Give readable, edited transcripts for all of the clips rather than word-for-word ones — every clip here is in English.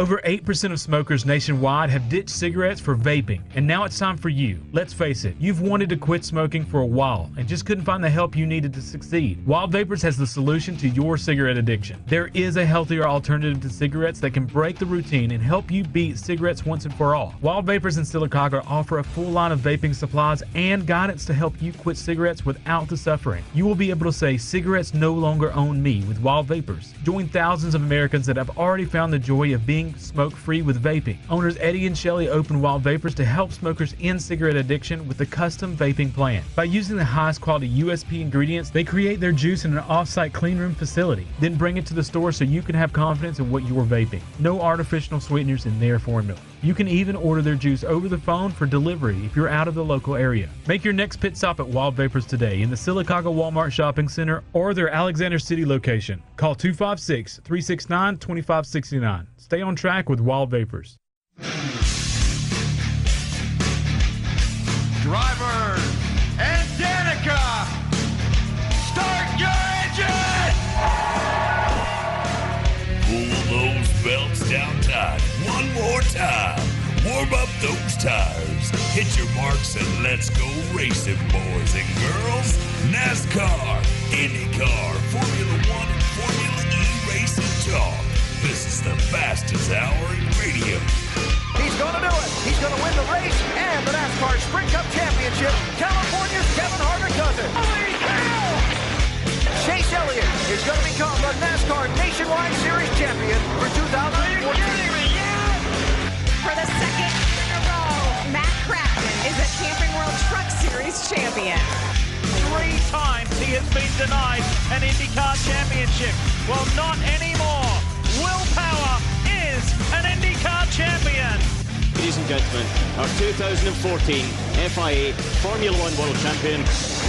Over 8% of smokers nationwide have ditched cigarettes for vaping, and now it's time for you. Let's face it, you've wanted to quit smoking for a while and just couldn't find the help you needed to succeed. Wild Vapors has the solution to your cigarette addiction. There is a healthier alternative to cigarettes that can break the routine and help you beat cigarettes once and for all. Wild Vapors in Sylacauga offer a full line of vaping supplies and guidance to help you quit cigarettes without the suffering. You will be able to say, cigarettes no longer own me with Wild Vapors. Join thousands of Americans that have already found the joy of being smoke-free with vaping. Owners Eddie and Shelley opened Wild Vapors to help smokers end cigarette addiction with a custom vaping plan. By using the highest quality USP ingredients, they create their juice in an off-site clean room facility, then bring it to the store so you can have confidence in what you're vaping. No artificial sweeteners in their formula. You can even order their juice over the phone for delivery if you're out of the local area. Make your next pit stop at Wild Vapors today in the Sylacauga Walmart Shopping Center or their Alexander City location. Call 256-369-2569. Stay on track with Wild Vapors. Drivers and Danica, start your engine! Pull those belts down tight. One more time. Warm up those tires. Hit your marks and let's go racing, boys and girls. NASCAR, Indycar, Formula One, and Formula E racing talk. This is the fastest hour in radio. He's going to do it. He's going to win the race and the NASCAR Sprint Cup Championship. California's Kevin Harvick does it. Holy cow! Chase Elliott is going to become the NASCAR Nationwide Series champion for 2014. Are you kidding me? Yeah! For the second in a row, Matt Crafton is the Camping World Truck Series champion. 3 times he has been denied an IndyCar championship. Well, not anymore. Will Power is an IndyCar champion. Ladies and gentlemen, our 2014 FIA Formula One World Champion,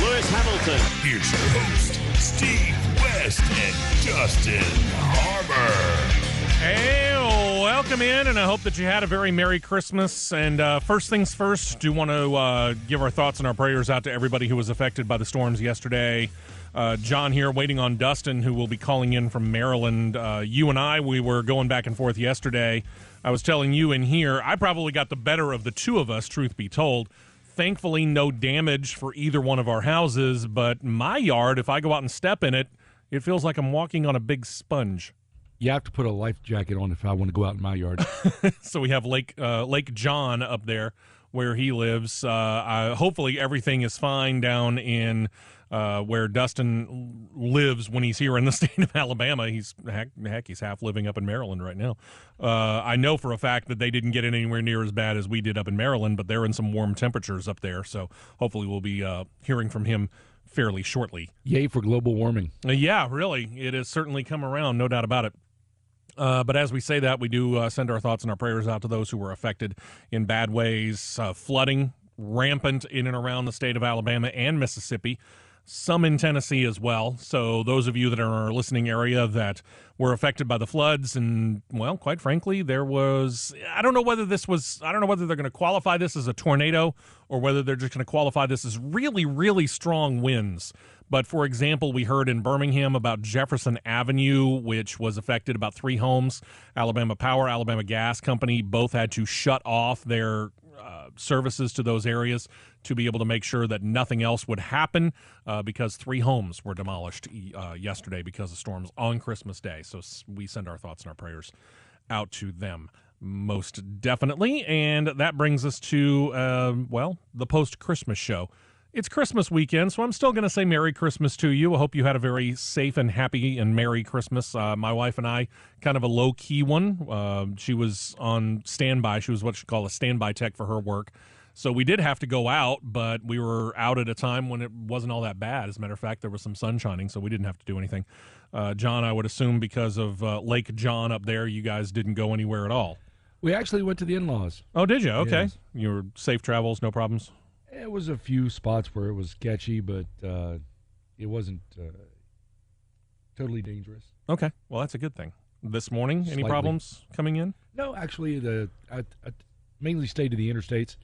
Lewis Hamilton. Here's your host, Steve West and Justin Harmer. Hey, welcome in, and I hope that you had a very Merry Christmas. And first things first, do want to give our thoughts and our prayers out to everybody who was affected by the storms yesterday. John here, waiting on Dustin, who will be calling in from Maryland. You and I, we were going back and forth yesterday. I was telling you in here, I probably got the better of the two of us, truth be told. Thankfully, no damage for either one of our houses, but my yard, if I go out and step in it, it feels like I'm walking on a big sponge. You have to put a life jacket on if I want to go out in my yard. So we have Lake John up there where he lives. Hopefully everything is fine down in where Dustin lives when he's here in the state of Alabama. He's half living up in Maryland right now. I know for a fact that they didn't get it anywhere near as bad as we did up in Maryland, but they're in some warm temperatures up there. So hopefully we'll be hearing from him fairly shortly. Yay for global warming. Yeah, really. It has certainly come around, no doubt about it. But as we say that, we do send our thoughts and our prayers out to those who were affected in bad ways. Flooding rampant in and around the state of Alabama and Mississippi. Some in Tennessee as well. So those of you that are in our listening area that were affected by the floods, and, well, quite frankly, there was, I don't know whether they're going to qualify this as a tornado or whether they're just going to qualify this as really, really strong winds. But, for example, we heard in Birmingham about Jefferson Avenue, which was affected, about 3 homes. Alabama Power, Alabama Gas Company both had to shut off their services to those areas to be able to make sure that nothing else would happen because 3 homes were demolished yesterday because of storms on Christmas Day. So we send our thoughts and our prayers out to them most definitely. And that brings us to, the post-Christmas show. It's Christmas weekend, so I'm still going to say Merry Christmas to you. I hope you had a very safe and happy and Merry Christmas. My wife and I, kind of a low-key one. She was on standby. She was what you call a standby tech for her work. So we did have to go out, but we were out at a time when it wasn't all that bad. As a matter of fact, there was some sun shining, so we didn't have to do anything. John, I would assume because of Lake John up there, you guys didn't go anywhere at all. We actually went to the in-laws. Oh, did you? Okay. Yes. You were safe travels, no problems? It was a few spots where it was sketchy, but it wasn't totally dangerous. Okay. Well, that's a good thing. This morning, Slightly. any problems coming in? No, actually, I mainly stayed to the interstates,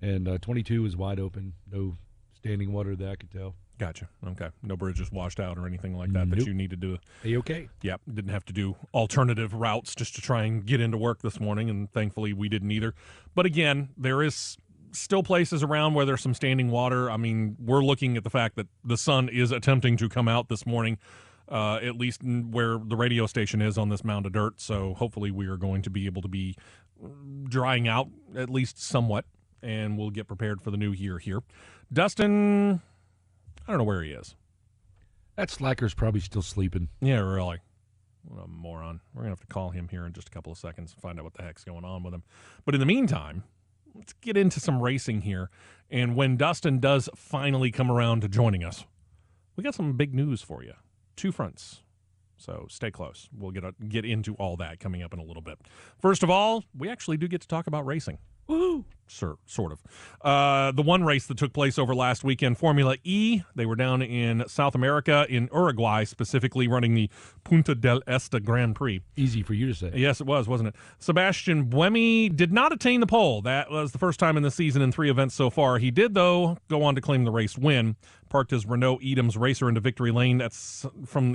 and 22 is wide open. No standing water that I could tell. Gotcha. Okay. No bridges washed out or anything like that that you needed to. A-okay. Yeah. Didn't have to do alternative routes just to try and get into work this morning, and thankfully we didn't either. But again, there is still places around where there's some standing water. I mean, we're looking at the fact that the sun is attempting to come out this morning, at least where the radio station is on this mound of dirt. So hopefully we are going to be able to be drying out at least somewhat, and we'll get prepared for the new year here. Dustin, I don't know where he is. That slacker's probably still sleeping. Yeah, really. What a moron. We're going to have to call him here in just a couple of seconds and find out what the heck's going on with him. But in the meantime, let's get into some racing here. And when Dustin does finally come around to joining us, we got some big news for you. 2 fronts. So stay close. We'll get into all that coming up in a little bit. First of all, we actually do get to talk about racing. Woo! Sort of. The one race that took place over last weekend, Formula E, they were down in South America, in Uruguay, specifically running the Punta del Este Grand Prix. Easy for you to say. Yes, it was, wasn't it? Sebastian Buemi did not attain the pole. That was the first time in the season in 3 events so far. He did, though, go on to claim the race win. Parked his Renault Edams racer into victory lane. That's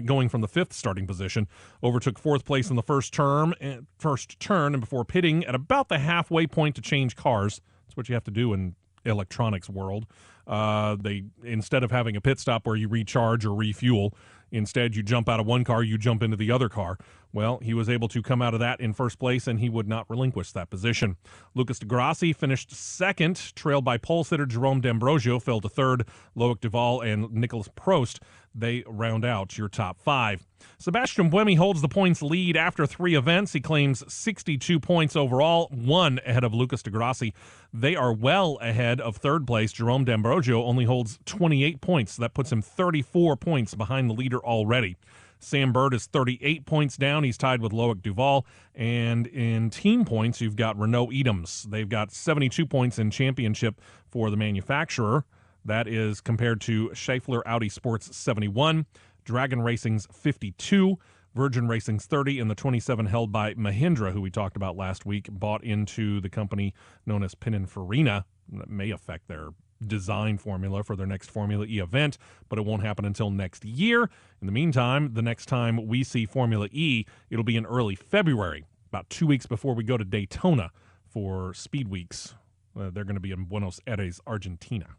going from the 5th starting position. Overtook 4th place in the first turn, and before pitting at about the halfway point to change cars. That's what you have to do in electronics world. They, instead of having a pit stop where you recharge or refuel, instead you jump out of one car, you jump into the other car. Well, he was able to come out of that in first place, and he would not relinquish that position. Lucas de Grassi finished 2nd, trailed by pole sitter Jerome D'Ambrosio, fell to 3rd. Loic Duval and Nicolas Prost, they round out your top 5. Sebastian Buemi holds the points lead after 3 events. He claims 62 points overall, 1 ahead of Lucas de Grassi. They are well ahead of 3rd place. Jerome D'Ambrosio only holds 28 points. So that puts him 34 points behind the leader already. Sam Bird is 38 points down. He's tied with Loic Duval. And in team points, you've got Renault Edams. They've got 72 points in championship for the manufacturer. That is compared to Schaeffler Audi Sports 71, Dragon Racing's 52, Virgin Racing's 30, and the 27 held by Mahindra, who we talked about last week, bought into the company known as Pininfarina. That may affect their design formula for their next Formula E event, but it won't happen until next year. In the meantime, the next time we see Formula E, it'll be in early February, about 2 weeks before we go to Daytona for Speed Weeks. They're going to be in Buenos Aires, Argentina.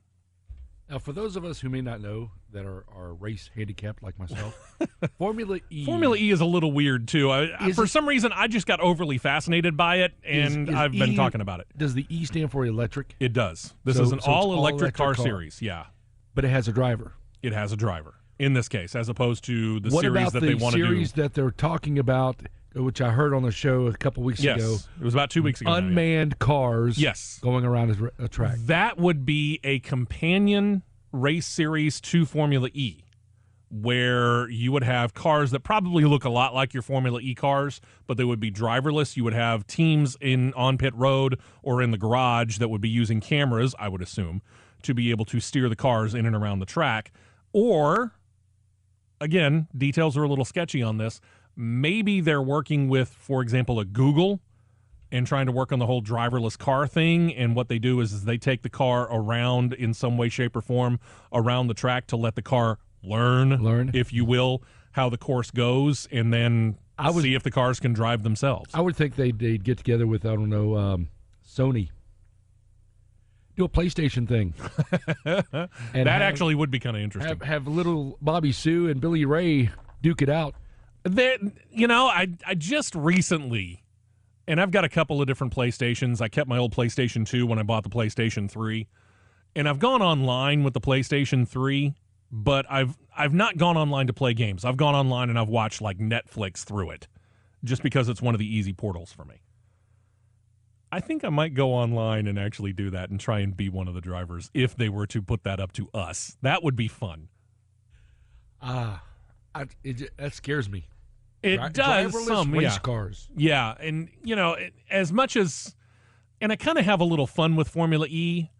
Now, for those of us who may not know that are race handicapped like myself, Formula E is a little weird, too. For some reason, I just got overly fascinated by it, and I've been talking about it. Does the E stand for electric? It does. This is an all-electric car series, yeah. But it has a driver. It has a driver, in this case, as opposed to the series that they want to do. What about the series that they're talking about, which I heard on the show a couple weeks ago? Yes, it was about 2 weeks ago. Unmanned cars going around a track. That would be a companion race series to Formula E, where you would have cars that probably look a lot like your Formula E cars, but they would be driverless. You would have teams on pit road or in the garage that would be using cameras, I would assume, to be able to steer the cars in and around the track. Or, again, details are a little sketchy on this, maybe they're working with, for example, a Google and trying to work on the whole driverless car thing, and what they do is they take the car around in some way, shape, or form around the track to let the car learn, if you will, how the course goes, and then see if the cars can drive themselves. I would think they'd get together with, I don't know, Sony. Do a PlayStation thing. And that actually would be kind of interesting. Have little Bobby Sue and Billy Ray duke it out. I just recently, and I've got a couple of different PlayStations. I kept my old PlayStation 2 when I bought the PlayStation 3. And I've gone online with the PlayStation 3, but I've not gone online to play games. I've gone online and I've watched like Netflix through it, just because it's one of the easy portals for me. I think I might go online and actually do that and try and be one of the drivers if they were to put that up to us. That would be fun. That scares me. It does. Driverless race cars. Yeah, and as much as, and I kind of have a little fun with Formula E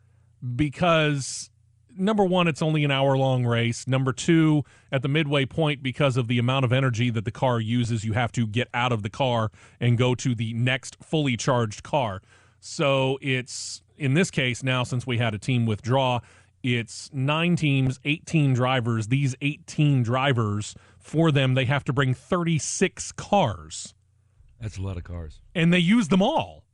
because, number one, it's only an hour-long race. Number two, at the midway point, because of the amount of energy that the car uses, you have to get out of the car and go to the next fully charged car. So it's, in this case now, since we had a team withdraw, It's 9 teams, 18 drivers. These 18 drivers, for them, they have to bring 36 cars. That's a lot of cars. And they use them all.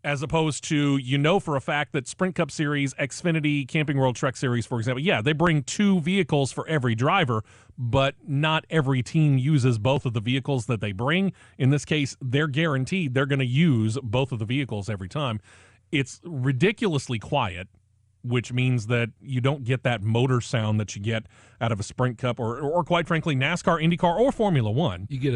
As opposed to, for a fact that Sprint Cup Series, Xfinity, Camping World Truck Series, for example, they bring 2 vehicles for every driver, but not every team uses both of the vehicles that they bring. In this case, they're guaranteed they're going to use both of the vehicles every time. It's ridiculously quiet, which means that you don't get that motor sound that you get out of a Sprint Cup or quite frankly, NASCAR, IndyCar, or Formula One. You get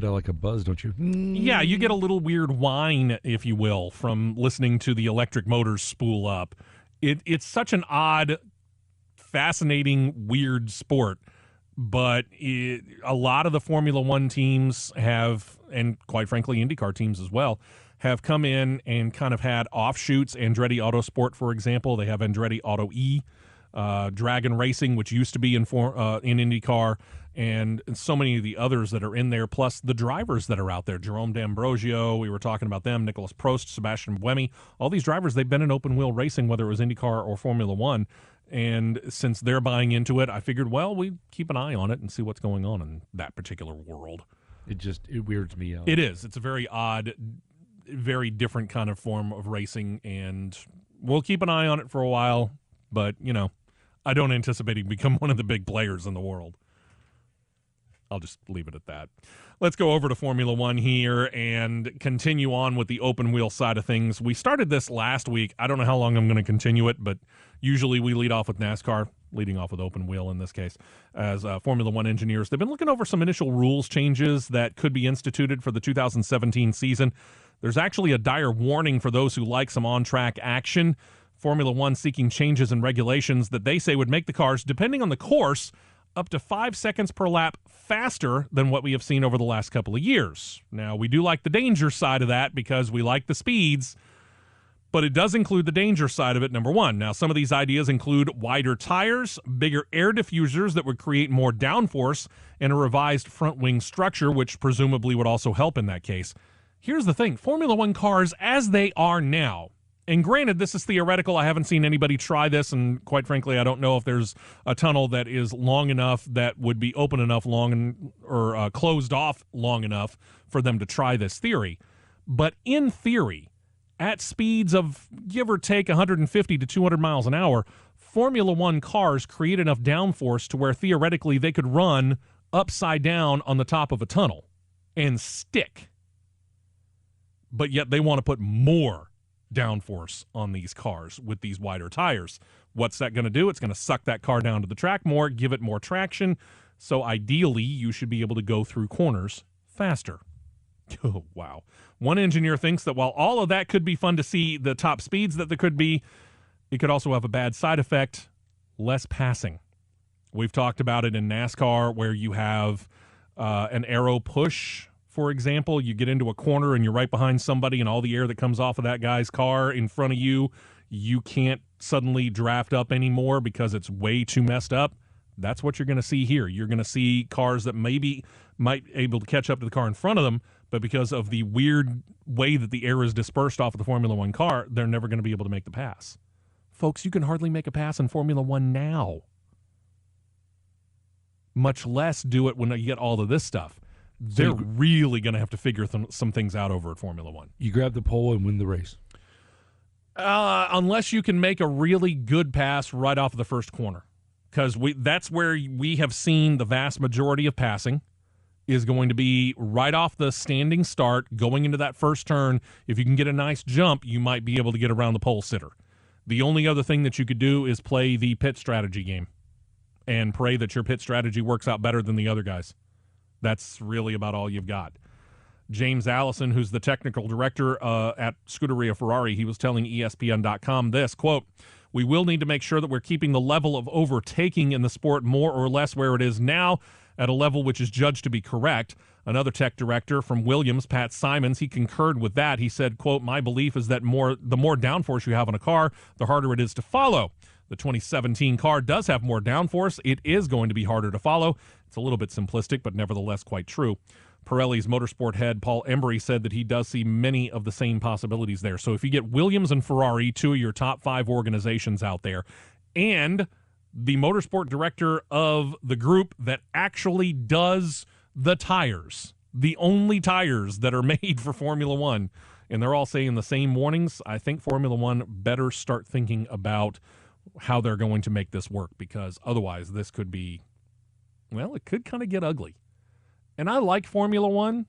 a like a buzz, don't you? Yeah, you get a little weird whine, if you will, from listening to the electric motors spool up. It's such an odd, fascinating, weird sport, but a lot of the Formula One teams have, and quite frankly, IndyCar teams as well, have come in and kind of had offshoots. Andretti Autosport, for example, they have Andretti Auto E, Dragon Racing, which used to be in IndyCar, and so many of the others that are in there, plus the drivers that are out there. Jerome D'Ambrosio, we were talking about them, Nicholas Prost, Sebastian Buemi. All these drivers, they've been in open-wheel racing, whether it was IndyCar or Formula One, and since they're buying into it, I figured, well, we keep an eye on it and see what's going on in that particular world. It weirds me out. It is. It's a very odd, very different kind of form of racing, and we'll keep an eye on it for a while, but I don't anticipate it to become one of the big players in the world. I'll just leave it at that. Let's go over to Formula One here and continue on with the open wheel side of things. We started this last week. I don't know how long I'm going to continue it, but usually we lead off with NASCAR, leading off with open wheel in this case, as Formula One engineers. They've been looking over some initial rules changes that could be instituted for the 2017 season. There's actually a dire warning for those who like some on-track action. Formula One seeking changes in regulations that they say would make the cars, depending on the course, up to 5 seconds per lap faster than what we have seen over the last couple of years. Now, we do like the danger side of that because we like the speeds, but it does include the danger side of it, number one. Now, some of these ideas include wider tires, bigger air diffusers that would create more downforce, and a revised front wing structure, which presumably would also help in that case. Here's the thing. Formula One cars, as they are now, and granted, this is theoretical. I haven't seen anybody try this, and quite frankly, I don't know if there's a tunnel that is long enough that would be open enough or closed off long enough for them to try this theory. But in theory, at speeds of give or take 150 to 200 miles an hour, Formula One cars create enough downforce to where theoretically they could run upside down on the top of a tunnel and stick. But yet they want to put more downforce on these cars with these wider tires. What's that going to do? It's going to suck that car down to the track more, give it more traction. So ideally, you should be able to go through corners faster. Oh, wow. One engineer thinks that while all of that could be fun to see the top speeds that there could be, it could also have a bad side effect, less passing. We've talked about it in NASCAR where you have an arrow push. For example, you get into a corner and you're right behind somebody and all the air that comes off of that guy's car in front of you, you can't suddenly draft up anymore because it's way too messed up. That's what you're going to see here. You're going to see cars that might be able to catch up to the car in front of them, but because of the weird way that the air is dispersed off of the Formula One car, they're never going to be able to make the pass. Folks, you can hardly make a pass in Formula One now, much less do it when you get all of this stuff. They're really going to have to figure some things out over at Formula One. You grab the pole and win the race. Unless you can make a really good pass right off of the first corner. Because that's where we have seen the vast majority of passing is going to be right off the standing start, going into that first turn. If you can get a nice jump, you might be able to get around the pole sitter. The only other thing that you could do is play the pit strategy game and pray that your pit strategy works out better than the other guys. That's really about all you've got. James Allison, who's the technical director at Scuderia Ferrari, he was telling ESPN.com this, quote, "We will need to make sure that we're keeping the level of overtaking in the sport more or less where it is now at a level which is judged to be correct." Another tech director from Williams, Pat Simons, he concurred with that. He said, quote, "My belief is that the more downforce you have on a car, the harder it is to follow. The 2017 car does have more downforce. It is going to be harder to follow." It's a little bit simplistic, but nevertheless quite true. Pirelli's motorsport head, Paul Embry, said that he does see many of the same possibilities there. So if you get Williams and Ferrari, two of your top 5 organizations out there, and the motorsport director of the group that actually does the tires, the only tires that are made for Formula One, and they're all saying the same warnings, I think Formula One better start thinking about how they're going to make this work, because otherwise this could be, well, it could kind of get ugly. And I like Formula One,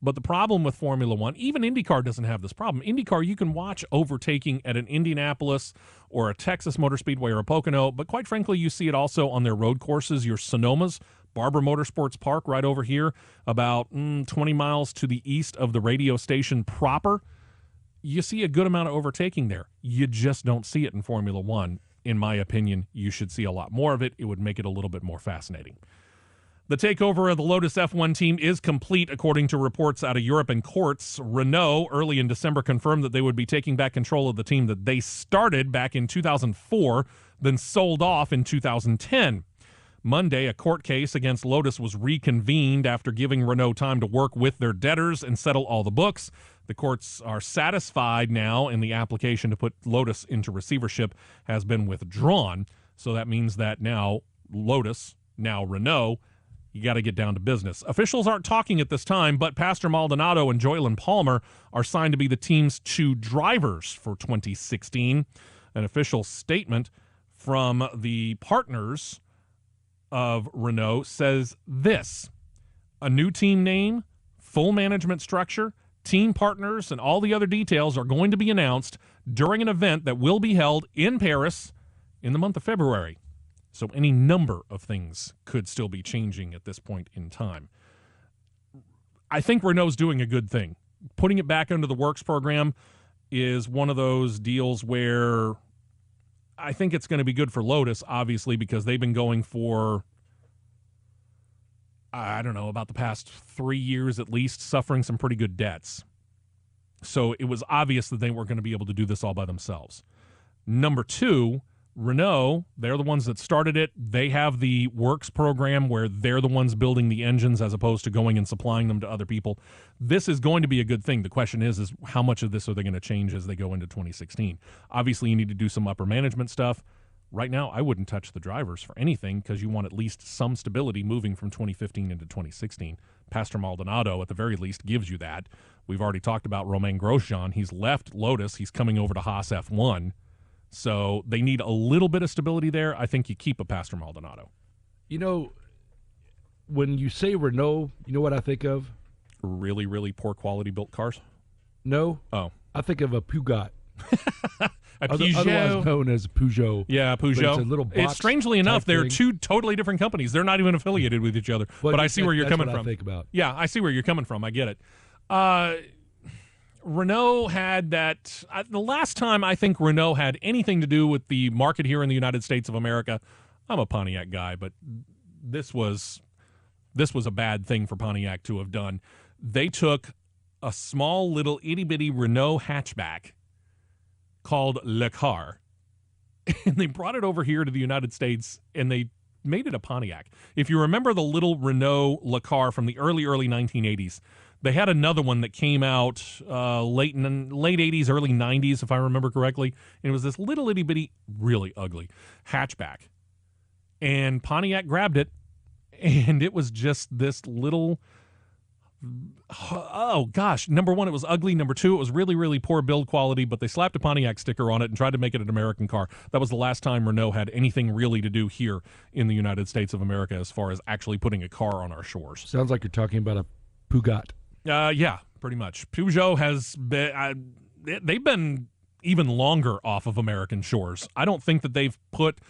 but the problem with Formula One, even IndyCar doesn't have this problem. IndyCar, you can watch overtaking at an Indianapolis or a Texas Motor Speedway or a Pocono, but quite frankly, you see it also on their road courses, your Sonomas, Barber Motorsports Park right over here, about 20 miles to the east of the radio station proper. You see a good amount of overtaking there. You just don't see it in Formula One. In my opinion, you should see a lot more of it. It would make it a little bit more fascinating. The takeover of the Lotus F1 team is complete, according to reports out of Europe and courts. Renault, early in December, confirmed that they would be taking back control of the team that they started back in 2004, then sold off in 2010. Monday, a court case against Lotus was reconvened after giving Renault time to work with their debtors and settle all the books. The courts are satisfied now, and the application to put Lotus into receivership has been withdrawn. So that means that now Lotus, now Renault, you got to get down to business. Officials aren't talking at this time, but Pastor Maldonado and Joylyn Palmer are signed to be the team's 2 drivers for 2016. An official statement from the partners of Renault says this: a new team name, full management structure, team partners, and all the other details are going to be announced during an event that will be held in Paris in the month of February. So any number of things could still be changing at this point in time. I think Renault's doing a good thing. Putting it back under the Works program is one of those deals where I think it's going to be good for Lotus, obviously, because they've been going for, I don't know, about the past 3 years at least, suffering some pretty good debts. So it was obvious that they weren't going to be able to do this all by themselves. Number 2, Renault, they're the ones that started it. They have the Works program where they're the ones building the engines as opposed to going and supplying them to other people. This is going to be a good thing. The question is how much of this are they going to change as they go into 2016? Obviously, you need to do some upper management stuff. Right now, I wouldn't touch the drivers for anything because you want at least some stability moving from 2015 into 2016. Pastor Maldonado, at the very least, gives you that. We've already talked about Romain Grosjean. He's left Lotus. He's coming over to Haas F1. So they need a little bit of stability there. I think you keep a Pastor Maldonado. You know, when you say Renault, you know what I think of? Really, really poor quality built cars? No. Oh. I think of a Peugeot. A Peugeot. Otherwise known as Peugeot. Yeah, Peugeot. But it's a little box strangely enough, they're thing. 2 totally different companies. They're not even affiliated with each other. Well, but I see where you're coming what from. I think about. Yeah, I see where you're coming from. I get it. Renault had that the last time I think Renault had anything to do with the market here in the United States of America. I'm a Pontiac guy, but this was a bad thing for Pontiac to have done. They took a small little itty-bitty Renault hatchback called Le Car, and they brought it over here to the United States, and they made it a Pontiac. If you remember the little Renault Le Car from the early 1980s, they had another one that came out late 80s, early 90s, if I remember correctly. And it was this little itty-bitty, really ugly hatchback. And Pontiac grabbed it, and it was just this little... Oh, gosh. Number 1, it was ugly. Number 2, it was really, really poor build quality, but they slapped a Pontiac sticker on it and tried to make it an American car. That was the last time Renault had anything really to do here in the United States of America as far as actually putting a car on our shores. Sounds like you're talking about a Peugeot. Yeah, pretty much. Peugeot has been, they've been even longer off of American shores. I don't think that they've put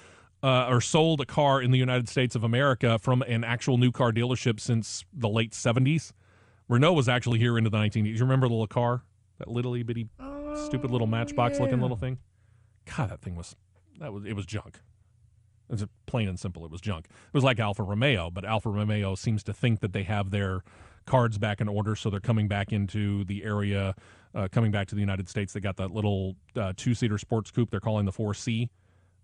or sold a car in the United States of America from an actual new car dealership since the late 70s. Renault was actually here into the 1980s. You remember the Le Car? That little bitty, stupid little matchbox looking little thing? God, that thing was junk. It's plain and simple. It was junk. It was like Alfa Romeo, but Alfa Romeo seems to think that they have their cards back in order, so they're coming back into the area, coming back to the United States. They got that little 2-seater sports coupe they're calling the 4C.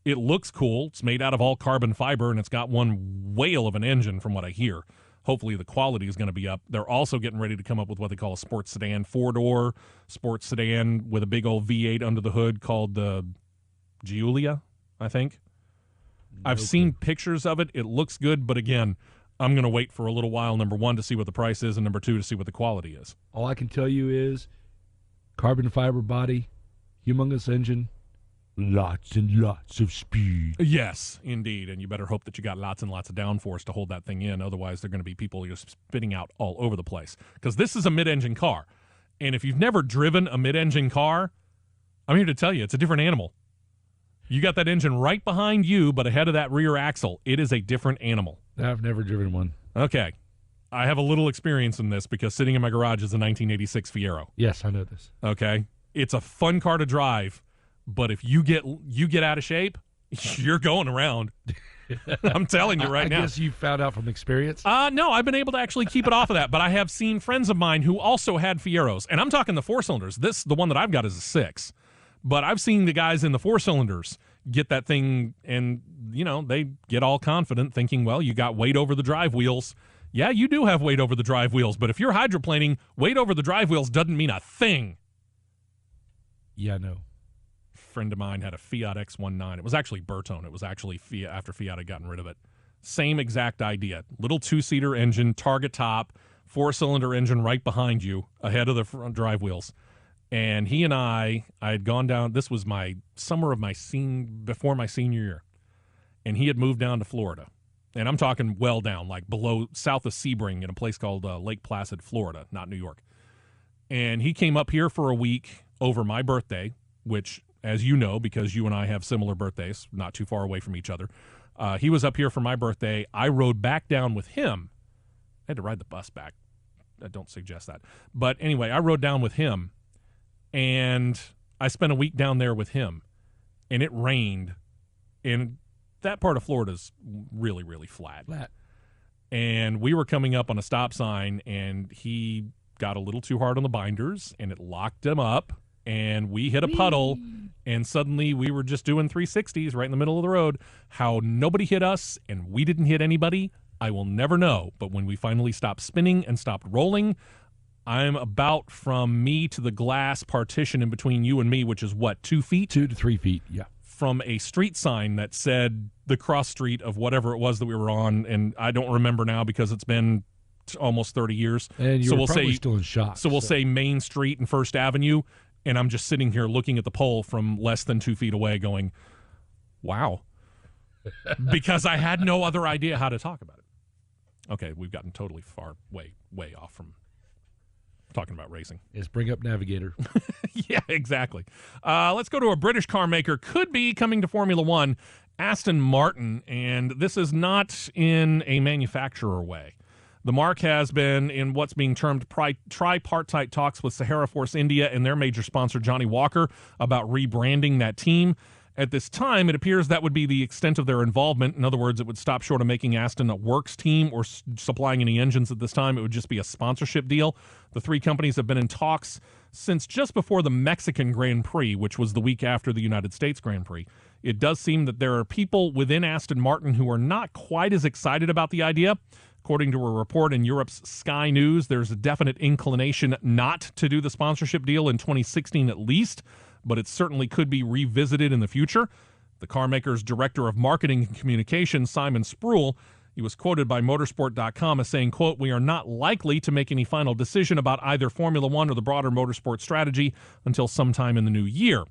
It looks cool. It's made out of all carbon fiber, and it's got one whale of an engine from what I hear. hopefully the quality is going to be up. They're also getting ready to come up with what they call a sports sedan, 4-door sports sedan with a big old V8 under the hood called the Giulia, I think. I've seen pictures of it. It looks good, but again, I'm going to wait for a little while, number one, to see what the price is, and number two, to see what the quality is. All I can tell you is carbon fiber body, humongous engine, lots and lots of speed. Yes, indeed, and you better hope that you got lots and lots of downforce to hold that thing in. Otherwise, they're going to be people just spitting out all over the place. Because this is a mid-engine car, and if you've never driven a mid-engine car, I'm here to tell you, it's a different animal. You got that engine right behind you, but ahead of that rear axle. It is a different animal. I've never driven one. Okay. I have a little experience in this because sitting in my garage is a 1986 Fiero. Yes, I know this. Okay. It's a fun car to drive, but if you get out of shape, you're going around. I'm telling you right now. I guess you found out from experience? No, I've been able to actually keep it off of that, but I have seen friends of mine who also had Fieros, and I'm talking the 4-cylinders. The one that I've got is a 6. But I've seen the guys in the 4-cylinders get that thing, and, they get all confident thinking, well, you got weight over the drive wheels. Yeah, you do have weight over the drive wheels, but if you're hydroplaning, weight over the drive wheels doesn't mean a thing. Yeah, I know. A friend of mine had a Fiat X19. It was actually Bertone. It was actually Fiat after Fiat had gotten rid of it. Same exact idea. Little 2-seater engine, target top, 4-cylinder engine right behind you, ahead of the front drive wheels. And he and I had gone down, this was my summer of before my senior year. And he had moved down to Florida. And I'm talking well down, like south of Sebring in a place called Lake Placid, Florida, not New York. And he came up here for a week over my birthday, which, as you know, because you and I have similar birthdays, not too far away from each other. He was up here for my birthday. I rode back down with him. I had to ride the bus back. I don't suggest that. But anyway, I rode down with him. And I spent a week down there with him, and it rained, and that part of Florida is really, really flat. And we were coming up on a stop sign, and he got a little too hard on the binders, and it locked him up, and we hit a puddle, and suddenly we were just doing 360s right in the middle of the road. How nobody hit us, and we didn't hit anybody, I will never know. But when we finally stopped spinning and stopped rolling, I'm about from me to the glass partition in between you and me, which is what, 2 feet? 2 to 3 feet, yeah. From a street sign that said the cross street of whatever it was that we were on, and I don't remember now because it's been almost 30 years. And you were probably still in shock. So we'll say Main Street and First Avenue, and I'm just sitting here looking at the pole from less than 2 feet away going, wow. Because I had no other idea how to talk about it. Okay, we've gotten totally far, way off from talking about racing. Yes, bring up Navigator. Yeah, exactly. Let's go to a British car maker. Could be coming to Formula One, Aston Martin, and this is not in a manufacturer way. The marque has been in what's being termed tripartite talks with Sahara Force India and their major sponsor, Johnny Walker, about rebranding that team. At this time, it appears that would be the extent of their involvement. In other words, it would stop short of making Aston a works team or supplying any engines at this time. It would just be a sponsorship deal. The three companies have been in talks since just before the Mexican Grand Prix, which was the week after the United States Grand Prix. It does seem that there are people within Aston Martin who are not quite as excited about the idea. According to a report in Europe's Sky News, there's a definite inclination not to do the sponsorship deal in 2016 at least, but it certainly could be revisited in the future. The car maker's director of marketing and communications, Simon Spruill, he was quoted by motorsport.com as saying, quote, "We are not likely to make any final decision about either Formula One or the broader motorsport strategy until sometime in the new year."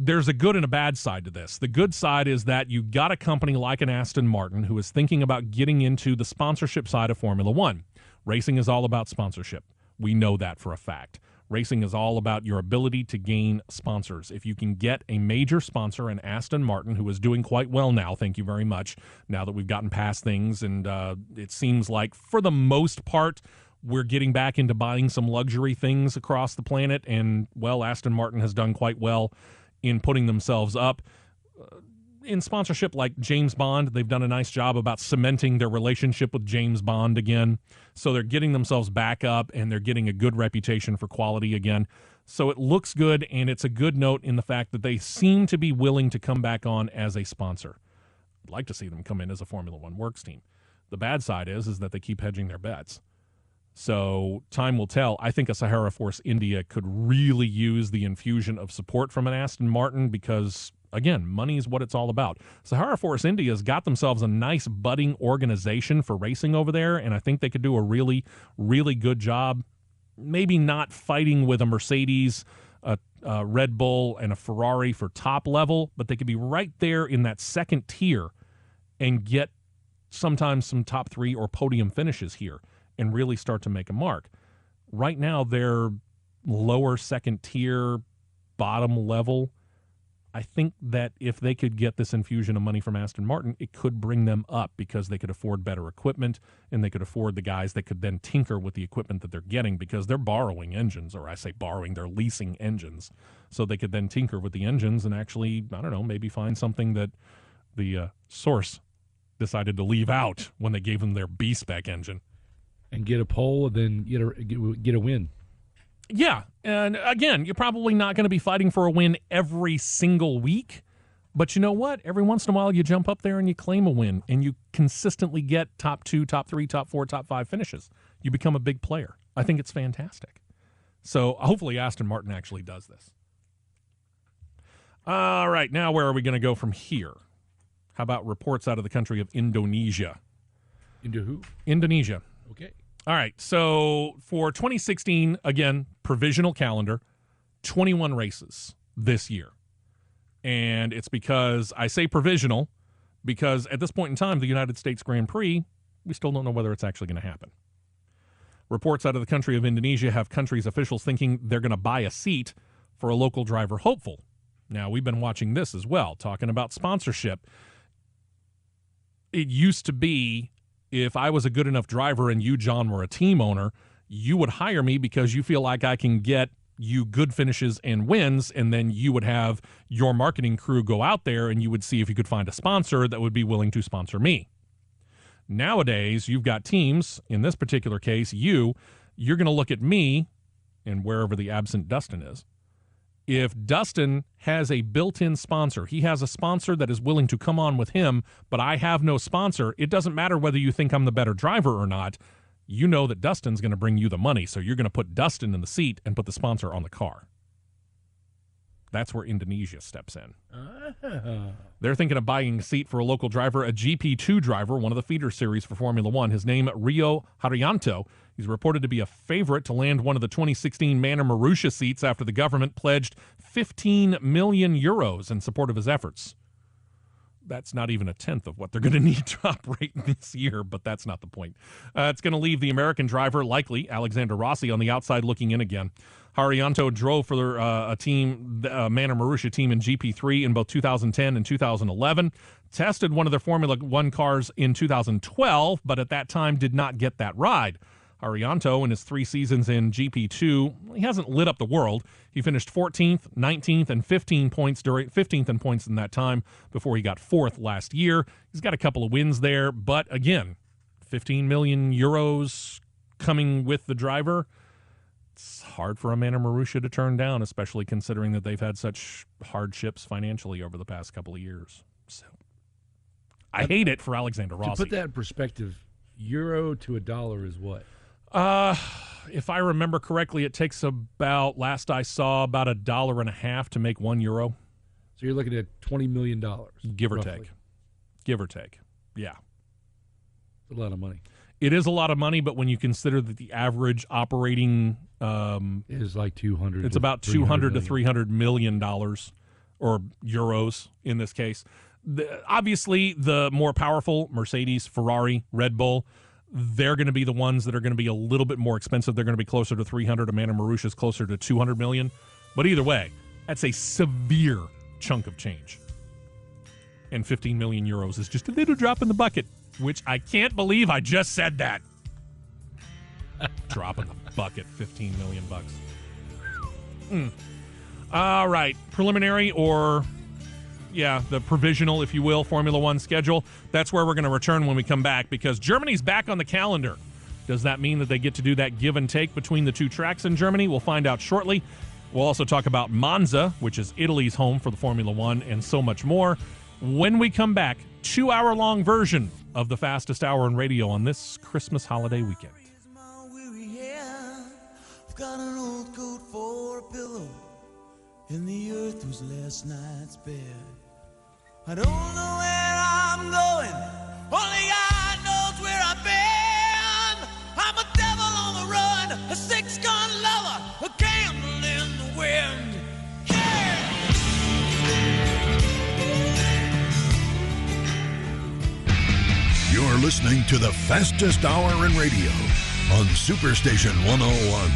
There's a good and a bad side to this. The good side is that you got a company like an Aston Martin who is thinking about getting into the sponsorship side of Formula One. Racing is all about sponsorship. We know that for a fact. Racing is all about your ability to gain sponsors. If you can get a major sponsor in Aston Martin, who is doing quite well now, thank you very much, now that we've gotten past things, and it seems like for the most part, we're getting back into buying some luxury things across the planet, and, well, Aston Martin has done quite well in putting themselves up. In sponsorship like James Bond, they've done a nice job about cementing their relationship with James Bond again. So they're getting themselves back up, and they're getting a good reputation for quality again. So it looks good, and it's a good note in the fact that they seem to be willing to come back on as a sponsor. I'd like to see them come in as a Formula One works team. The bad side is that they keep hedging their bets. So time will tell. I think a Sahara Force India could really use the infusion of support from an Aston Martin because, again, money is what it's all about. Sahara Force India's got themselves a nice budding organization for racing over there, and I think they could do a really, really good job. Maybe not fighting with a Mercedes, a Red Bull, and a Ferrari for top level, but they could be right there in that second tier and get sometimes some top 3 or podium finishes here and really start to make a mark. Right now, they're lower second tier, bottom level. I think that if they could get this infusion of money from Aston Martin, it could bring them up because they could afford better equipment and they could afford the guys that could then tinker with the equipment that they're getting because they're borrowing engines, or I say borrowing, they're leasing engines. So they could then tinker with the engines and actually, I don't know, maybe find something that the source decided to leave out when they gave them their B-spec engine. And get a pole and then get a win. Yeah, and again, you're probably not going to be fighting for a win every single week, but you know what? Every once in a while you jump up there and you claim a win, and you consistently get top 2, top 3, top 4, top 5 finishes. You become a big player. I think it's fantastic. So hopefully Aston Martin actually does this. All right, now where are we going to go from here? How about reports out of the country of Indonesia? Into who? Indonesia. Okay. All right, so for 2016, again, provisional calendar, 21 races this year. And it's because I say provisional because at this point in time, the United States Grand Prix, we still don't know whether it's actually going to happen. Reports out of the country of Indonesia have country's officials thinking they're going to buy a seat for a local driver hopeful. Now, we've been watching this as well, talking about sponsorship. It used to be if I was a good enough driver and you, John, were a team owner, you would hire me because you feel like I can get you good finishes and wins, and then you would have your marketing crew go out there and you would see if you could find a sponsor that would be willing to sponsor me. Nowadays, you've got teams, in this particular case, you're going to look at me and wherever the absent Dustin is. If Dustin has a built-in sponsor, he has a sponsor that is willing to come on with him, but I have no sponsor, it doesn't matter whether you think I'm the better driver or not. You know that Dustin's going to bring you the money, so you're going to put Dustin in the seat and put the sponsor on the car. That's where Indonesia steps in. They're thinking of buying a seat for a local driver, a GP2 driver, one of the feeder series for Formula One. His name, Rio Haryanto. He's reported to be a favorite to land one of the 2016 Manor Marussia seats after the government pledged 15 million euros in support of his efforts. That's not even a tenth of what they're going to need to operate this year, but that's not the point. It's going to leave the American driver, likely Alexander Rossi, on the outside looking in again. Haryanto drove for a team, Manor Marussia team in GP3 in both 2010 and 2011. Tested one of their Formula One cars in 2012, but at that time did not get that ride. Haryanto, in his 3 seasons in GP2, he hasn't lit up the world. He finished 14th, 19th, and 15th in points in that time before he got 4th last year. He's got a couple of wins there, but again, 15 million euros coming with the driver. It's hard for a Manor Marussia to turn down, especially considering that they've had such hardships financially over the past couple of years. So I hate it for Alexander Rossi. To put that in perspective, euro to a dollar is what? If I remember correctly, it takes about, last I saw, about $1.50 to make €1. So you're looking at $20 million. Give or roughly. take. Give or take. Yeah. It's a lot of money. It is a lot of money, but when you consider that the average operating is like 200. It's about 200 to $300 million, or euros in this case. Obviously, the more powerful Mercedes, Ferrari, Red Bull, they're going to be the ones that are going to be a little bit more expensive. They're going to be closer to 300. Manor Marussia is closer to 200 million. But either way, that's a severe chunk of change. And 15 million euros is just a little drop in the bucket, which I can't believe I just said that. Drop in the bucket, 15 million bucks. All right, preliminary or... yeah, the provisional, if you will, Formula One schedule. That's where we're going to return when we come back because Germany's back on the calendar. Does that mean that they get to do that give and take between the two tracks in Germany? We'll find out shortly. We'll also talk about Monza, which is Italy's home for the Formula One, and so much more. When we come back, 2-hour-long version of the Fastest Hour in Radio on this Christmas holiday weekend. I've got an old coat for a pillow, and the earth was last night's bed. I don't know where I'm going, only God knows where I've been. I'm a devil on the run, a six-gun lover, a candle in the wind. Yeah! You're listening to the Fastest Hour in Radio on Superstation 101.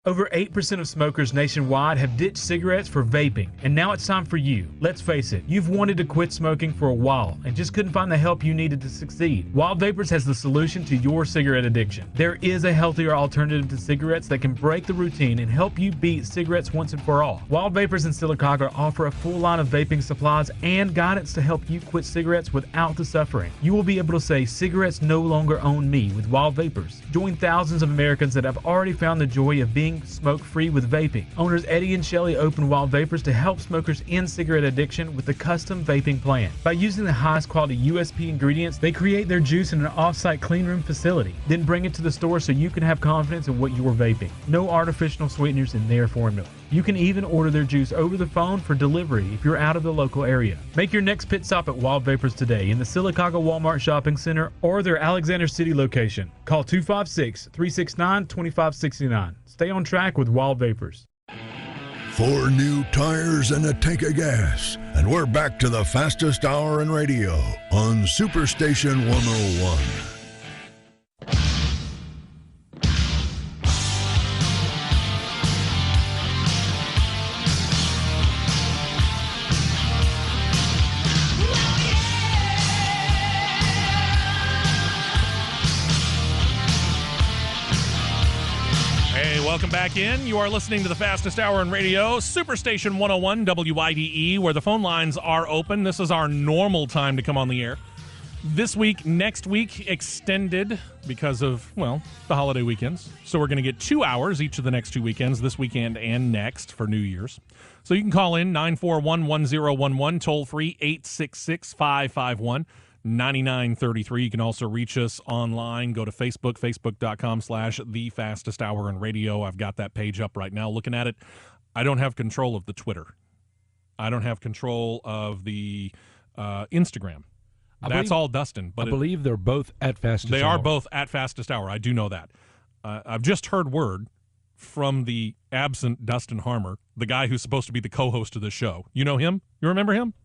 Over 8% of smokers nationwide have ditched cigarettes for vaping, and now it's time for you. Let's face it, you've wanted to quit smoking for a while and just couldn't find the help you needed to succeed. Wild Vapors has the solution to your cigarette addiction. There is a healthier alternative to cigarettes that can break the routine and help you beat cigarettes once and for all. Wild Vapors in Sylacauga offer a full line of vaping supplies and guidance to help you quit cigarettes without the suffering. You will be able to say, cigarettes no longer own me with Wild Vapors. Join thousands of Americans that have already found the joy of being smoke-free with vaping. Owners Eddie and Shelley opened Wild Vapors to help smokers end cigarette addiction with a custom vaping plan. By using the highest quality USP ingredients, they create their juice in an off-site clean room facility, then bring it to the store so you can have confidence in what you're vaping. No artificial sweeteners in their formula. You can even order their juice over the phone for delivery if you're out of the local area. Make your next pit stop at Wild Vapors today in the Sylacauga Walmart Shopping Center or their Alexander City location. Call 256-369-2569. Stay on track with Wild Vapors. 4 new tires and a tank of gas. And we're back to the Fastest Hour in Radio on Superstation 101. Welcome back in. You are listening to the Fastest Hour in Radio, Superstation 101 WIDE, where the phone lines are open. This is our normal time to come on the air. This week, next week, extended because of, well, the holiday weekends. So we're going to get 2 hours each of the next 2 weekends, this weekend and next for New Year's. So you can call in 941-1011, toll free 866-551. 9933. You can also reach us online. Go to Facebook, facebook.com/The Fastest Hour in Radio. I've got that page up right now looking at it. I don't have control of the Twitter. I don't have control of the Instagram. That's all Dustin. But I believe they're both at Fastest Hour. They are both at Fastest Hour. I do know that. I've just heard word from the absent Dustin Harmer, the guy who's supposed to be the co-host of the show. You know him? You remember him?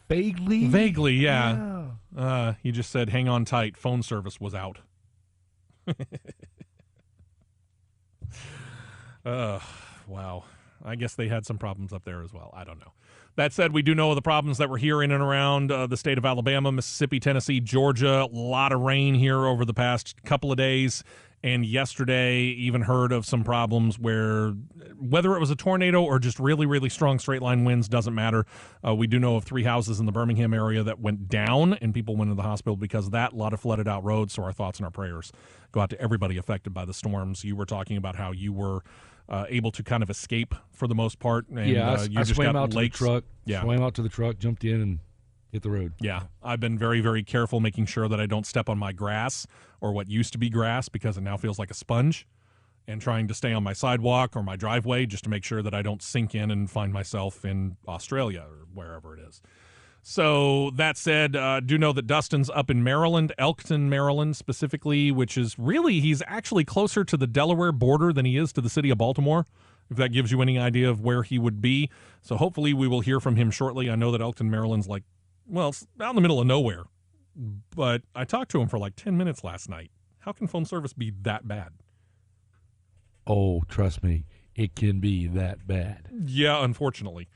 Vaguely, yeah. He just said, hang on tight, phone service was out. Wow. I guess they had some problems up there as well. I don't know. That said, we do know of the problems that were here in and around the state of Alabama, Mississippi, Tennessee, Georgia. A lot of rain here over the past couple of days. And yesterday, even heard of some problems where, whether it was a tornado or just really, really strong straight-line winds, doesn't matter. We do know of 3 houses in the Birmingham area that went down, and people went into the hospital because of that. A lot of flooded-out roads, so our thoughts and our prayers go out to everybody affected by the storms. You were talking about how you were able to kind of escape for the most part. And, yeah, you I just swam got out to lakes. the truck. Yeah. Swam out to the truck, jumped in, and hit the road. Yeah, I've been very, very careful making sure that I don't step on my grass or what used to be grass because it now feels like a sponge, and trying to stay on my sidewalk or my driveway just to make sure that I don't sink in and find myself in Australia or wherever it is. So that said, do know that Dustin's up in Maryland, Elkton, Maryland specifically, which is really, he's actually closer to the Delaware border than he is to the city of Baltimore, if that gives you any idea of where he would be. So hopefully we will hear from him shortly. I know that Elkton, Maryland's like, well, it's out in the middle of nowhere, but I talked to him for like 10 minutes last night. How can phone service be that bad? Oh, trust me, it can be that bad. Yeah, unfortunately.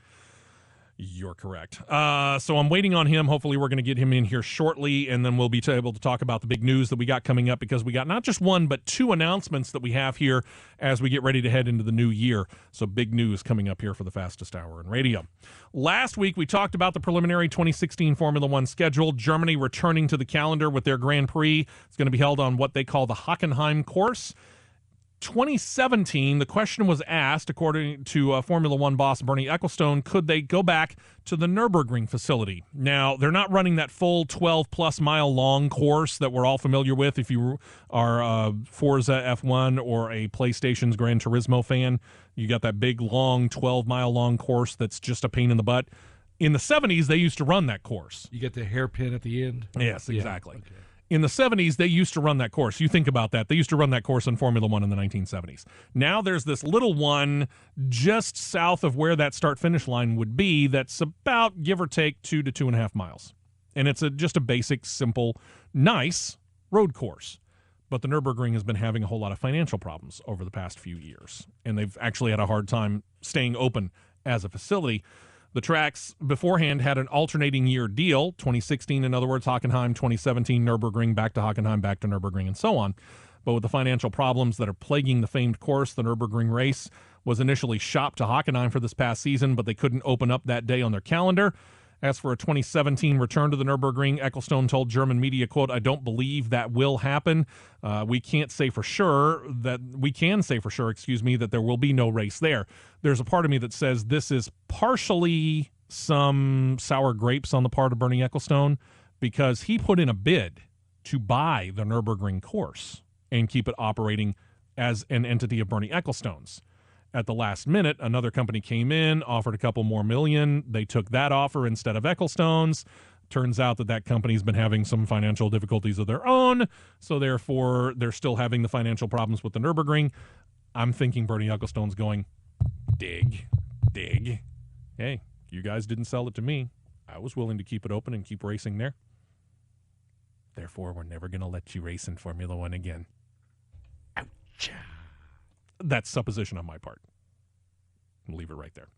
You're correct. So I'm waiting on him. Hopefully we're going to get him in here shortly, and then we'll be able to talk about the big news that we got coming up, because we got not just one, but 2 announcements that we have here as we get ready to head into the new year. So big news coming up here for the Fastest Hour in Radio. Last week we talked about the preliminary 2016 Formula One schedule. Germany returning to the calendar with their Grand Prix. It's going to be held on what they call the Hockenheim course. 2017, the question was asked, according to Formula One boss Bernie Ecclestone, could they go back to the Nürburgring facility? Now, they're not running that full 12-plus mile long course that we're all familiar with if you are a Forza F1 or a PlayStation's Gran Turismo fan. You got that big, long, 12-mile long course that's just a pain in the butt. In the 70s, they used to run that course. You get the hairpin at the end? Yes, exactly. Yeah, okay. In the 70s, they used to run that course. You think about that. They used to run that course in Formula One in the 1970s. Now there's this little one just south of where that start-finish line would be that's about, give or take, 2 to 2.5 miles. And it's just a basic, simple, nice road course. But the Nürburgring has been having a whole lot of financial problems over the past few years. And they've actually had a hard time staying open as a facility. The tracks beforehand had an alternating year deal, 2016, in other words, Hockenheim, 2017, Nürburgring, back to Hockenheim, back to Nürburgring, and so on. But with the financial problems that are plaguing the famed course, the Nürburgring race was initially shopped to Hockenheim for this past season, but they couldn't open up that day on their calendar. As for a 2017 return to the Nürburgring, Ecclestone told German media, quote, "I don't believe that will happen. We can say for sure, that there will be no race there." There's a part of me that says this is partially some sour grapes on the part of Bernie Ecclestone, because he put in a bid to buy the Nürburgring course and keep it operating as an entity of Bernie Ecclestone's. At the last minute, another company came in, offered a couple more million. They took that offer instead of Ecclestone's. Turns out that company's been having some financial difficulties of their own, so therefore they're still having the financial problems with the Nürburgring. I'm thinking Bernie Ecclestone's going, dig. Hey, you guys didn't sell it to me. I was willing to keep it open and keep racing there. Therefore, we're never going to let you race in Formula One again. Ouch. That's supposition on my part. I'll leave it right there.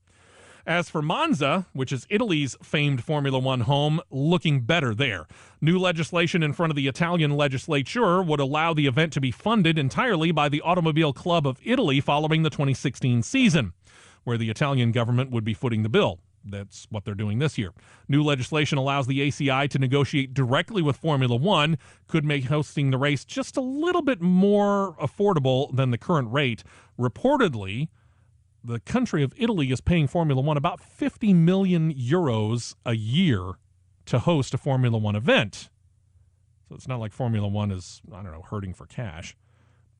As for Monza, which is Italy's famed Formula One home, looking better there. New legislation in front of the Italian legislature would allow the event to be funded entirely by the Automobile Club of Italy following the 2016 season, where the Italian government would be footing the bill. That's what they're doing this year. New legislation allows the ACI to negotiate directly with Formula One, could make hosting the race just a little bit more affordable than the current rate. Reportedly, the country of Italy is paying Formula One about 50 million euros a year to host a Formula One event. So it's not like Formula One is, hurting for cash.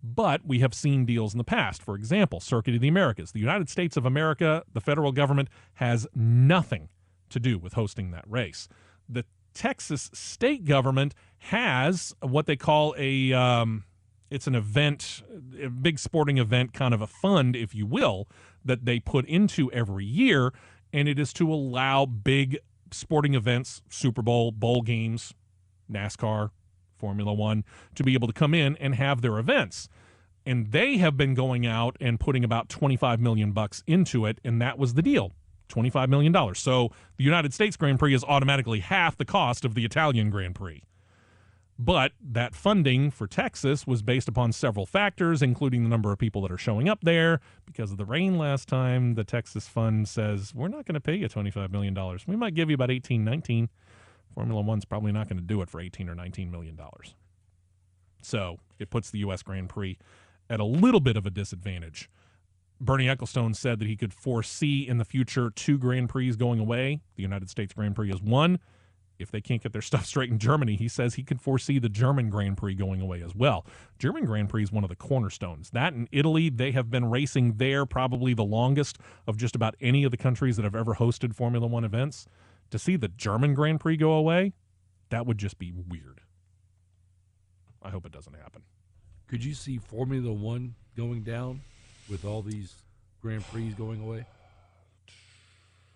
But we have seen deals in the past. For example, Circuit of the Americas. The United States of America, the federal government, has nothing to do with hosting that race. The Texas state government has what they call it's an event, a big sporting event, kind of a fund, if you will, that they put into every year, and it is to allow big sporting events, Super Bowl, bowl games, NASCAR, Formula One, to be able to come in and have their events. And they have been going out and putting about $25 million into it, and that was the deal, $25 million. So the United States Grand Prix is automatically half the cost of the Italian Grand Prix. But that funding for Texas was based upon several factors, including the number of people that are showing up there. Because of the rain last time, the Texas fund says, we're not going to pay you $25 million. We might give you about 18, 19. Formula One's probably not going to do it for $18 or $19 million. So it puts the U.S. Grand Prix at a little bit of a disadvantage. Bernie Ecclestone said that he could foresee in the future 2 Grand Prix going away. The United States Grand Prix is one. If they can't get their stuff straight in Germany, he says he could foresee the German Grand Prix going away as well. German Grand Prix is one of the cornerstones. That in Italy, they have been racing there probably the longest of just about any of the countries that have ever hosted Formula One events. To see the German Grand Prix go away, that would just be weird. I hope it doesn't happen. Could you see Formula One going down with all these Grand Prix going away?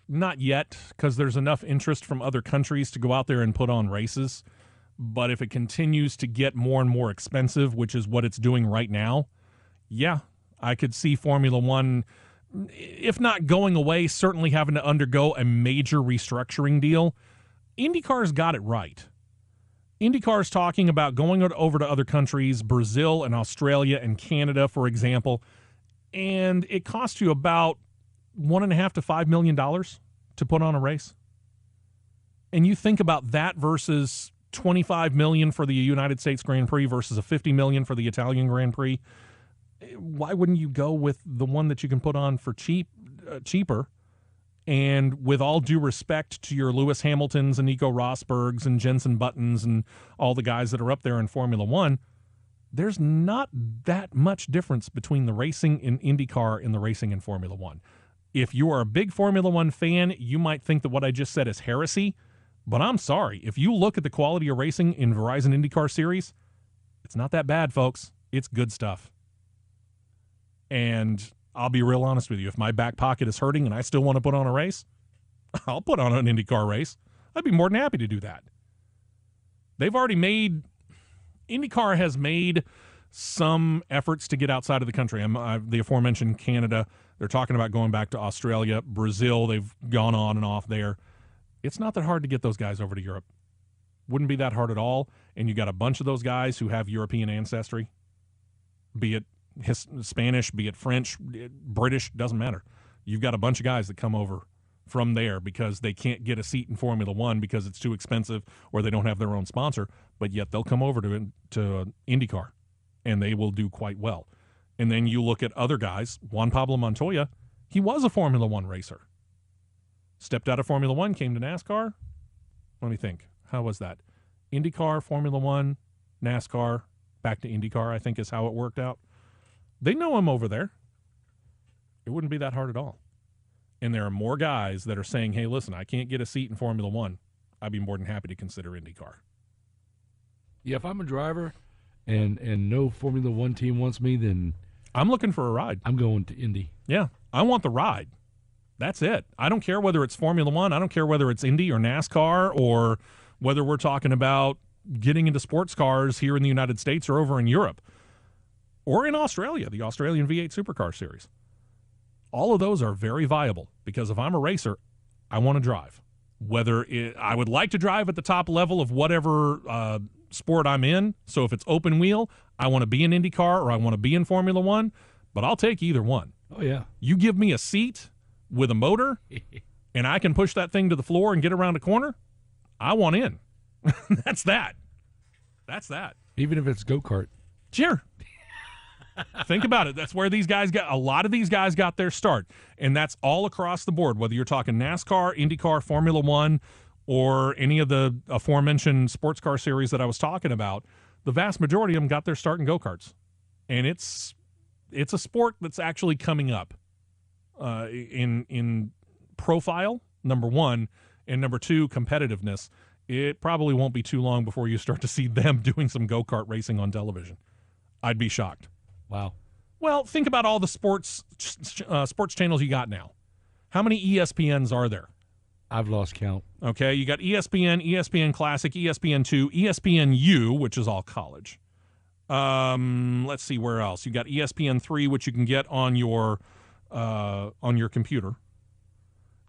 Not yet, because there's enough interest from other countries to go out there and put on races. But if it continues to get more and more expensive, which is what it's doing right now, yeah, I could see Formula One, if not going away, certainly having to undergo a major restructuring deal. IndyCar's got it right. IndyCar's talking about going over to other countries, Brazil and Australia and Canada, for example, and it costs you about $1.5 to $5 million to put on a race. And you think about that versus $25 million for the United States Grand Prix versus a $50 million for the Italian Grand Prix. why wouldn't you go with the one that you can put on for cheaper? And with all due respect to your Lewis Hamiltons and Nico Rosbergs and Jensen Buttons and all the guys that are up there in Formula One, there's not that much difference between the racing in IndyCar and the racing in Formula One. If you are a big Formula One fan, you might think that what I just said is heresy, but I'm sorry. If you look at the quality of racing in Verizon IndyCar Series, it's not that bad, folks. It's good stuff. And I'll be real honest with you. If my back pocket is hurting and I still want to put on a race, I'll put on an IndyCar race. I'd be more than happy to do that. IndyCar has made some efforts to get outside of the country. The aforementioned Canada, they're talking about going back to Australia, Brazil. They've gone on and off there. It's not that hard to get those guys over to Europe. Wouldn't be that hard at all. And you got a bunch of those guys who have European ancestry, be it Spanish, be it French, British, doesn't matter. You've got a bunch of guys that come over from there because they can't get a seat in Formula One because it's too expensive or they don't have their own sponsor, but yet they'll come over to IndyCar, and they will do quite well. And then you look at other guys. Juan Pablo Montoya, he was a Formula One racer. Stepped out of Formula One, came to NASCAR. Let me think. How was that? IndyCar, Formula One, NASCAR, back to IndyCar, I think is how it worked out. They know him over there. It wouldn't be that hard at all. And there are more guys that are saying, hey, listen, I can't get a seat in Formula One. I'd be more than happy to consider IndyCar. Yeah, if I'm a driver and no Formula One team wants me, then I'm looking for a ride. I'm going to Indy. Yeah, I want the ride. That's it. I don't care whether it's Formula One. I don't care whether it's Indy or NASCAR or whether we're talking about getting into sports cars here in the United States or over in Europe or in Australia, the Australian V8 Supercar Series. All of those are very viable because if I'm a racer, I want to drive. I would like to drive at the top level of whatever sport I'm in. So if it's open wheel, I want to be in IndyCar or I want to be in Formula One, but I'll take either one. Oh, yeah. You give me a seat with a motor and I can push that thing to the floor and get around a corner, I want in. That's that. Even if it's go-kart. Sure. Think about it. That's where a lot of these guys got their start. And that's all across the board, whether you're talking NASCAR, IndyCar, Formula One, or any of the aforementioned sports car series that I was talking about. The vast majority of them got their start in go-karts. And it's a sport that's actually coming up in profile, number one, and number two, competitiveness. It probably won't be too long before you start to see them doing some go-kart racing on television. I'd be shocked. Wow. Well, think about all the sports channels you got now. How many ESPNs are there? I've lost count. Okay, you got ESPN, ESPN Classic, ESPN2, ESPNU, which is all college. Let's see where else. You got ESPN3, which you can get on your computer.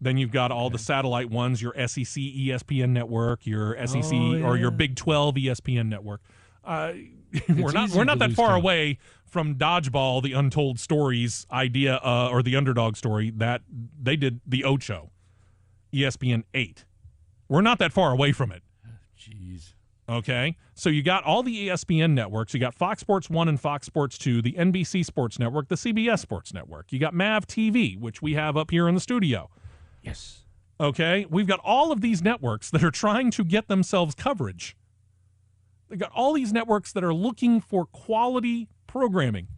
Then you've got all the satellite ones, your SEC ESPN network, your SEC or your Big 12 ESPN network. We're not that far away from Dodgeball, the Untold Stories idea, or the Underdog story that they did the Ocho, ESPN 8. We're not that far away from it. Jeez. Okay, so you got all the ESPN networks. You got Fox Sports 1 and Fox Sports 2, the NBC Sports Network, the CBS Sports Network. You got MAV TV, which we have up here in the studio. Yes. Okay, we've got all of these networks that are trying to get themselves coverage. They've got all these networks that are looking for quality programming.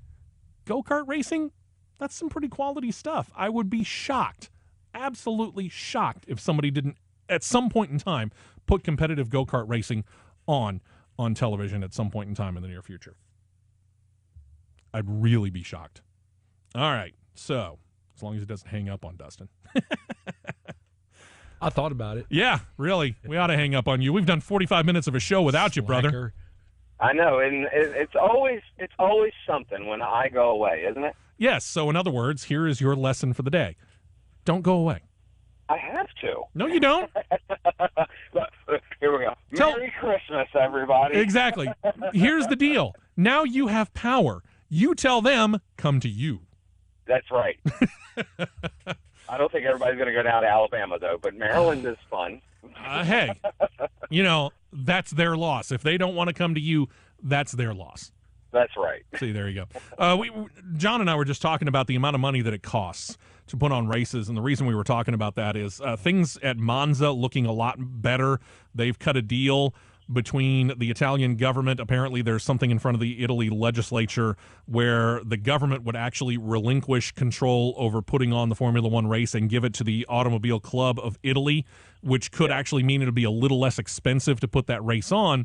Go-kart racing, that's some pretty quality stuff. I would be shocked, absolutely shocked, if somebody didn't, at some point in time, put competitive go-kart racing on television at some point in time in the near future. I'd really be shocked. All right, so as long as it doesn't hang up on Dustin. I thought about it. Yeah, really. We ought to hang up on you. We've done 45 minutes of a show without you, brother. I know, and it's always something when I go away, isn't it? Yes, so in other words, here is your lesson for the day. Don't go away. I have to. No, you don't. Look, here we go. Merry Christmas, everybody. Exactly. Here's the deal. Now you have power. You tell them, come to you. That's right. I don't think everybody's going to go down to Alabama, though, but Maryland is fun. Hey, that's their loss. If they don't want to come to you, that's their loss. That's right. See, there you go. John and I were just talking about the amount of money that it costs to put on races, and the reason we were talking about that is things at Monza looking a lot better. They've cut a deal between the Italian government. Apparently there's something in front of the Italy legislature where the government would actually relinquish control over putting on the Formula One race and give it to the Automobile Club of Italy, which could actually mean it'll be a little less expensive to put that race on.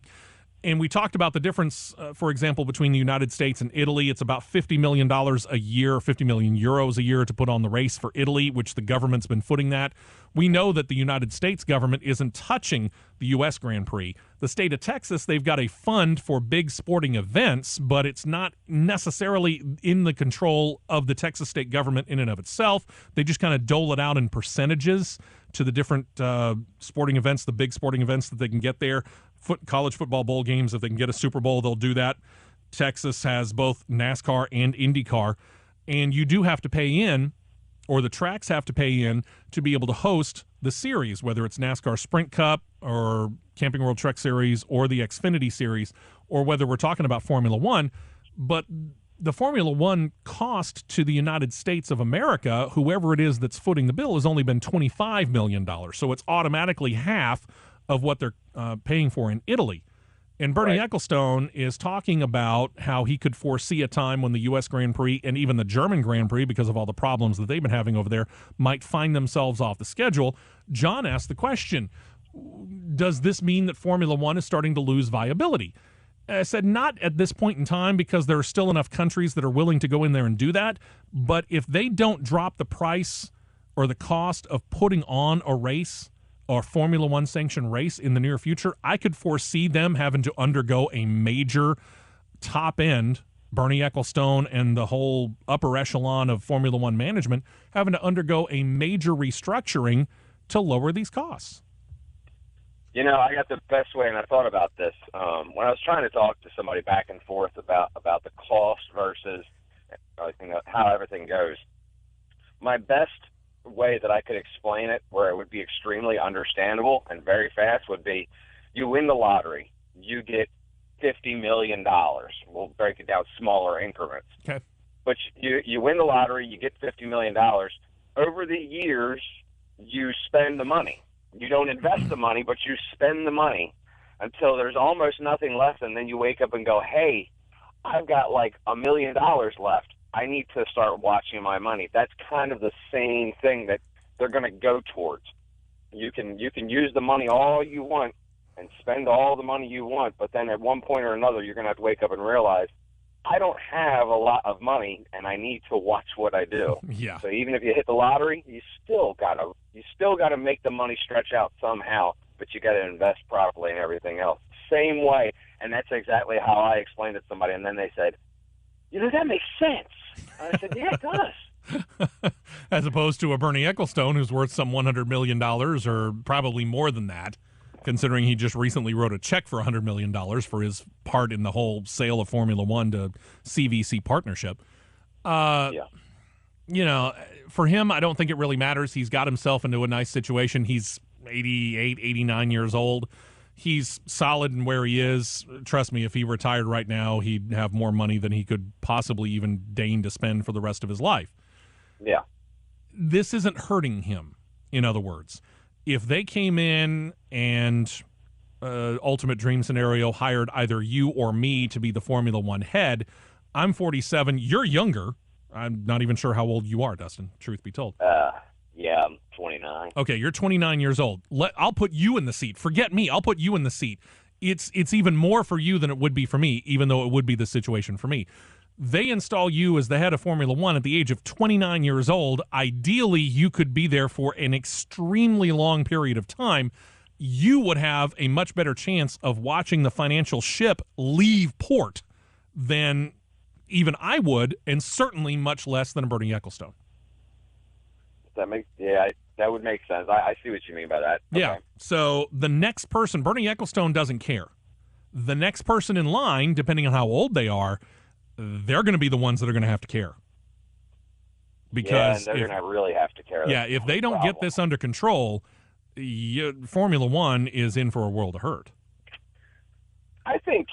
And we talked about the difference, for example, between the United States and Italy. It's about $50 million a year, 50 million euros a year to put on the race for Italy, which the government's been footing that. We know that the United States government isn't touching the U.S. Grand Prix. The state of Texas, they've got a fund for big sporting events, but it's not necessarily in the control of the Texas state government in and of itself. They just kind of dole it out in percentages to the different sporting events, the big sporting events that they can get there. College football bowl games, if they can get a Super Bowl, they'll do that. Texas has both NASCAR and Indycar, and you do have to pay in, or the tracks have to pay in, to be able to host the series, whether it's NASCAR Sprint Cup or Camping World Truck Series or the Xfinity Series, or whether we're talking about Formula One. But the Formula One cost to the United States of America, whoever it is that's footing the bill, has only been $25 million. So it's automatically half of what they're paying for in Italy. And Bernie Ecclestone is talking about how he could foresee a time when the U.S. Grand Prix and even the German Grand Prix, because of all the problems that they've been having over there, might find themselves off the schedule. John asked the question, does this mean that Formula One is starting to lose viability? I said, not at this point in time, because there are still enough countries that are willing to go in there and do that. But if they don't drop the price or the cost of putting on a race, or Formula One sanctioned race in the near future, I could foresee them having to undergo a major top end, Bernie Ecclestone and the whole upper echelon of Formula One management having to undergo a major restructuring to lower these costs. You know, I got the best way, and I thought about this when I was trying to talk to somebody back and forth about the cost versus how everything goes. My best way that I could explain it where it would be extremely understandable and very fast would be, you win the lottery, you get $50 million. We'll break it down smaller increments. Okay. But you win the lottery, you get $50 million. Over the years, you spend the money. You don't invest the money, but you spend the money until there's almost nothing left, and then you wake up and go, hey, I've got like $1 million left. I need to start watching my money. That's kind of the same thing that they're going to go towards. You can use the money all you want and spend all the money you want, but then at one point or another, you're going to have to wake up and realize, I don't have a lot of money, and I need to watch what I do. Yeah. So even if you hit the lottery, you still got to make the money stretch out somehow, but you got to invest properly and everything else. Same way, and that's exactly how I explained it to somebody, and then they said, that makes sense. And I said, yeah, it does. As opposed to a Bernie Ecclestone who's worth some $100 million or probably more than that, considering he just recently wrote a check for $100 million for his part in the whole sale of Formula One to CVC partnership. Yeah. You know, for him, I don't think it really matters. He's got himself into a nice situation. He's 88, 89 years old. He's solid in where he is. Trust me, if he retired right now, he'd have more money than he could possibly even deign to spend for the rest of his life. Yeah. This isn't hurting him, in other words. If they came in and ultimate dream scenario hired either you or me to be the Formula One head, I'm 47. You're younger. I'm not even sure how old you are, Dustin, truth be told. Yeah, I'm 29. Okay, you're 29 years old. I'll put you in the seat. Forget me. I'll put you in the seat. It's even more for you than it would be for me, even though it would be the situation for me. They install you as the head of Formula One at the age of 29 years old. Ideally, you could be there for an extremely long period of time. You would have a much better chance of watching the financial ship leave port than even I would, and certainly much less than Bernie Ecclestone. That would make sense. I see what you mean by that. Yeah. Okay. So the next person, Bernie Ecclestone doesn't care. The next person in line, depending on how old they are, they're going to be the ones that are going to have to care. Because they're going to really have to care. Yeah, if they don't get this under control, Formula One is in for a world of hurt. I think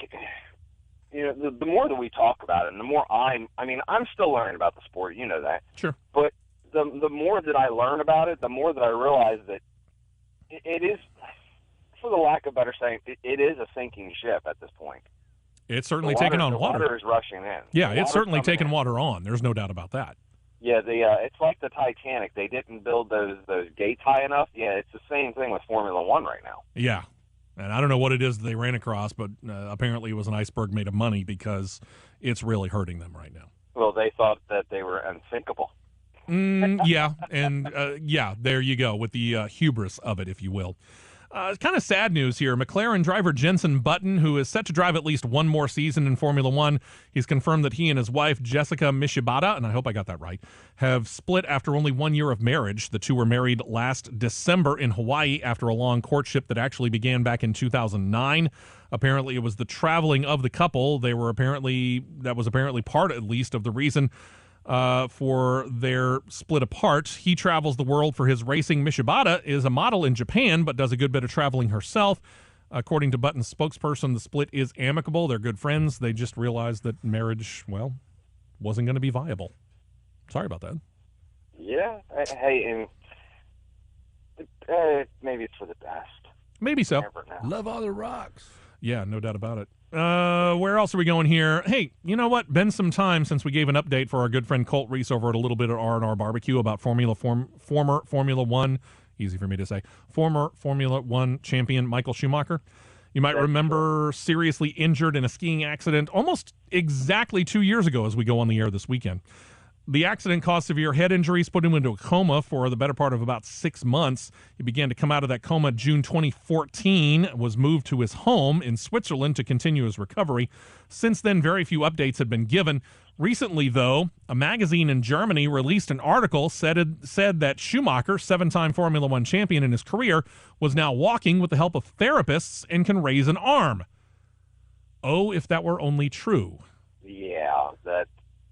the more that we talk about it, and the more I'm still learning about the sport. You know that. Sure. But the more that I learn about it, the more that I realize that it is, for the lack of better saying, it is a sinking ship at this point. It's certainly taken on water. The water is rushing in. Yeah, it's certainly taken water on. There's no doubt about that. Yeah, it's like the Titanic. They didn't build those gates high enough. Yeah, it's the same thing with Formula One right now. Yeah, and I don't know what it is that they ran across, but apparently it was an iceberg made of money because it's really hurting them right now. Well, they thought that they were unsinkable. Yeah, and there you go with the hubris of it, if you will. Kind of sad news here. McLaren driver Jenson Button, who is set to drive at least one more season in Formula One, he's confirmed that he and his wife, Jessica Mishibata, and I hope I got that right, have split after only 1 year of marriage. The two were married last December in Hawaii after a long courtship that actually began back in 2009. Apparently, it was the traveling of the couple. That was apparently part, at least, of the reason for their split apart. He travels the world for his racing. Mishibata is a model in Japan, but does a good bit of traveling herself. According to Button's spokesperson, the split is amicable. They're good friends. They just realized that marriage, wasn't going to be viable. Sorry about that. Yeah. Hey, and maybe it's for the best. Maybe so. Love all the rocks. Yeah, no doubt about it. Where else are we going here? Hey, you know what? Been some time since we gave an update for our good friend Colt Reese over at a little bit of R&R Barbecue about former Formula One, easy for me to say, former Formula One champion Michael Schumacher. You might remember seriously injured in a skiing accident almost exactly 2 years ago as we go on the air this weekend. The accident caused severe head injuries, put him into a coma for the better part of about 6 months. He began to come out of that coma June 2014, was moved to his home in Switzerland to continue his recovery. Since then, very few updates had been given. Recently, though, a magazine in Germany released an article said that Schumacher, seven-time Formula One champion in his career, was now walking with the help of therapists and can raise an arm. Oh, if that were only true. Yeah,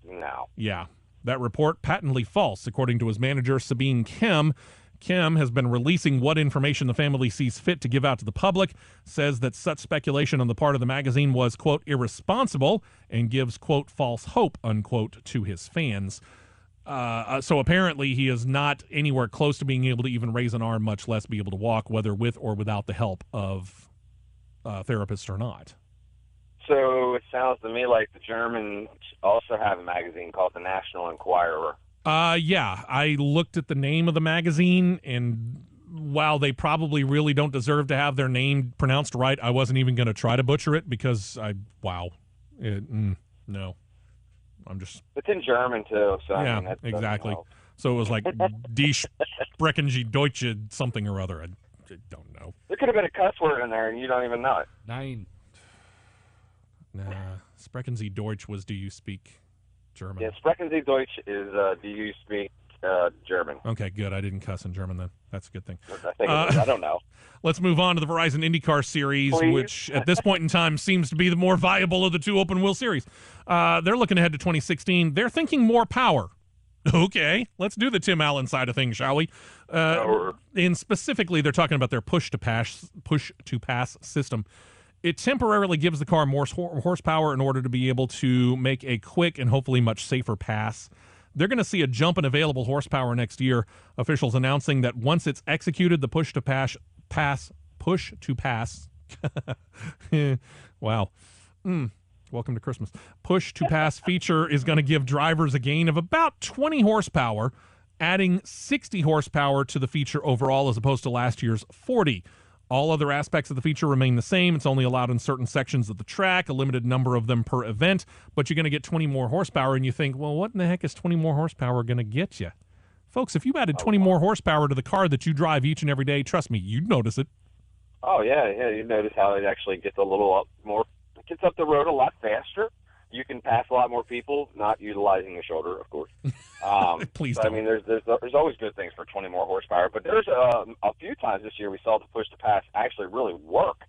no. Yeah. That report patently false, according to his manager, Sabine Kim. Kim has been releasing what information the family sees fit to give out to the public, says that such speculation on the part of the magazine was, quote, irresponsible, and gives, quote, false hope, unquote, to his fans. So apparently he is not anywhere close to being able to even raise an arm, much less be able to walk, whether with or without the help of therapists or not. So it sounds to me like the Germans also have a magazine called the National Enquirer. Yeah, I looked at the name of the magazine, and while they probably really don't deserve to have their name pronounced right, I wasn't even going to try to butcher it because no. It's in German, too. So yeah, I mean, exactly. So it was like Die Sprechen Sie Deutsche something or other. I don't know. There could have been a cuss word in there, and you don't even know it. Nein. Nah, Sprechen Sie Deutsch was do you speak German? Yeah, Sprechen Sie Deutsch is do you speak German. Okay, good. I didn't cuss in German then. That's a good thing. I don't know. Let's move on to the Verizon IndyCar Series, Please? which at this point in time seems to be the more viable of the two open-wheel series. They're looking ahead to 2016. They're thinking more power. Okay, let's do the Tim Allen side of things, shall we? And specifically, they're talking about their push-to-pass system. It temporarily gives the car more horsepower in order to be able to make a quick and hopefully much safer pass. They're going to see a jump in available horsepower next year. Officials announcing that once it's executed, the push-to-pass. Wow. Welcome to Christmas. Push-to-pass feature is going to give drivers a gain of about 20 horsepower, adding 60 horsepower to the feature overall as opposed to last year's 40. All other aspects of the feature remain the same. It's only allowed in certain sections of the track, a limited number of them per event, but you're going to get 20 more horsepower, and you think, well, what in the heck is 20 more horsepower going to get you? Folks, if you added 20 more horsepower to the car that you drive each and every day, trust me, you'd notice it. Oh, yeah, you notice how it actually gets a little up more, gets up the road a lot faster. You can pass a lot more people, not utilizing the shoulder, of course. Please don't. I mean, there's always good things for 20 more horsepower, but there's a few times this year we saw the push-to-pass actually really work.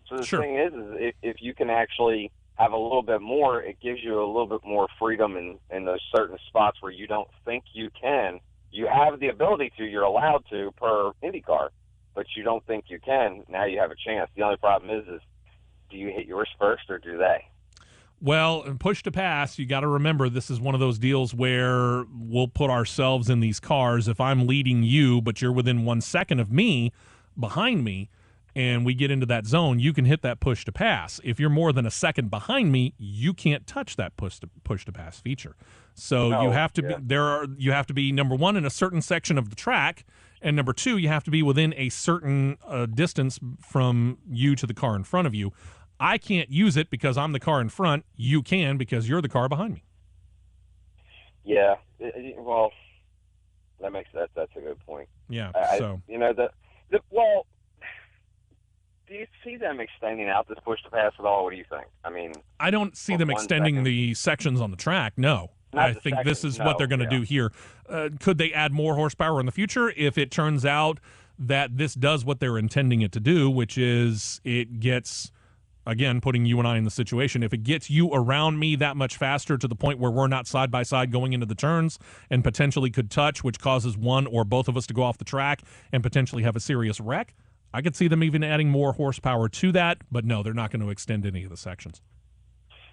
So the thing is if you can actually have a little bit more, it gives you a little bit more freedom in those certain spots where you don't think you can. You have the ability to, you're allowed to per IndyCar, but you don't think you can. Now you have a chance. The only problem is do you hit yours first or do they? Well, push to pass, you got to remember this is one of those deals where we'll put ourselves in these cars. If I'm leading you, but you're within 1 second of me, behind me, and we get into that zone, you can hit that push to pass. If you're more than a second behind me, you can't touch that push to pass feature. So you have to be you have to be, number one, in a certain section of the track, and number two, you have to be within a certain distance from you to the car in front of you. I can't use it because I'm the car in front. You can because you're the car behind me. Yeah, well, that's a good point. Yeah. Well, do you see them extending out this push to pass at all? What do you think? I mean, I don't see them extending the sections on the track. No. I think this is what they're going to do here. Could they add more horsepower in the future if it turns out that this does what they're intending it to do, which is it gets, again, putting you and I in the situation, if it gets you around me that much faster to the point where we're not side by side going into the turns and potentially could touch, which causes one or both of us to go off the track and potentially have a serious wreck, I could see them even adding more horsepower to that, but no, they're not going to extend any of the sections.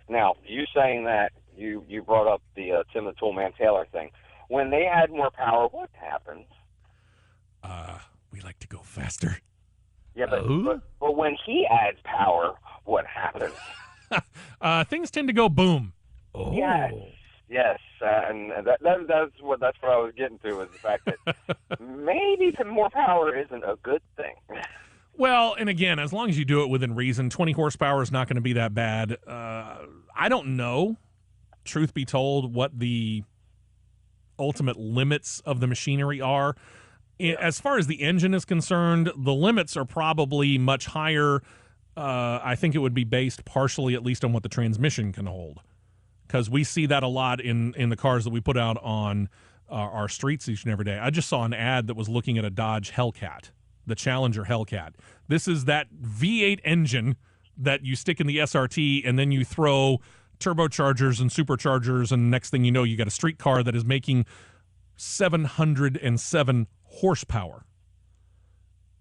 Now, you saying that, you brought up the Tim the Toolman Taylor thing. When they add more power, what happens? We like to go faster. Yeah, but when he adds power, what happens? Things tend to go boom. Oh. Yes, and that's what I was getting to, is the fact that maybe the more power isn't a good thing. Well, and again, as long as you do it within reason, 20 horsepower is not going to be that bad. I don't know, truth be told, what the ultimate limits of the machinery are. As far as the engine is concerned, the limits are probably much higher. I think it would be based partially, at least, on what the transmission can hold, because we see that a lot in the cars that we put out on our streets each and every day. I just saw an ad that was looking at a Dodge Hellcat, the Challenger Hellcat. This is that V8 engine that you stick in the SRT, and then you throw turbochargers and superchargers, and next thing you know, you got a street car that is making 707 horsepower.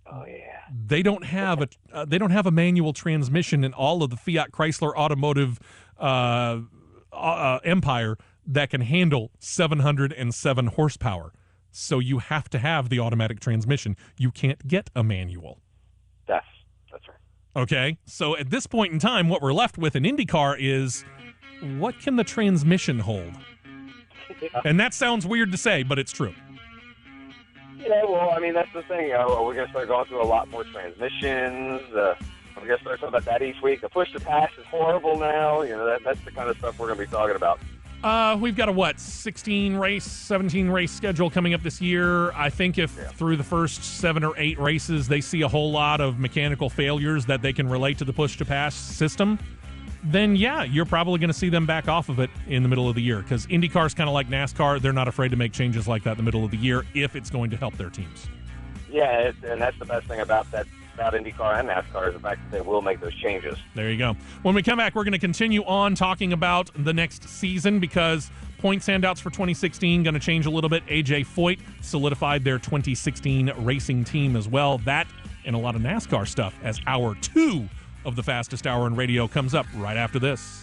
Oh yeah. They don't have a manual transmission in all of the Fiat Chrysler automotive empire that can handle 707 horsepower. So you have to have the automatic transmission. You can't get a manual. That's right. Okay, so at this point in time, what we're left with in IndyCar is, what can the transmission hold? Yeah. And that sounds weird to say, but it's true. Yeah, well, I mean, that's the thing. We're going to start going through a lot more transmissions. We're going to start talking about that each week. The push to pass is horrible now. You know, that's the kind of stuff we're going to be talking about. We've got a, 17 race schedule coming up this year. I think if through the first 7 or 8 races they see a whole lot of mechanical failures that they can relate to the push-to-pass system, then you're probably going to see them back off of it in the middle of the year, because IndyCar is kind of like NASCAR. They're not afraid to make changes like that in the middle of the year if it's going to help their teams. Yeah, and that's the best thing about IndyCar and NASCAR, is the fact that they will make those changes. There you go. When we come back, we're going to continue on talking about the next season, because points handouts for 2016 going to change a little bit. AJ Foyt solidified their 2016 racing team as well. That and a lot of NASCAR stuff as hour 2 of the fastest hour in radio comes up right after this.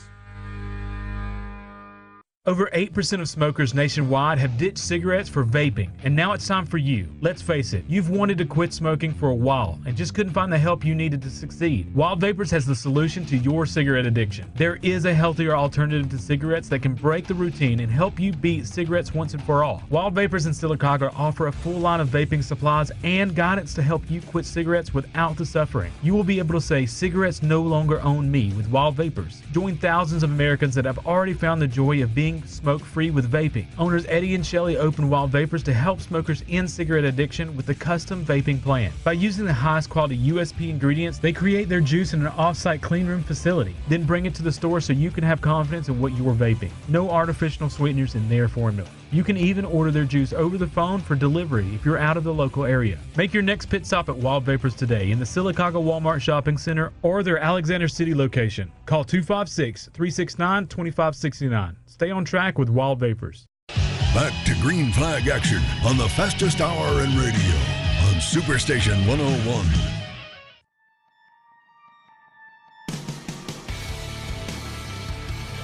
Over 8% of smokers nationwide have ditched cigarettes for vaping, and now it's time for you. Let's face it, you've wanted to quit smoking for a while and just couldn't find the help you needed to succeed. Wild Vapors has the solution to your cigarette addiction. There is a healthier alternative to cigarettes that can break the routine and help you beat cigarettes once and for all. Wild Vapors in Sylacauga offer a full line of vaping supplies and guidance to help you quit cigarettes without the suffering. You will be able to say, cigarettes no longer own me with Wild Vapors. Join thousands of Americans that have already found the joy of being smoke-free with vaping. Owners Eddie and Shelley opened Wild Vapors to help smokers end cigarette addiction with a custom vaping plan. By using the highest quality USP ingredients, they create their juice in an off-site clean room facility, then bring it to the store so you can have confidence in what you're vaping. No artificial sweeteners in their formula. You can even order their juice over the phone for delivery if you're out of the local area. Make your next pit stop at Wild Vapors today in the Sylacauga Walmart Shopping Center or their Alexander City location. Call 256-369-2569. Stay on track with Wild Vapors. Back to green flag action on the fastest hour in radio on Superstation 101.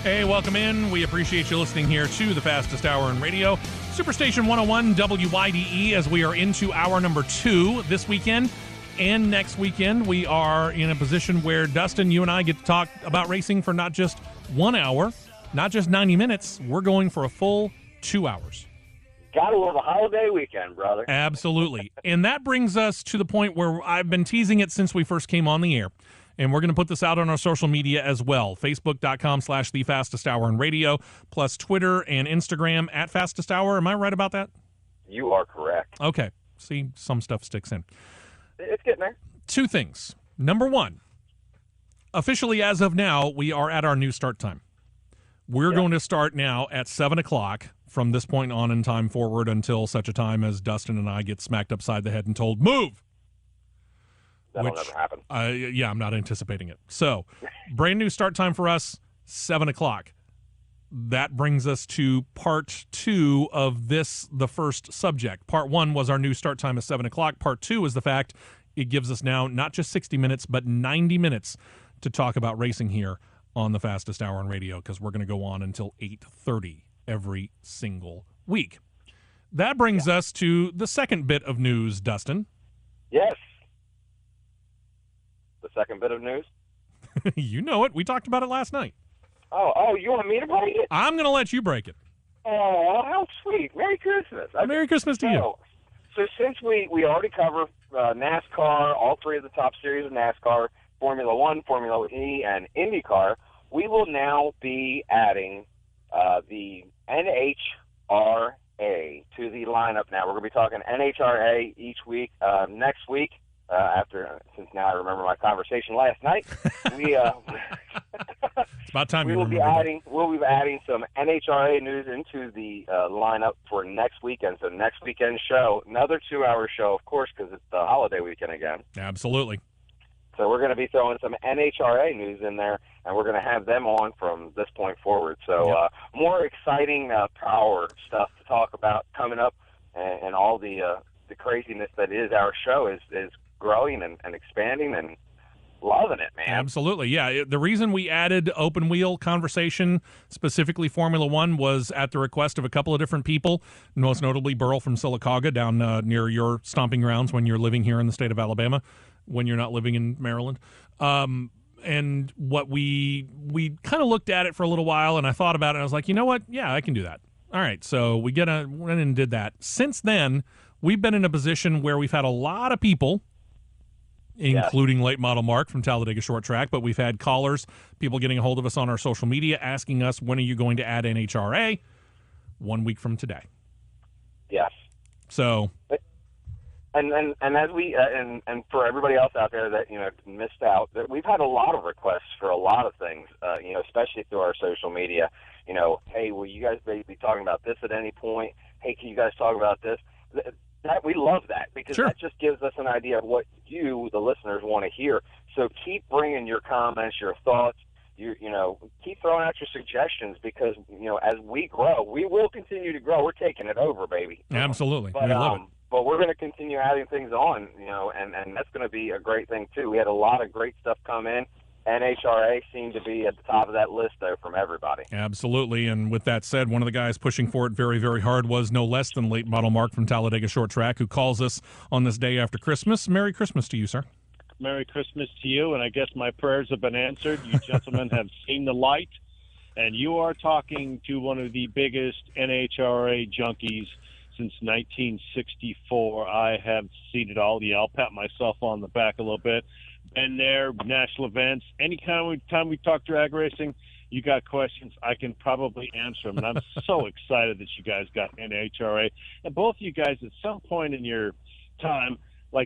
Hey, welcome in. We appreciate you listening here to the fastest hour in radio, Superstation 101 WYDE, as we are into hour number 2 this weekend and next weekend. We are in a position where, Dustin, you and I get to talk about racing for not just 1 hour, not just 90 minutes. We're going for a full 2 hours. Gotta love a holiday weekend, brother. Absolutely. And that brings us to the point where I've been teasing it since we first came on the air. And we're going to put this out on our social media as well. Facebook.com/The Fastest Hour in Radio, plus Twitter and Instagram at Fastest Hour. Am I right about that? You are correct. Okay. See, some stuff sticks in. It's getting there. 2 things. Number 1, officially as of now, we are at our new start time. We're going to start now at 7 o'clock from this point on in time forward until such a time as Dustin and I get smacked upside the head and told, move! That'll never happen. Yeah, I'm not anticipating it. So, brand new start time for us, 7 o'clock. That brings us to part 2 of this, the first subject. Part 1 was our new start time at 7 o'clock. Part 2 is the fact it gives us now not just 60 minutes, but 90 minutes to talk about racing here on the fastest hour on radio, because we're going to go on until 8:30 every single week. That brings us to the second bit of news, Dustin. Yes. The second bit of news? You know it. We talked about it last night. Oh, you want me to break it? I'm going to let you break it. Oh, how sweet. Merry Christmas. Merry Christmas to you. So since we already cover NASCAR, all 3 of the top series of NASCAR, Formula 1, Formula E, and IndyCar, we will now be adding the NHRA to the lineup now. We're going to be talking NHRA each week. Next week, since now I remember my conversation last night, it's about time we'll be adding some NHRA news into the lineup for next weekend. So next weekend's show, another 2-hour show, of course, because it's the holiday weekend again. Absolutely. So we're going to be throwing some NHRA news in there, and we're going to have them on from this point forward. So more exciting power stuff to talk about coming up, and all the craziness that is our show is growing and expanding, and loving it, man. Absolutely, yeah. The reason we added open wheel conversation, specifically Formula One, was at the request of a couple of different people, most notably Burl from Sylacauga down near your stomping grounds when you're living here in the state of Alabama, when you're not living in Maryland. And what we kind of looked at it for a little while, and I thought about it, and I was like, you know what? Yeah, I can do that. All right, so we went in and did that. Since then, we've been in a position where we've had a lot of people, including late model Mark from Talladega Short Track, but we've had callers, people getting a hold of us on our social media, asking us, when are you going to add NHRA? 1 week from today. Yes. So... And as we and for everybody else out there that missed out, that we've had a lot of requests for a lot of things, especially through our social media. Hey, will you guys be talking about this at any point? Hey, can you guys talk about this? That we love that, because that just gives us an idea of what you, the listeners, want to hear. So keep bringing your comments, your thoughts. Keep throwing out your suggestions, because as we grow, we will continue to grow. We're taking it over, baby. Absolutely, but, we love it. But we're going to continue adding things on, and that's going to be a great thing, too. We had a lot of great stuff come in. NHRA seemed to be at the top of that list, though, from everybody. Absolutely, and with that said, one of the guys pushing for it very, very hard was no less than late model Mark from Talladega Short Track, who calls us on this day after Christmas. Merry Christmas to you, sir. Merry Christmas to you, and I guess my prayers have been answered. You gentlemen have seen the light, and you are talking to one of the biggest NHRA junkies since 1964. I have seen it all. Yeah, I'll pat myself on the back a little bit. Been there, national events. Any time we talk drag racing, you got questions, I can probably answer them. And I'm so excited that you guys got NHRA. And both of you guys, at some point in your time,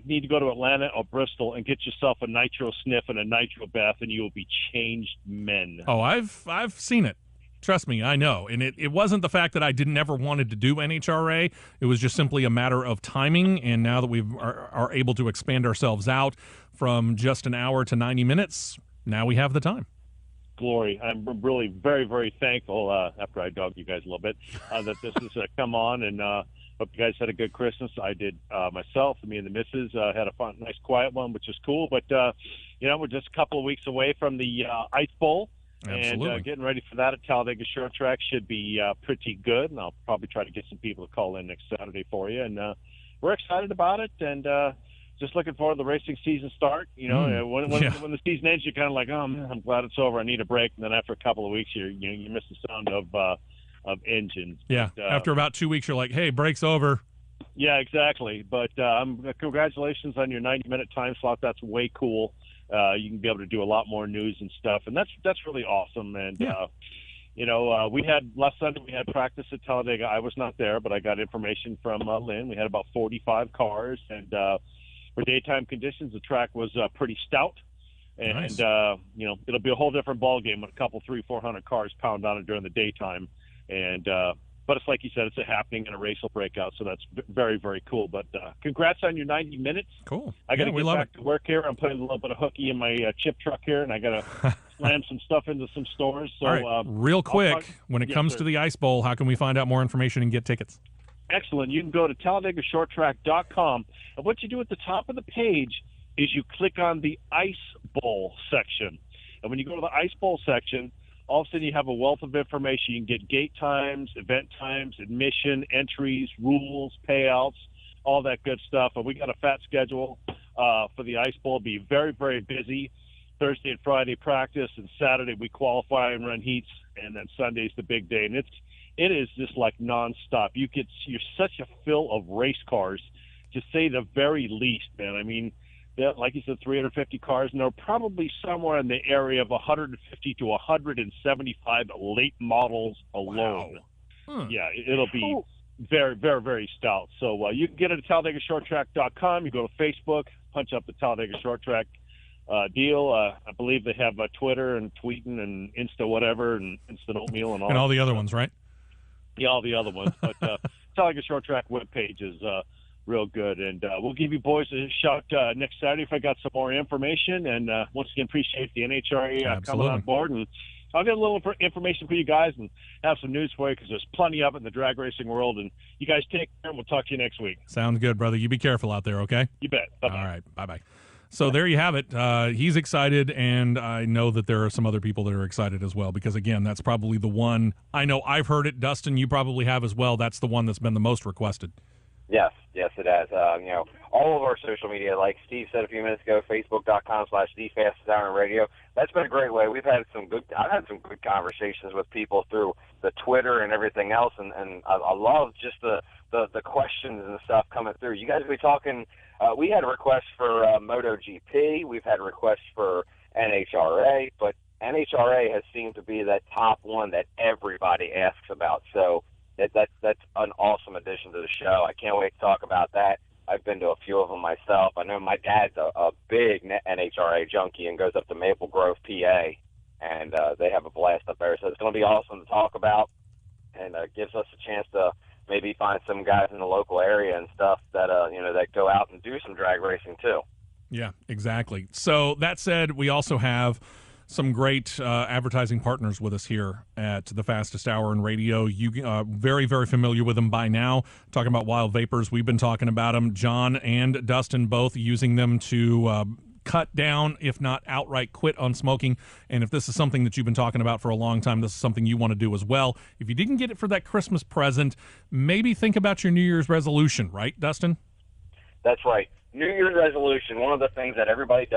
need to go to Atlanta or Bristol and get yourself a nitro sniff and a nitro bath, and you will be changed men. Oh, I've seen it. Trust me, I know. And it wasn't the fact that I didn't ever wanted to do NHRA. It was just simply a matter of timing. And now that we are able to expand ourselves out from just an hour to 90 minutes, now we have the time. Glory. I'm really very, very thankful, after I dogged you guys a little bit, that this has come on. And hope you guys had a good Christmas. I did myself. Me and the missus had a fun, nice, quiet one, which is cool. But, we're just a couple of weeks away from the Ice Bowl. Absolutely. And getting ready for that at Talladega Short Track should be pretty good, and I'll probably try to get some people to call in next Saturday for you. And we're excited about it, and just looking forward to the racing season start. You know, when the season ends, you're kind of like, oh man, I'm glad it's over. I need a break. And then after a couple of weeks, you miss the sound of engines. Yeah. But, after about 2 weeks, you're like, hey, break's over. Yeah, exactly. But congratulations on your 90-minute time slot. That's way cool. You can be able to do a lot more news and stuff, and that's really awesome. And we had last Sunday we had practice at Talladega. I was not there, but I got information from Lynn. We had about 45 cars, and for daytime conditions, the track was pretty stout. And nice. It'll be a whole different ball game when a couple 300-400 cars pound on it during the daytime. And but it's like you said, it's a happening and a race will break out, so that's very, very cool. But congrats on your 90 minutes. Cool. I got to get back to work here. I'm putting a little bit of hooky in my chip truck here, and I got to slam some stuff into some stores. So, all right, real quick, when it comes to the Ice Bowl, how can we find out more information and get tickets? Excellent. You can go to TalladegaShortTrack.com, and what you do at the top of the page is you click on the Ice Bowl section. And when you go to the Ice Bowl section, all of a sudden you have a wealth of information. You can get gate times, event times, admission, entries, rules, payouts, all that good stuff. And we got a fat schedule for the Ice Bowl. Be very, very busy. Thursday and Friday practice, and Saturday we qualify and run heats, and then Sunday's the big day. And it is just like nonstop. You're such a fill of race cars, to say the very least, man. I mean, like you said, 350 cars, and there are probably somewhere in the area of 150 to 175 late models alone. Wow. Yeah, it'll be very, very, very stout. So you can get it at TalladegaShortTrack.com. You go to Facebook, punch up the Talladega Short Track deal. I believe they have Twitter and tweeting and Insta whatever and Instant Oatmeal and all. And all the other ones, right? Yeah, all the other ones. But Talladega Short Track webpage is real good. And we'll give you boys a shout next Saturday if I got some more information. And once again, appreciate the NHRA coming on board. And I'll get a little information for you guys and have some news for you, because there's plenty of it in the drag racing world. And you guys take care, and we'll talk to you next week. Sounds good, brother. You be careful out there, okay? You bet. Bye-bye. All right. Bye-bye. So there you have it. He's excited, and I know that there are some other people that are excited as well, because, again, that's probably the one. I know I've heard it. Dustin, you probably have as well. That's the one that's been the most requested. Yes, it has. All of our social media, like Steve said a few minutes ago, Facebook.com/TheFastestHourInRadio. That's been a great way. I've had some good conversations with people through the Twitter and everything else, and I love just the questions and stuff coming through. You guys will be talking. We had requests for MotoGP. We've had requests for NHRA, but NHRA has seemed to be that top one that everybody asks about. So that's an awesome addition to the show. I can't wait to talk about that. I've been to a few of them myself. I know my dad's a big NHRA junkie and goes up to Maple Grove, PA, and they have a blast up there. So it's going to be awesome to talk about, and gives us a chance to maybe find some guys in the local area and stuff that that go out and do some drag racing too. Yeah, exactly. So that said, we also have some great advertising partners with us here at the Fastest Hour in Radio. You very, very familiar with them by now. Talking about Wild Vapors, we've been talking about them. John and Dustin both using them to cut down, if not outright quit on smoking. And if this is something that you've been talking about for a long time, this is something you want to do as well. If you didn't get it for that Christmas present, maybe think about your New Year's resolution, right, Dustin? That's right. New Year's resolution, one of the things that everybody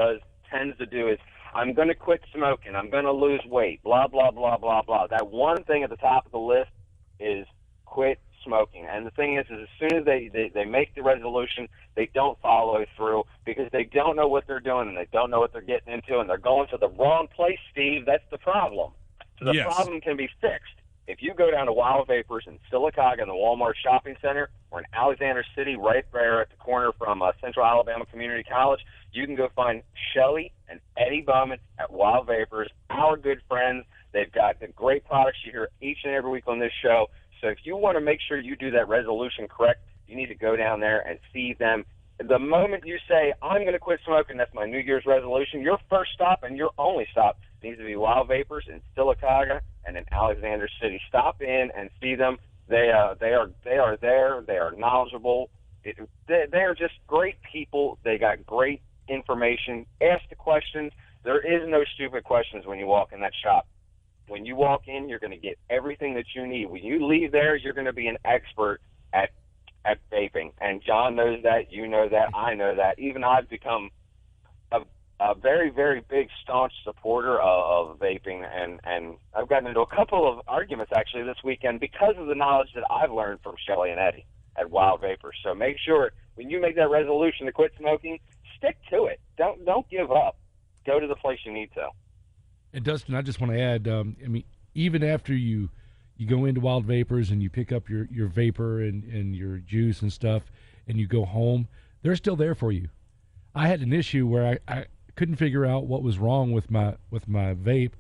tends to do is, I'm going to quit smoking, I'm going to lose weight, blah, blah, blah, blah, blah. That one thing at the top of the list is quit smoking. And the thing is as soon as they make the resolution, they don't follow through, because they don't know what they're doing and they don't know what they're getting into, and they're going to the wrong place, Steve. That's the problem. So the problem can be fixed. If you go down to Wild Vapors in Sylacauga in the Walmart Shopping Center, or in Alexander City right there at the corner from Central Alabama Community College, you can go find Shelly and Eddie Bowman at Wild Vapors, our good friends. They've got the great products you hear each and every week on this show. So if you want to make sure you do that resolution correct, you need to go down there and see them. The moment you say, I'm going to quit smoking, that's my New Year's resolution, your first stop and your only stop needs to be Wild Vapors in Sylacauga and in Alexander City. Stop in and see them. They are there. They are knowledgeable. They are just great people. They got great information. Ask the questions. There is no stupid questions when you walk in that shop. When you walk in, you're going to get everything that you need. When you leave there, you're going to be an expert at vaping. And John knows that. You know that. I know that. Even I've become a very, very big, staunch supporter of vaping. And I've gotten into a couple of arguments, actually, this weekend because of the knowledge that I've learned from Shelly and Eddie at Wild Vapors. So make sure when you make that resolution to quit smoking, stick to it. Don't give up. Go to the place you need to. And Dustin, I just want to add, even after you go into Wild Vapors and you pick up your vapor and your juice and stuff and you go home, they're still there for you. I had an issue where I couldn't figure out what was wrong with my vape.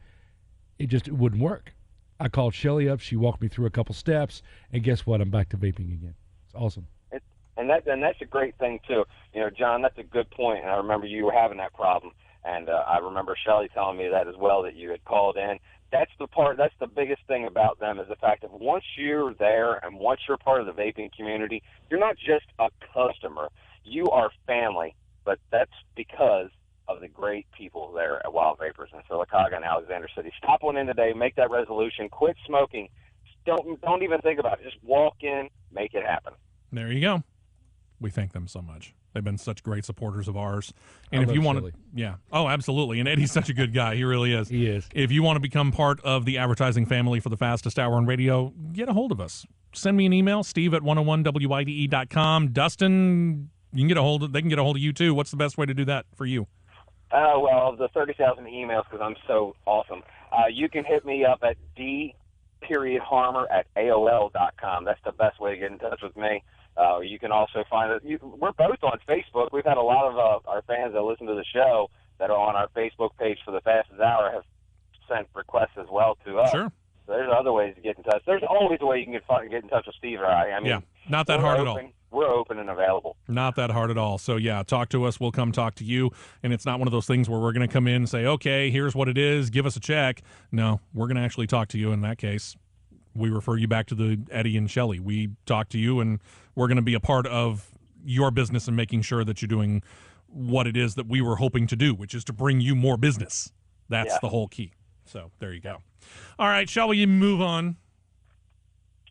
It wouldn't work. I called Shelly up. She walked me through a couple steps, and guess what? I'm back to vaping again. It's awesome. And that's a great thing, too. John, that's a good point, and I remember you were having that problem. And I remember Shelly telling me that as well, that you had called in. That's the biggest thing about them is the fact that once you're there and once you're part of the vaping community, you're not just a customer. You are family, but that's because of the great people there at Wild Vapors in Sylacauga and Alexander City. Stop one in today, make that resolution, quit smoking. Don't even think about it. Just walk in, make it happen. There you go. We thank them so much. They've been such great supporters of ours. And if you want to, yeah. Oh, absolutely. And Eddie's such a good guy. He really is. He is. If you want to become part of the advertising family for the fastest hour on radio, get a hold of us. Send me an email, steve@101wide.com. Dustin, they can get a hold of you too. What's the best way to do that for you? Well, the 30,000 emails because I'm so awesome. You can hit me up at d.harmer@aol.com. That's the best way to get in touch with me. You can also find it. We're both on Facebook. We've had a lot of our fans that listen to the show that are on our Facebook page for the fastest hour have sent requests as well to us. Sure. So there's other ways to get in touch. There's always a way you can get in touch with Steve or I. Yeah, not that hard at all. We're open and available. Not that hard at all. So, yeah, talk to us. We'll come talk to you. And it's not one of those things where we're going to come in and say, okay, here's what it is. Give us a check. No, we're going to actually talk to you in that case. We refer you back to the Eddie and Shelly. We talk to you, and we're going to be a part of your business and making sure that you're doing what it is that we were hoping to do, which is to bring you more business. That's the whole key. So there you go. All right, shall we move on?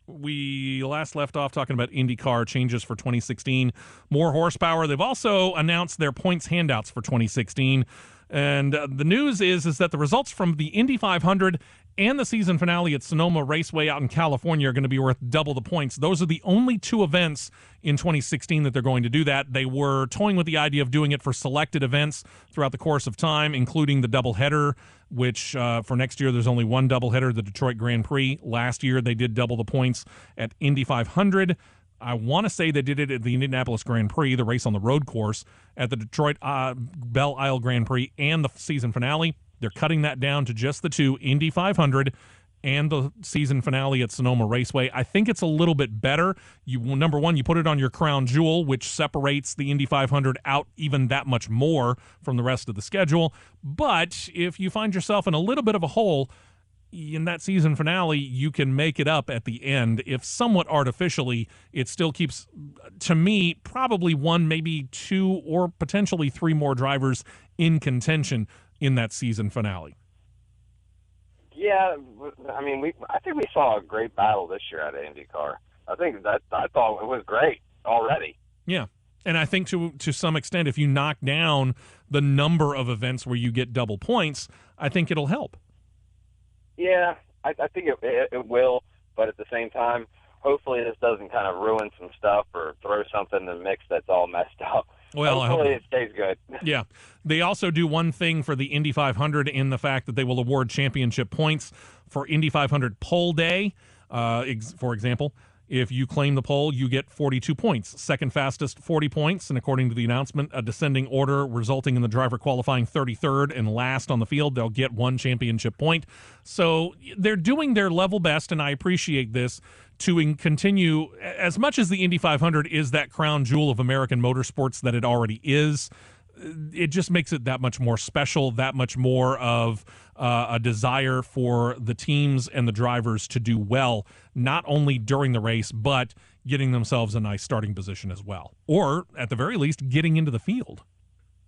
We last left off talking about IndyCar changes for 2016. More horsepower. They've also announced their points handouts for 2016. And the news is that the results from the Indy 500 and the season finale at Sonoma Raceway out in California are going to be worth double the points. Those are the only two events in 2016 that they're going to do that. They were toying with the idea of doing it for selected events throughout the course of time, including the doubleheader, which for next year there's only one doubleheader, the Detroit Grand Prix. Last year they did double the points at Indy 500. I want to say they did it at the Indianapolis Grand Prix, the race on the road course, at the Detroit Belle Isle Grand Prix, and the season finale. They're cutting that down to just the two, Indy 500 and the season finale at Sonoma Raceway. I think it's a little bit better. Number one, you put it on your crown jewel, which separates the Indy 500 out even that much more from the rest of the schedule. But if you find yourself in a little bit of a hole in that season finale, you can make it up at the end. If somewhat artificially, it still keeps, to me, probably one, maybe two, or potentially three more drivers in contention in that season finale. Yeah, I mean, I think we saw a great battle this year at IndyCar. I thought it was great already. Yeah, and I think to some extent, if you knock down the number of events where you get double points, I think it'll help. Yeah, I think it will, but at the same time, hopefully this doesn't kind of ruin some stuff or throw something in the mix that's all messed up. Well, hopefully it stays good. Yeah. They also do one thing for the Indy 500 in the fact that they will award championship points for Indy 500 pole day. For example, if you claim the pole, you get 42 points. Second fastest, 40 points. And according to the announcement, a descending order resulting in the driver qualifying 33rd and last on the field, they'll get one championship point. So they're doing their level best, and I appreciate this, to continue, as much as the Indy 500 is that crown jewel of American motorsports that it already is, it just makes it that much more special, that much more of a desire for the teams and the drivers to do well, not only during the race, but getting themselves a nice starting position as well. Or, at the very least, getting into the field.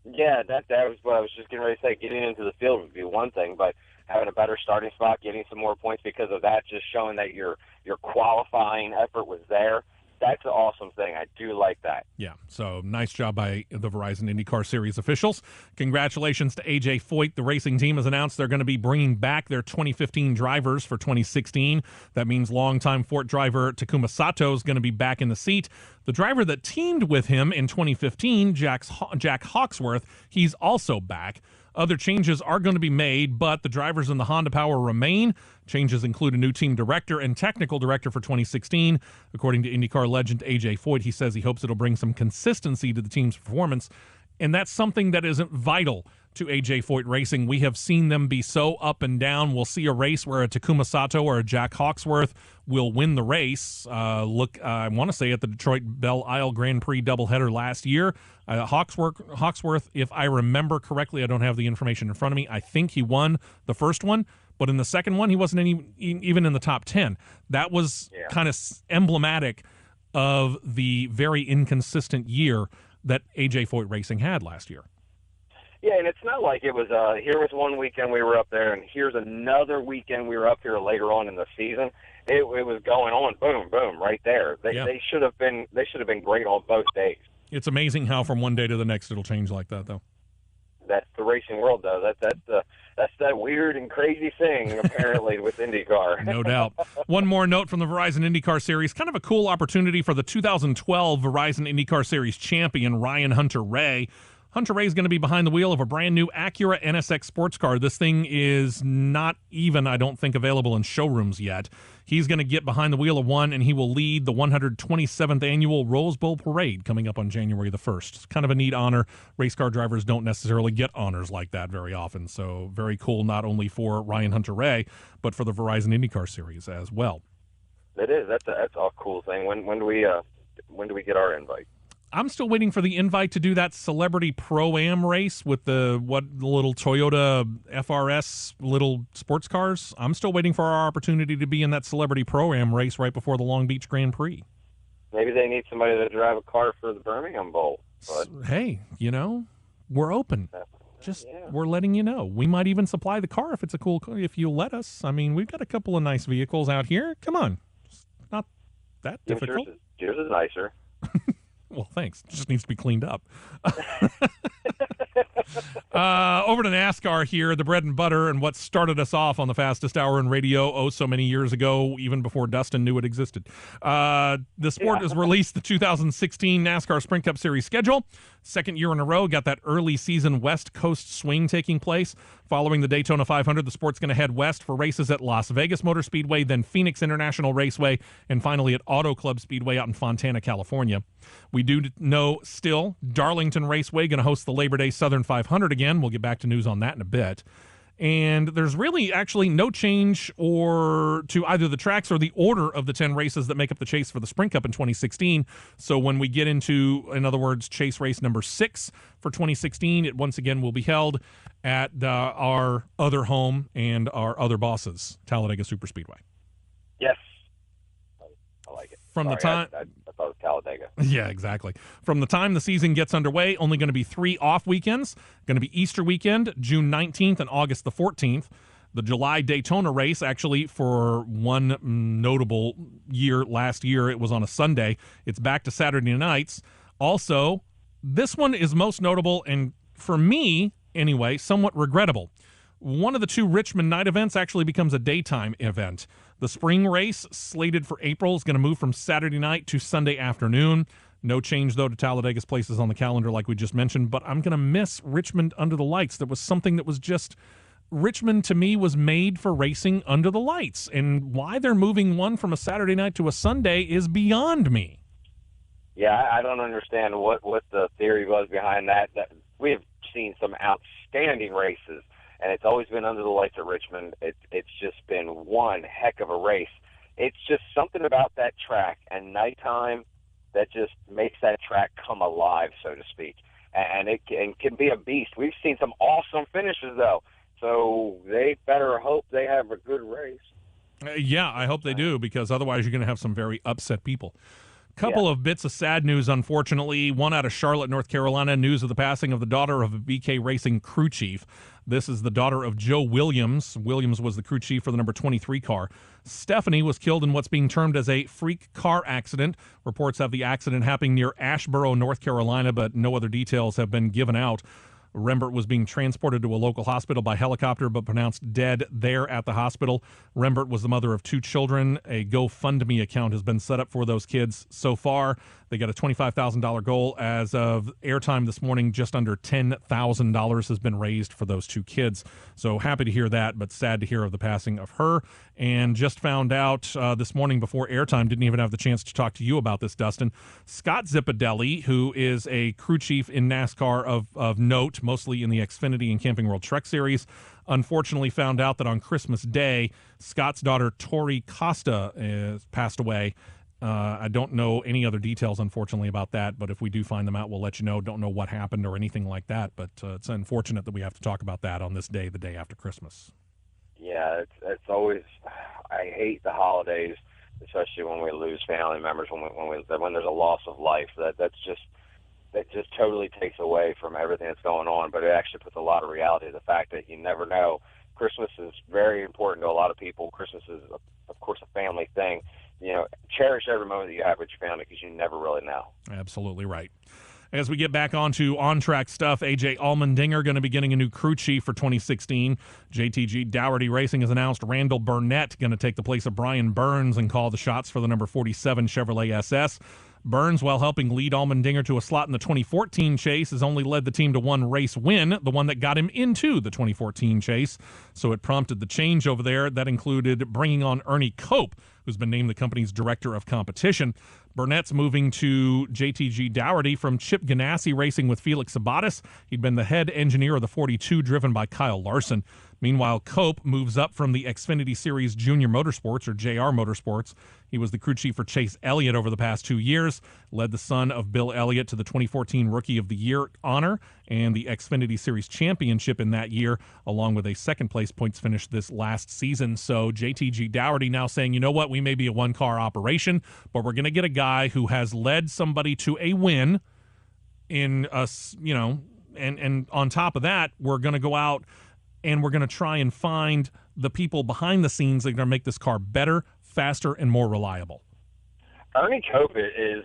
Yeah, that was what I was just getting ready to say. Getting into the field would be one thing, but having a better starting spot, getting some more points because of that, just showing that your qualifying effort was there. That's an awesome thing. I do like that. Yeah, so nice job by the Verizon IndyCar Series officials. Congratulations to A.J. Foyt. The racing team has announced they're going to be bringing back their 2015 drivers for 2016. That means longtime Ford driver Takuma Sato is going to be back in the seat. The driver that teamed with him in 2015, Jack Hawksworth, he's also back. Other changes are going to be made, but the drivers in the Honda Power remain. Changes include a new team director and technical director for 2016. According to IndyCar legend A.J. Foyt, he says he hopes it'll bring some consistency to the team's performance, and that's something that isn't vital to A.J. Foyt Racing. We have seen them be so up and down. We'll see a race where a Takuma Sato or a Jack Hawksworth will win the race. I want to say at the Detroit Belle Isle Grand Prix doubleheader last year, Hawksworth, if I remember correctly, I don't have the information in front of me, I think he won the first one, but in the second one, he wasn't even in the top 10. That was kind of emblematic of the very inconsistent year that A.J. Foyt Racing had last year. Yeah, and it's not like it was here was one weekend we were up there, and here's another weekend we were up here later on in the season. It was going on, boom, boom, right there. They should have been great on both days. It's amazing how from one day to the next it'll change like that, though. That's the racing world, though. That's that weird and crazy thing apparently with IndyCar. No doubt. One more note from the Verizon IndyCar Series. Kind of a cool opportunity for the 2012 Verizon IndyCar Series champion, Ryan Hunter-Reay. Hunter-Reay is going to be behind the wheel of a brand-new Acura NSX sports car. This thing is not even, I don't think, available in showrooms yet. He's going to get behind the wheel of one, and he will lead the 127th annual Rose Bowl Parade coming up on January the 1st. It's kind of a neat honor. Race car drivers don't necessarily get honors like that very often, so very cool not only for Ryan Hunter-Reay, but for the Verizon IndyCar Series as well. It is. That's a cool thing. When do we get our invite? I'm still waiting for the invite to do that Celebrity Pro-Am race with the little Toyota FRS little sports cars. I'm still waiting for our opportunity to be in that Celebrity Pro-Am race right before the Long Beach Grand Prix. Maybe they need somebody to drive a car for the Birmingham Bowl. But hey, we're open. We're letting you know. We might even supply the car if it's a cool car, if you let us. I mean, we've got a couple of nice vehicles out here. Come on. It's not that difficult. Yours is nicer. Well, thanks. It just needs to be cleaned up. Over to NASCAR here, the bread and butter, and what started us off on the fastest hour in radio so many years ago, even before Dustin knew it existed. The sport has released the 2016 NASCAR Sprint Cup Series schedule. Second year in a row, got that early season West Coast swing taking place. Following the Daytona 500, the sport's going to head west for races at Las Vegas Motor Speedway, then Phoenix International Raceway, and finally at Auto Club Speedway out in Fontana, California. We do know still Darlington Raceway going to host the Labor Day Southern 500 again. We'll get back to news on that in a bit. And there's really actually no change to either the tracks or the order of the 10 races that make up the chase for the Sprint Cup in 2016. So when we get into, in other words, chase race number 6 for 2016, it once again will be held at our other home and our other bosses, Talladega Superspeedway. Yes. I like it. From the time I thought it was Talladega. Yeah, exactly. From the time the season gets underway, only going to be 3 off weekends. Going to be Easter weekend, June 19th and August the 14th. The July Daytona race, actually, for one notable year last year, it was on a Sunday. It's back to Saturday nights. Also, this one is most notable, and for me, anyway, somewhat regrettable. One of the 2 Richmond night events actually becomes a daytime event. The spring race, slated for April, is going to move from Saturday night to Sunday afternoon. No change, though, to Talladega's places on the calendar like we just mentioned, but I'm going to miss Richmond under the lights. There was something that was just... Richmond, to me, was made for racing under the lights, and why they're moving one from a Saturday night to a Sunday is beyond me. Yeah, I don't understand what the theory was behind that. We have seen some outstanding races, and it's always been under the lights at Richmond. It's just been one heck of a race. It's just something about that track and nighttime that just makes that track come alive, so to speak. And it can be a beast. We've seen some awesome finishes, though, so they better hope they have a good race. Yeah, I hope they do, because otherwise you're going to have some very upset people. Couple of bits of sad news, unfortunately. One out of Charlotte, North Carolina, news of the passing of the daughter of a BK Racing crew chief. This is the daughter of Joe Williams. Williams was the crew chief for the number 23 car. Stephanie was killed in what's being termed as a freak car accident. Reports have the accident happening near Asheboro, North Carolina, but no other details have been given out. Rembert was being transported to a local hospital by helicopter, but pronounced dead there at the hospital. Rembert was the mother of 2 children. A GoFundMe account has been set up for those kids so far. They got a $25,000 goal. As of airtime this morning, just under $10,000 has been raised for those 2 kids. So happy to hear that, but sad to hear of the passing of her. And just found out this morning before airtime, didn't even have the chance to talk to you about this, Dustin. Scott Zipadelli, who is a crew chief in NASCAR of note, mostly in the Xfinity and Camping World Truck Series, unfortunately found out that on Christmas Day, Scott's daughter, Tori Costa, passed away. I don't know any other details, unfortunately, about that, but if we do find them out, we'll let you know. Don't know what happened or anything like that, but it's unfortunate that we have to talk about that on this day, the day after Christmas. Yeah, it's always, I hate the holidays, especially when we lose family members, when there's a loss of life. That just totally takes away from everything that's going on, but it actually puts a lot of reality to the fact that you never know. Christmas is very important to a lot of people. Christmas is, of course, a family thing. You know, cherish every moment that you have with your family because you never really know. Absolutely right. As we get back onto on-track stuff, A.J. Allmendinger going to be getting a new crew chief for 2016. JTG Dougherty Racing has announced Randall Burnett going to take the place of Brian Burns and call the shots for the number 47 Chevrolet SS. Burns, while helping lead Allmendinger to a slot in the 2014 chase, has only led the team to one race win, the one that got him into the 2014 chase. So it prompted the change over there. That included bringing on Ernie Cope, who's been named the company's director of competition. Burnett's moving to JTG Dougherty from Chip Ganassi Racing with Felix Sabatis. He'd been the head engineer of the 42 driven by Kyle Larson. Meanwhile, Cope moves up from the Xfinity Series Junior Motorsports, or JR Motorsports. He was the crew chief for Chase Elliott over the past 2 years, led the son of Bill Elliott to the 2014 Rookie of the Year honor and the Xfinity Series championship in that year, along with a second-place points finish this last season. So JTG Dougherty now saying, you know what, we may be a one-car operation, but we're going to get a guy who has led somebody to a win in us, you know, and on top of that, we're going to go out and we're going to try and find the people behind the scenes that are going to make this car better, faster, and more reliable. Ernie Cope is,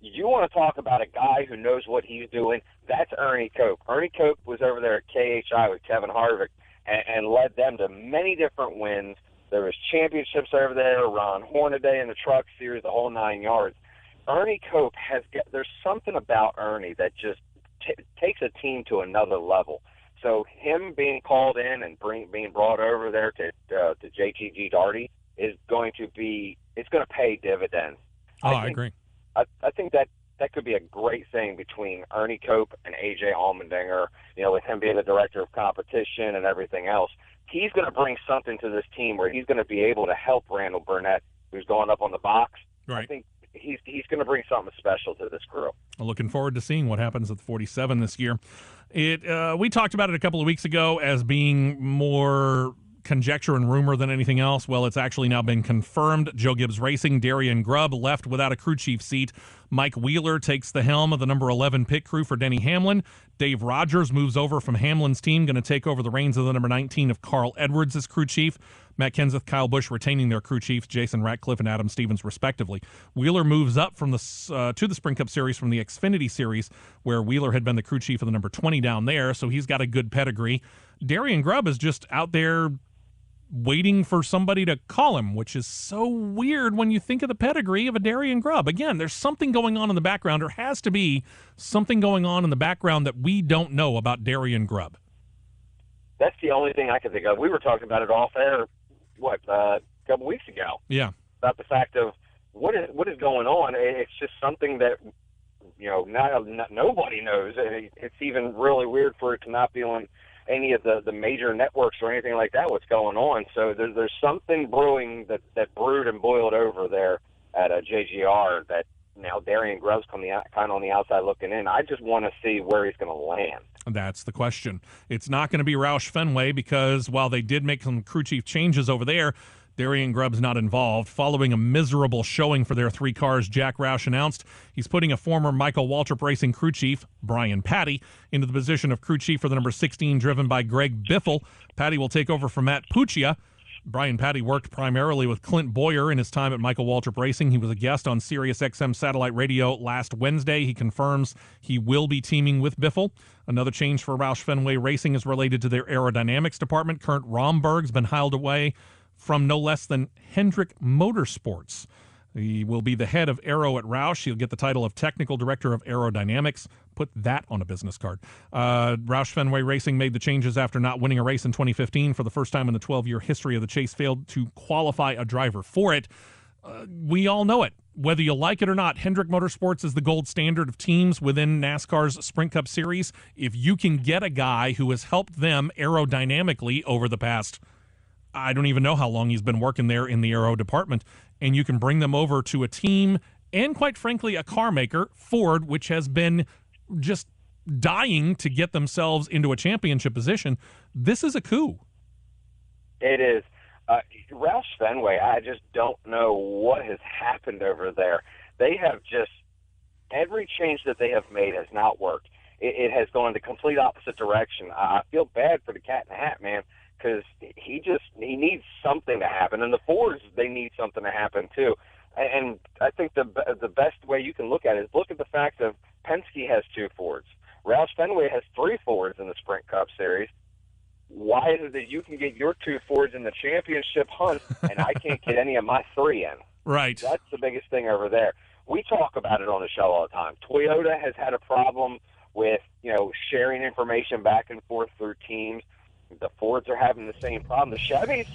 you want to talk about a guy who knows what he's doing, that's Ernie Cope. Ernie Cope was over there at KHI with Kevin Harvick and led them to many different wins. There was championships over there, Ron Hornaday in the Truck Series, the whole 9 yards. Ernie Cope there's something about Ernie that just takes a team to another level. So him being called in and being brought over there to JTG Dougherty is going to pay dividends. I agree. I think that could be a great thing between Ernie Cope and A.J. Allmendinger, you know, with him being the director of competition and everything else. He's going to bring something to this team where he's going to be able to help Randall Burnett, who's going up on the box. Right. I think he's going to bring something special to this crew. I'm looking forward to seeing what happens at the 47 this year. We talked about it a couple of weeks ago as being more conjecture and rumor than anything else. Well, it's actually now been confirmed. Joe Gibbs Racing, Darian Grubb left without a crew chief seat. Mike Wheeler takes the helm of the number 11 pit crew for Denny Hamlin. Dave Rogers moves over from Hamlin's team, going to take over the reins of the number 19 of Carl Edwards as crew chief. Matt Kenseth, Kyle Busch retaining their crew chiefs, Jason Ratcliffe and Adam Stevens, respectively. Wheeler moves up from to the Sprint Cup Series from the Xfinity Series, where Wheeler had been the crew chief of the number 20 down there, so he's got a good pedigree. Darian Grubb is just out there waiting for somebody to call him, which is so weird when you think of the pedigree of a Darian Grubb. Again, there's something going on in the background. There has to be something going on in the background that we don't know about Darian Grubb. That's the only thing I can think of. We were talking about it off air, a couple weeks ago. Yeah. About the fact of what is going on. It's just something that, you know, nobody knows. It's even really weird for it to not be on any of the major networks or anything like that, what's going on. So there's something brewing that brewed and boiled over there at JGR that now Darian Grubb's kind of on the outside looking in. I just want to see where he's going to land. That's the question. It's not going to be Roush Fenway because while they did make some crew chief changes over there, Darien Grubb's not involved. Following a miserable showing for their 3 cars, Jack Roush announced he's putting a former Michael Waltrip Racing crew chief, Brian Patty, into the position of crew chief for the number 16, driven by Greg Biffle. Patty will take over from Matt Puccia. Brian Patty worked primarily with Clint Boyer in his time at Michael Waltrip Racing. He was a guest on Sirius XM Satellite Radio last Wednesday. He confirms he will be teaming with Biffle. Another change for Roush Fenway Racing is related to their aerodynamics department. Kurt Romberg's been hired away from no less than Hendrick Motorsports. He will be the head of Aero at Roush. He'll get the title of Technical Director of Aerodynamics. Put that on a business card. Roush Fenway Racing made the changes after not winning a race in 2015. For the first time in the 12-year history of the chase, failed to qualify a driver for it. We all know it. Whether you like it or not, Hendrick Motorsports is the gold standard of teams within NASCAR's Sprint Cup Series. If you can get a guy who has helped them aerodynamically over the past, I don't even know how long he's been working there in the aero department, and you can bring them over to a team and, quite frankly, a car maker, Ford, which has been just dying to get themselves into a championship position, this is a coup. It is. Roush Fenway, I just don't know what has happened over there. They have just, every change that they have made has not worked. It has gone the complete opposite direction. I feel bad for the Cat in the Hat, man, because he needs something to happen. And the Fords, they need something to happen too. And I think the best way you can look at it is look at the fact that Penske has 2 Fords. Roush Fenway has 3 Fords in the Sprint Cup Series. Why is it that you can get your 2 Fords in the championship hunt and I can't get any of my 3 in? Right. That's the biggest thing over there. We talk about it on the show all the time. Toyota has had a problem with, sharing information back and forth through teams. The Fords are having the same problem. The Chevys,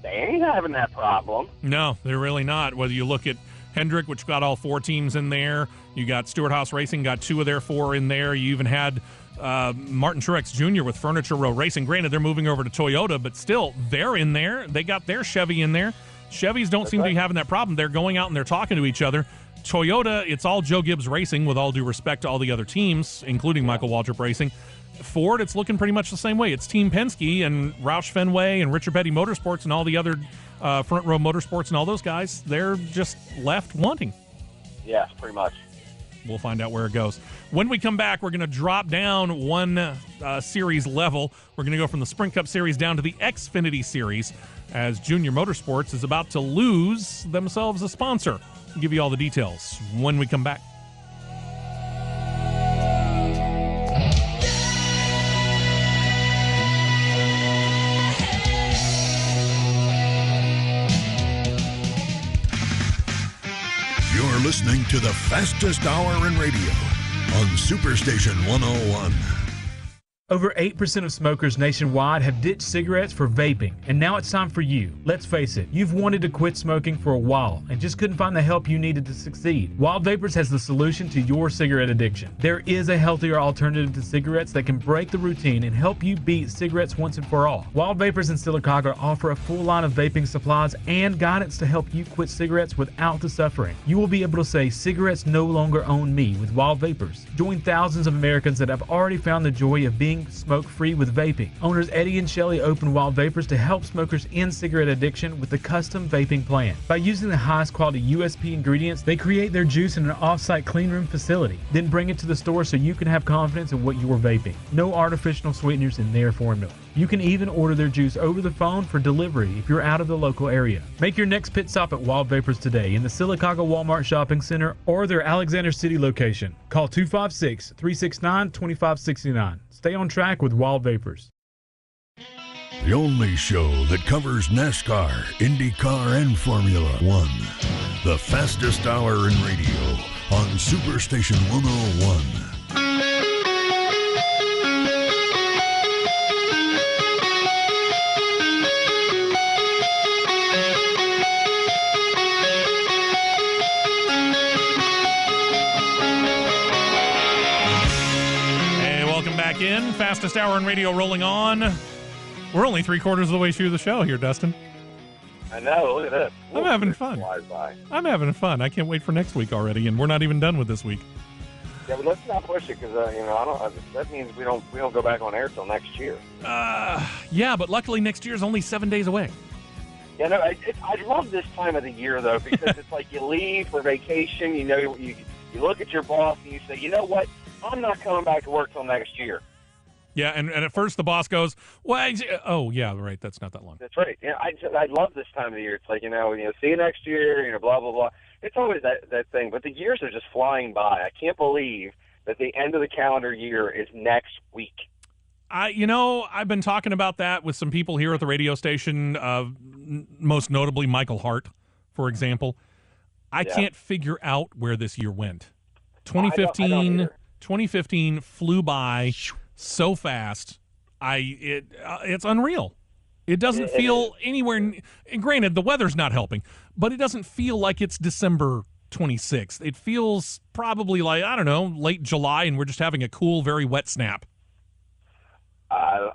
they ain't having that problem. No, they're really not. Whether you look at Hendrick, which got all 4 teams in there, you got Stewart-Haas Racing, got 2 of their 4 in there. You even had Martin Truex Jr. with Furniture Row Racing. Granted, they're moving over to Toyota, but still, they're in there. They got their Chevy in there. Chevys don't seem to be having that problem. They're going out and they're talking to each other. Toyota, it's all Joe Gibbs Racing, with all due respect to all the other teams, including Michael Waltrip Racing. Ford, it's looking pretty much the same way. It's Team Penske and Roush Fenway and Richard Petty Motorsports and all the other Front Row Motorsports and all those guys. They're just left wanting. Yes, pretty much. We'll find out where it goes. When we come back, we're going to drop down one series level. We're going to go from the Sprint Cup Series down to the Xfinity Series, as Junior Motorsports is about to lose themselves a sponsor. I'll give you all the details when we come back. You're listening to the fastest hour in radio on Superstation 101. Over 8% of smokers nationwide have ditched cigarettes for vaping, and now it's time for you. Let's face it, you've wanted to quit smoking for a while and just couldn't find the help you needed to succeed. Wild Vapors has the solution to your cigarette addiction. There is a healthier alternative to cigarettes that can break the routine and help you beat cigarettes once and for all. Wild Vapors in Sylacauga offer a full line of vaping supplies and guidance to help you quit cigarettes without the suffering. You will be able to say, cigarettes no longer own me with Wild Vapors. Join thousands of Americans that have already found the joy of being smoke-free with vaping. Owners Eddie and Shelley opened Wild Vapors to help smokers end cigarette addiction with a custom vaping plan. By using the highest quality USP ingredients, they create their juice in an off-site clean room facility, then bring it to the store so you can have confidence in what you're vaping. No artificial sweeteners in their formula. You can even order their juice over the phone for delivery if you're out of the local area. Make your next pit stop at Wild Vapors today in the Sylacauga Walmart Shopping Center or their Alexander City location. Call 256-369-2569. Stay on track with Wild Vapors. The only show that covers NASCAR, Indycar, and Formula One. The fastest hour in radio on Superstation 101. In fastest hour in radio rolling on. We're only 3/4 of the way through the show here, Dustin. I know. Look at this. I'm having fun. I'm having fun. I can't wait for next week already, and we're not even done with this week. Yeah, but let's not push it because I don't. That means we don't go back on air till next year. Yeah, but luckily next year is only 7 days away. You know, I love this time of the year, though, because it's like you leave for vacation, you know, you look at your boss and you say, you know what, I'm not coming back to work till next year. Yeah, and at first the boss goes, well, oh, yeah, right, that's not that long. That's right. Yeah, I love this time of the year. It's like, you know, see you next year, you know, blah, blah, blah. It's always that thing. But the years are just flying by. I can't believe that the end of the calendar year is next week. I've been talking about that with some people here at the radio station, most notably Michael Hart, for example. I can't figure out where this year went. 2015 flew by so fast. It's unreal. It doesn't feel anywhere. And granted, the weather's not helping, but it doesn't feel like it's December 26th. It feels probably like, I don't know, late July, and we're just having a cool, very wet snap.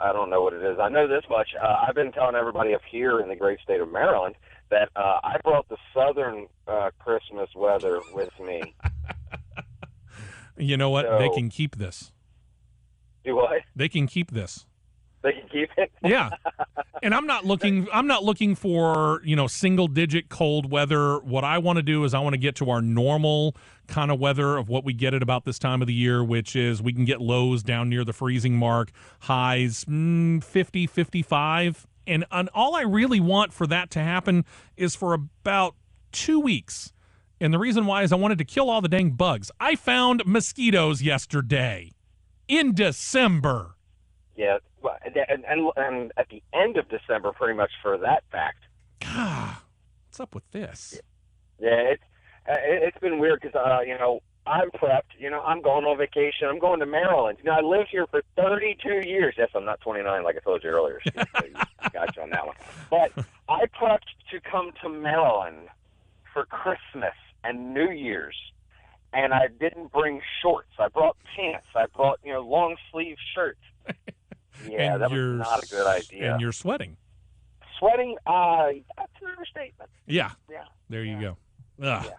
I don't know what it is. I know this much. I've been telling everybody up here in the great state of Maryland that I brought the southern Christmas weather with me. You know what? So, they can keep this. Do what? They can keep this. They can keep it? Yeah. And I'm not looking for, single digit cold weather. What I want to do is I want to get to our normal kind of weather of what we get at about this time of the year, which is we can get lows down near the freezing mark, highs 50, 55. And all I really want for that to happen is for about 2 weeks. And the reason why is I wanted to kill all the dang bugs. I found mosquitoes yesterday in December. Yeah, and at the end of December, pretty much for that fact. God, what's up with this? Yeah, it's been weird because I'm prepped. I'm going on vacation. I'm going to Maryland. I lived here for 32 years. Yes, I'm not 29 like I told you earlier. So got you on that one. But I prepped to come to Maryland for Christmas and New Year's, and I didn't bring shorts. I brought pants. I brought long sleeve shirts. Yeah, that was not a good idea. And you're sweating. Sweating? That's an understatement. Yeah. There you go. Ugh. Yeah.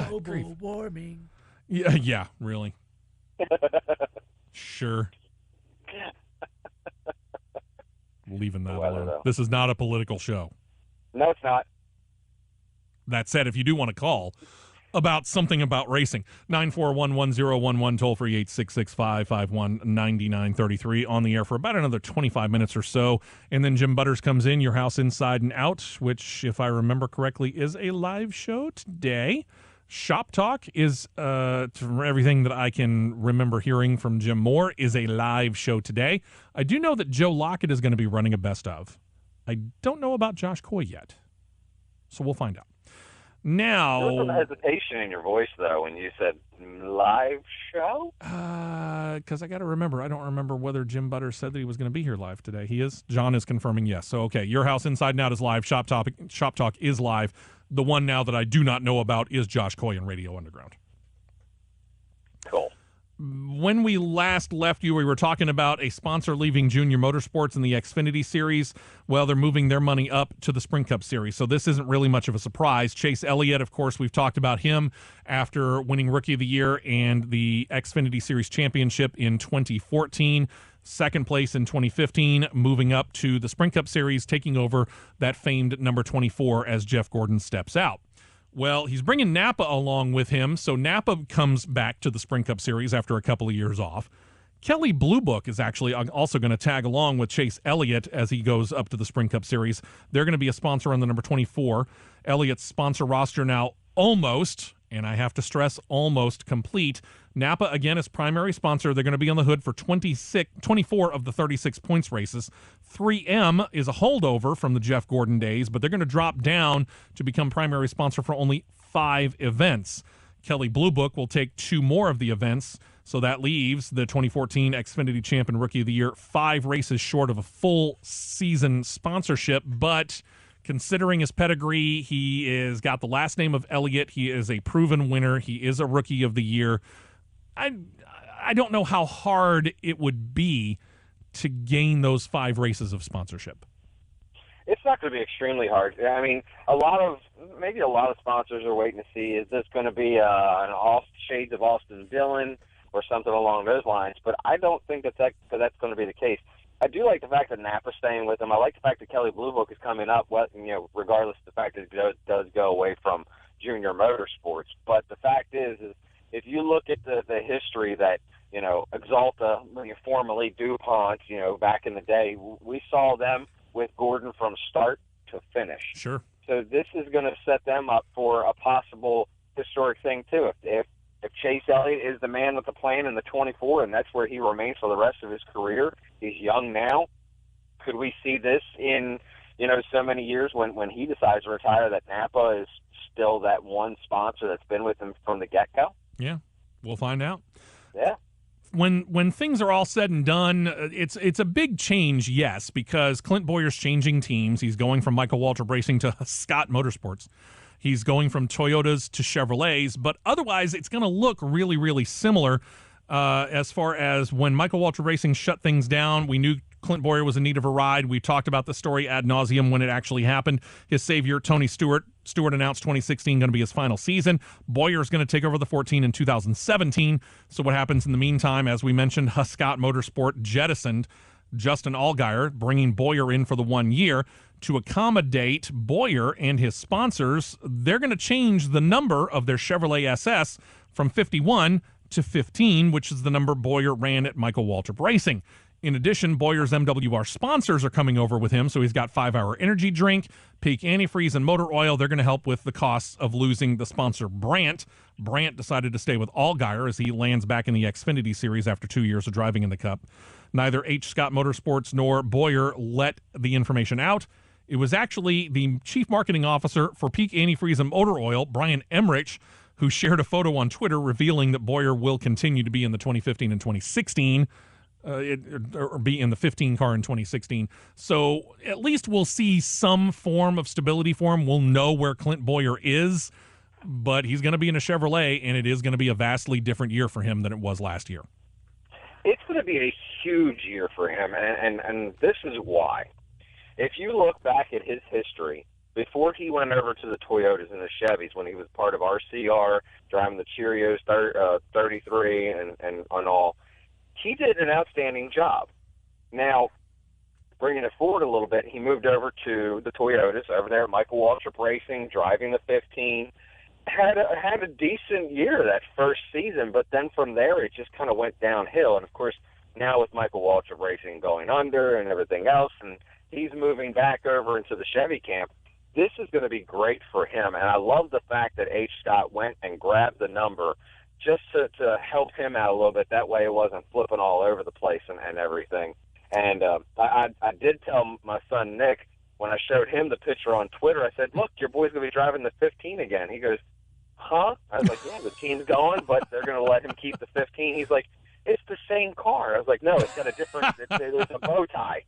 God, global warming. Yeah, really. Sure. Leaving that alone. Though. This is not a political show. No, it's not. That said, if you do want to call about something about racing, 941-1011, toll free 866-551-9933, on the air for about another 25 minutes or so. And then Jim Butters comes in, Your House Inside and Out, which, if I remember correctly, is a live show today. Shop Talk is, from everything that I can remember hearing from Jim Moore, is a live show today. I do know that Joe Lockett is going to be running a best of. I don't know about Josh Coy yet, so we'll find out. Now, there was some hesitation in your voice, though, when you said live show? Because I got to remember, I don't remember whether Jim Butters said that he was going to be here live today. He is. John is confirming yes. So, okay, Your House Inside and Out is live. Shop Talk is live. The one now that I do not know about is Josh Coy and Radio Underground. Cool. When we last left you, we were talking about a sponsor leaving Junior Motorsports in the Xfinity Series. Well, they're moving their money up to the Sprint Cup Series, so this isn't really much of a surprise. Chase Elliott, of course, we've talked about him after winning Rookie of the Year and the Xfinity Series Championship in 2014. Second place in 2015, moving up to the Sprint Cup Series, taking over that famed number 24 as Jeff Gordon steps out. Well, he's bringing Napa along with him, so Napa comes back to the Sprint Cup Series after a couple of years off. Kelley Blue Book is actually also going to tag along with Chase Elliott as he goes up to the Sprint Cup Series. They're going to be a sponsor on the number 24. Elliott's sponsor roster now almost, and I have to stress, almost complete. Napa, again, is primary sponsor. They're going to be on the hood for 24 of the 36 points races. 3M is a holdover from the Jeff Gordon days, but they're going to drop down to become primary sponsor for only 5 events. Kelley Blue Book will take 2 more of the events, so that leaves the 2014 Xfinity Champ and Rookie of the Year 5 races short of a full season sponsorship, but considering his pedigree, he is got the last name of Elliott. He is a proven winner. He is a Rookie of the Year. I don't know how hard it would be to gain those 5 races of sponsorship. It's not going to be extremely hard. I mean, a lot of sponsors are waiting to see, is this going to be an shades of Austin Dillon or something along those lines? But I don't think that's going to be the case. I do like the fact that Napa's staying with him. I like the fact that Kelly Blue Book is coming up, regardless of the fact that it does go away from junior motorsports. But the fact is if you look at the history that, Exalta, formerly DuPont, back in the day, we saw them with Gordon from start to finish. Sure. So this is going to set them up for a possible historic thing, too. If Chase Elliott is the man with the plan in the 24, and that's where he remains for the rest of his career, he's young now. Could we see this in, so many years when he decides to retire, that Napa is still that one sponsor that's been with him from the get-go? Yeah, we'll find out. Yeah. When things are all said and done, it's a big change, yes, because Clint Bowyer's changing teams. He's going from Michael Waltrip Racing to Scott Motorsports. He's going from Toyotas to Chevrolets, but otherwise it's going to look really, really similar as far as when Michael Waltrip Racing shut things down. We knew Clint Bowyer was in need of a ride. We talked about the story ad nauseum when it actually happened. His savior, Tony Stewart announced 2016 going to be his final season. Bowyer's going to take over the 14 in 2017. So what happens in the meantime, as we mentioned, Scott Motorsport jettisoned Justin Allgaier, bringing Bowyer in for the 1 year. To accommodate Bowyer and his sponsors, they're going to change the number of their Chevrolet SS from 51 to 15, which is the number Bowyer ran at Michael Waltrip Racing. In addition, Bowyer's MWR sponsors are coming over with him, so he's got 5-Hour Energy Drink, Peak Antifreeze, and Motor Oil. They're going to help with the costs of losing the sponsor Brandt. Brandt decided to stay with Allgaier as he lands back in the Xfinity Series after 2 years of driving in the Cup. Neither H. Scott Motorsports nor Bowyer let the information out. It was actually the chief marketing officer for Peak Antifreeze and Motor Oil, Brian Emmerich, who shared a photo on Twitter revealing that Bowyer will continue to be in the 2015 and 2016, or be in the 15 car in 2016. So at least we'll see some form of stability for him. We'll know where Clint Bowyer is, but he's going to be in a Chevrolet, and it is going to be a vastly different year for him than it was last year. It's going to be a huge year for him, and this is why. If you look back at his history, before he went over to the Toyotas and the Chevys, when he was part of RCR, driving the Cheerios 33 and all, he did an outstanding job. Now, bringing it forward a little bit, he moved over to the Toyotas over there at Michael Waltrip Racing, driving the 15. Had a decent year that first season, but then from there it just kind of went downhill. And, of course, now with Michael Waltrip Racing going under and everything else, and he's moving back over into the Chevy camp, this is going to be great for him. And I love the fact that H. Scott went and grabbed the number just to help him out a little bit. That way it wasn't flipping all over the place and everything. And I did tell my son Nick, when I showed him the picture on Twitter, I said, look, your boy's going to be driving the 15 again. He goes, huh? I was like, yeah, the team's going, but they're going to let him keep the 15. He's like, it's the same car. I was like, no, it's got a different, it's a bow tie.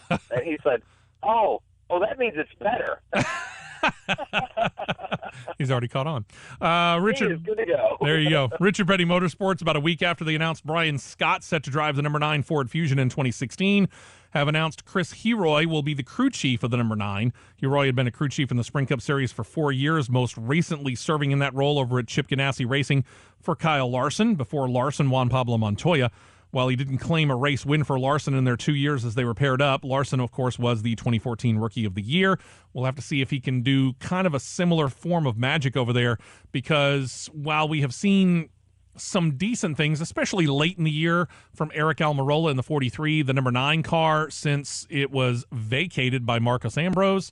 And he said, oh, that means it's better. He's already caught on. Richard, he is good to go. There you go. Richard Petty Motorsports, about a week after they announced Brian Scott set to drive the number 9 Ford Fusion in 2016, have announced Chris Heroy will be the crew chief of the number 9. Heroy had been a crew chief in the Sprint Cup Series for 4 years, most recently serving in that role over at Chip Ganassi Racing for Kyle Larson, before Larson Juan Pablo Montoya. While he didn't claim a race win for Larson in their 2 years as they were paired up, Larson, of course, was the 2014 Rookie of the Year. We'll have to see if he can do kind of a similar form of magic over there, because while we have seen some decent things, especially late in the year from Eric Almirola in the 43, the number 9 car, since it was vacated by Marcos Ambrose,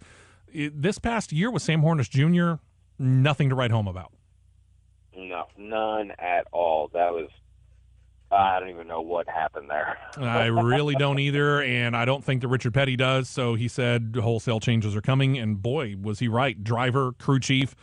this past year with Sam Hornish Jr., nothing to write home about. No, none at all. That was... I don't even know what happened there. I really don't either, and I don't think that Richard Petty does. So he said wholesale changes are coming, and boy, was he right. Driver, crew chief,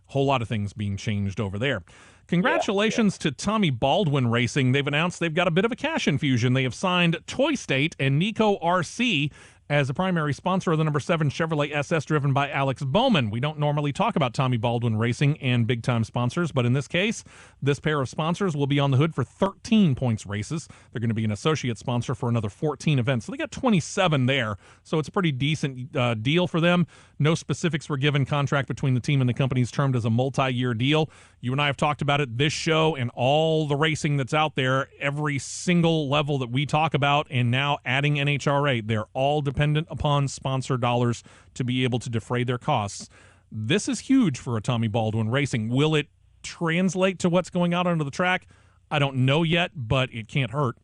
whole lot of things being changed over there. Congratulations to Tommy Baldwin Racing. They've announced they've got a bit of a cash infusion. They have signed Toy State and Nico RC as a primary sponsor of the number 7 Chevrolet SS driven by Alex Bowman. We don't normally talk about Tommy Baldwin Racing and big-time sponsors, but in this case, this pair of sponsors will be on the hood for 13 points races. They're going to be an associate sponsor for another 14 events. So they got 27 there, so it's a pretty decent deal for them. No specifics were given. Contract between the team and the company is termed as a multi-year deal. You and I have talked about it, this show and all the racing that's out there, every single level that we talk about, and now adding NHRA, they're all dependent upon sponsor dollars to be able to defray their costs. This is huge for a Tommy Baldwin Racing. Will it translate to what's going out onto the track? I don't know yet, but it can't hurt.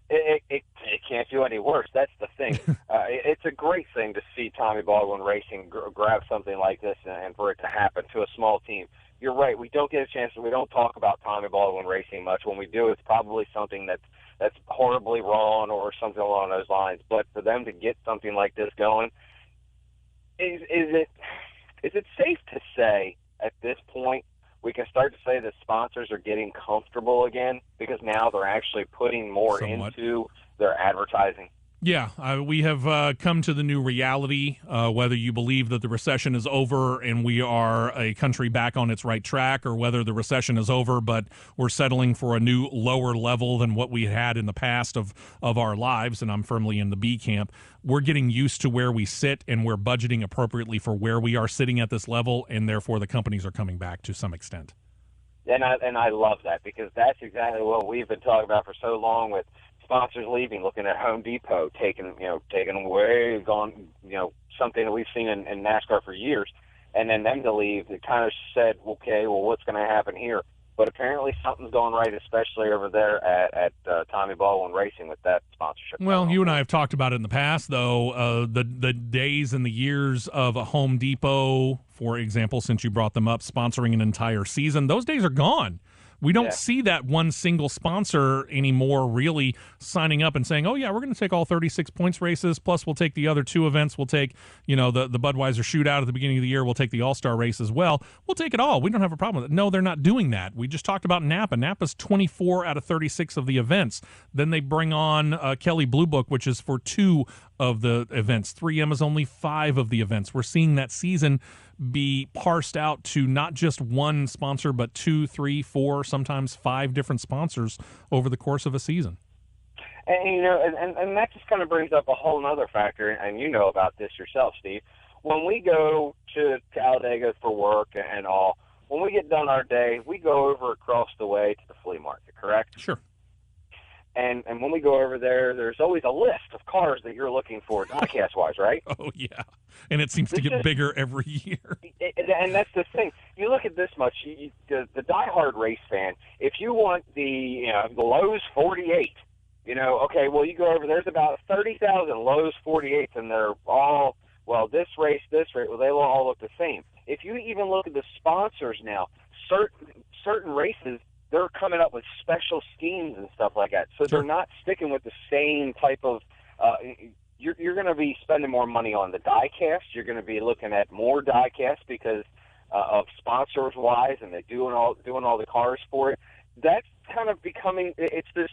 It can't do any worse. That's the thing. It's a great thing to see Tommy Baldwin Racing grab something like this and for it to happen to a small team. You're right. We don't get a chance. We don't talk about Tommy Baldwin Racing much. When we do, it's probably something that's horribly wrong or something along those lines. But for them to get something like this going, is it safe to say at this point we can start to say that sponsors are getting comfortable again because now they're actually putting more into their advertising? Yeah, we have come to the new reality, whether you believe that the recession is over and we are a country back on its right track, or whether the recession is over but we're settling for a new lower level than what we had in the past of our lives, and I'm firmly in the B camp. We're getting used to where we sit, and we're budgeting appropriately for where we are sitting at this level, and therefore the companies are coming back to some extent. And I love that, because that's exactly what we've been talking about for so long with sponsors leaving, looking at Home Depot, taking away, something that we've seen in NASCAR for years, and then them to leave. It kind of said, okay, well, what's going to happen here? But apparently something's going right, especially over there at Tommy Baldwin Racing with that sponsorship. Well, you and I have talked about it in the past, though. The days and the years of a Home Depot, for example, since you brought them up, sponsoring an entire season, those days are gone. We don't see that one single sponsor anymore really signing up and saying, oh, yeah, we're going to take all 36 points races, plus we'll take the other 2 events. We'll take, the Budweiser shootout at the beginning of the year. We'll take the All-Star race as well. We'll take it all. We don't have a problem with it. No, they're not doing that. We just talked about Napa. Napa's 24 out of 36 of the events. Then they bring on Kelly Blue Book, which is for 2 of the events. 3M is only 5 of the events. We're seeing that season be parsed out to not just one sponsor, but 2, 3, 4, sometimes 5 different sponsors over the course of a season. And and that just kind of brings up a whole other factor, and you know about this yourself, Steve. When we go to Talladega for work and all, when we get done our day, we go over across the way to the flea market, correct? Sure. And when we go over there, there's always a list of cars that you're looking for, diecast-wise, right? Oh, yeah. And it seems to get bigger every year. And that's the thing. You look at this much, the diehard race fan, if you want the Lowe's 48, okay, well, you go over, there's about 30,000 Lowe's 48s, and they're all, well, this race, well, they all look the same. If you even look at the sponsors now, certain races, they're coming up with special schemes and stuff like that. So they're not sticking with the same type of you're going to be spending more money on the diecast. You're going to be looking at more diecast because of sponsors-wise, and they're doing all the cars for it. That's kind of becoming – it's this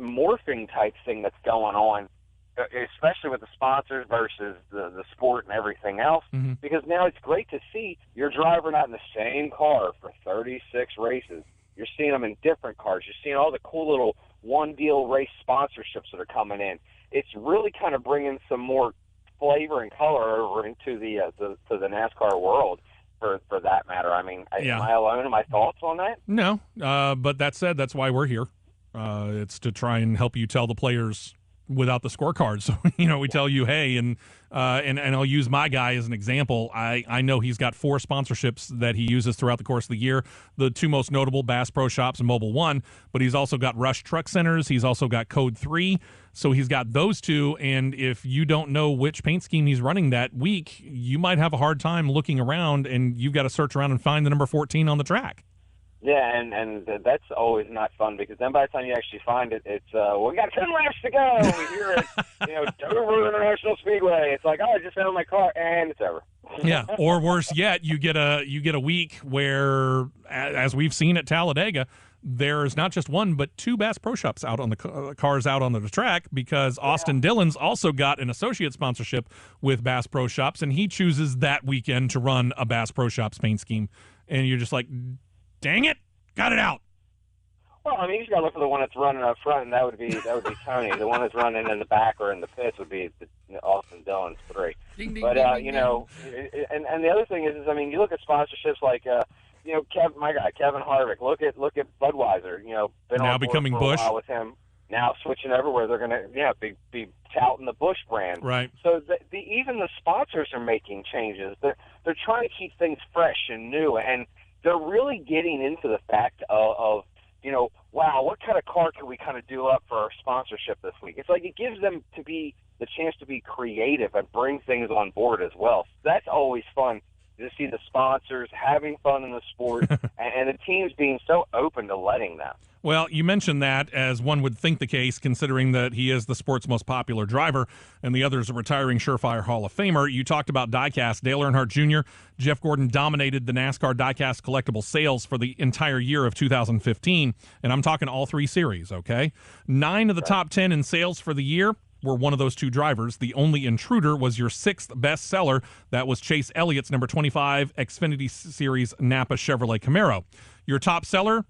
morphing type thing that's going on, especially with the sponsors versus the sport and everything else, because now it's great to see your driver not in the same car for 36 races. You're seeing them in different cars. You're seeing all the cool little one-deal race sponsorships that are coming in. It's really kind of bringing some more flavor and color over into the NASCAR world, for that matter. I mean, am I alone in my thoughts on that? No, but that said, that's why we're here. It's to try and help you tell the players without the scorecard. So, we tell you, hey, and I'll use my guy as an example. I know he's got 4 sponsorships that he uses throughout the course of the year. The 2 most notable, Bass Pro Shops and Mobile One, but he's also got Rush Truck Centers. He's also got Code 3. So he's got those 2, and if you don't know which paint scheme he's running that week, you might have a hard time looking around, and you've got to search around and find the number 14 on the track. Yeah, and that's always not fun, because then by the time you actually find it, it's we got 10 laps to go here at Dover International Speedway. It's like, I just found my car, and it's over. Yeah, or worse yet, you get a week where, as we've seen at Talladega, there's not just one but two Bass Pro Shops out on the cars out on the track, because Austin Dillon's also got an associate sponsorship with Bass Pro Shops, and he chooses that weekend to run a Bass Pro Shops paint scheme. And you're just like, dang it, got it out. Well, I mean, you just got to look for the one that's running up front, and that would be Tony. The one that's running in the back or in the pits would be Austin Dillon's 3. Ding, ding, but ding, you know, and the other thing is, I mean, you look at sponsorships like you know, my guy Kevin Harvick. Look at Budweiser. You know, been now on board becoming for a Busch while with him. Now switching over where they're going to be touting the Busch brand. Right. So even the sponsors are making changes. They're trying to keep things fresh and new, and they're really getting into the fact of you know, wow, what kind of car can we kind of do up for our sponsorship this week? It's like it gives them the chance to be creative and bring things on board as well. So that's always fun to see the sponsors having fun in the sport and the teams being so open to letting them. Well, you mentioned that as one would think the case, considering that he is the sport's most popular driver and the other is a retiring Surefire Hall of Famer. You talked about diecast. Dale Earnhardt Jr., Jeff Gordon dominated the NASCAR diecast collectible sales for the entire year of 2015, and I'm talking all 3 series, okay? 9 of the top 10 in sales for the year were one of those 2 drivers. The only intruder was your 6th best seller. That was Chase Elliott's number 25 Xfinity Series Napa Chevrolet Camaro. Your top seller?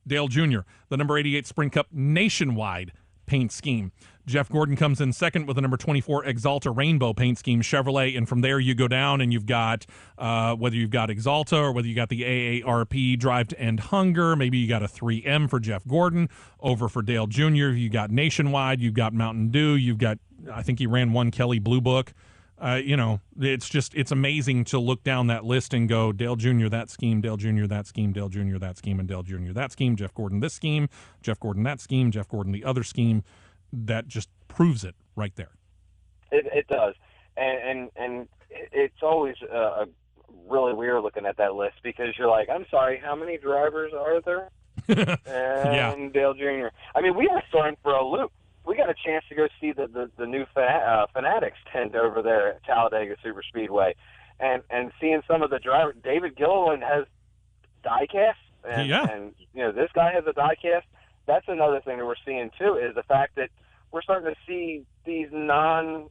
Dale Jr., the number 88 Sprint Cup Nationwide paint scheme. Jeff Gordon comes in second with the number 24 Exalta Rainbow paint scheme Chevrolet, and from there you go down and you've got whether you've got Exalta or whether you got the AARP Drive to End Hunger, maybe you got a 3M for Jeff Gordon. Over for Dale Jr., you got Nationwide, you've got Mountain Dew, you've got, I think he ran one Kelly Blue Book. You know, it's amazing to look down that list and go, Dale Jr., that scheme, Dale Jr., that scheme, Dale Jr., that scheme, and Dale Jr., that scheme, Jeff Gordon, this scheme, Jeff Gordon, that scheme, Jeff Gordon, the other scheme. That just proves it right there. It does. And it's always really weird looking at that list, because you're like, I'm sorry, how many drivers are there? And Dale Jr. I mean, we were thrown for a loop. We got a chance to go see the new Fanatics tent over there at Talladega Superspeedway, and seeing some of the drivers. David Gilliland has diecast, and you know, this guy has a diecast. That's another thing that we're seeing too, is the fact that we're starting to see these not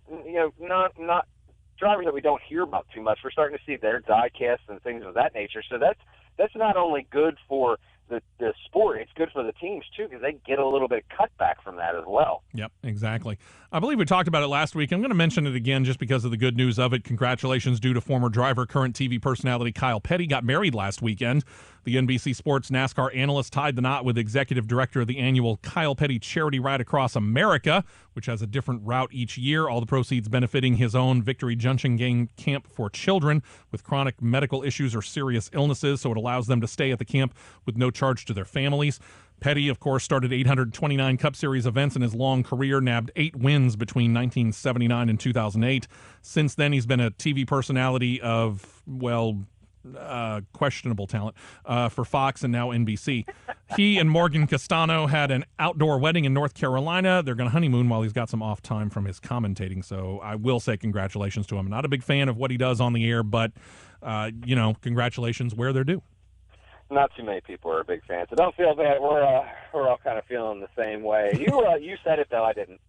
drivers that we don't hear about too much. We're starting to see their diecasts and things of that nature. So that's not only good for the sport, it's good for the teams too, because they get a little bit of cutback from that as well. Yep, exactly. I believe we talked about it last week. I'm going to mention it again just because of the good news of it. Congratulations due to former driver, current TV personality Kyle Petty. Got married last weekend. The NBC Sports NASCAR analyst tied the knot with executive director of the annual Kyle Petty Charity Ride Across America, which has a different route each year. All the proceeds benefiting his own Victory Junction Gang camp for children with chronic medical issues or serious illnesses, so it allows them to stay at the camp with no charge to their families. Petty, of course, started 829 Cup Series events in his long career, nabbed 8 wins between 1979 and 2008. Since then, he's been a TV personality of, questionable talent for Fox and now NBC. He and Morgan Castano had an outdoor wedding in North Carolina. They're going to honeymoon while he's got some off time from his commentating. So I will say congratulations to him. I'm not a big fan of what he does on the air, but, congratulations where they're due. Not too many people are a big fan, so don't feel bad. We're all kind of feeling the same way. You said it, though. I didn't.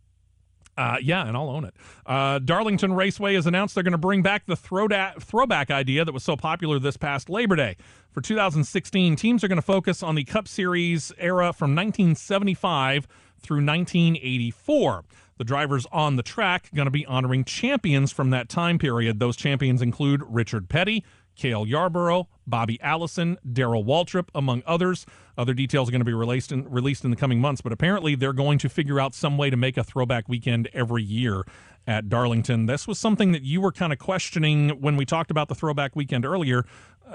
And I'll own it. Darlington Raceway has announced they're going to bring back the throwback idea that was so popular this past Labor Day. For 2016, teams are going to focus on the Cup Series era from 1975 through 1984. The drivers on the track are going to be honoring champions from that time period. Those champions include Richard Petty, Cale Yarborough, Bobby Allison, Darrell Waltrip, among others. Other details are going to be released in the coming months, but apparently they're going to figure out some way to make a throwback weekend every year at Darlington. This was something that you were kind of questioning when we talked about the throwback weekend earlier.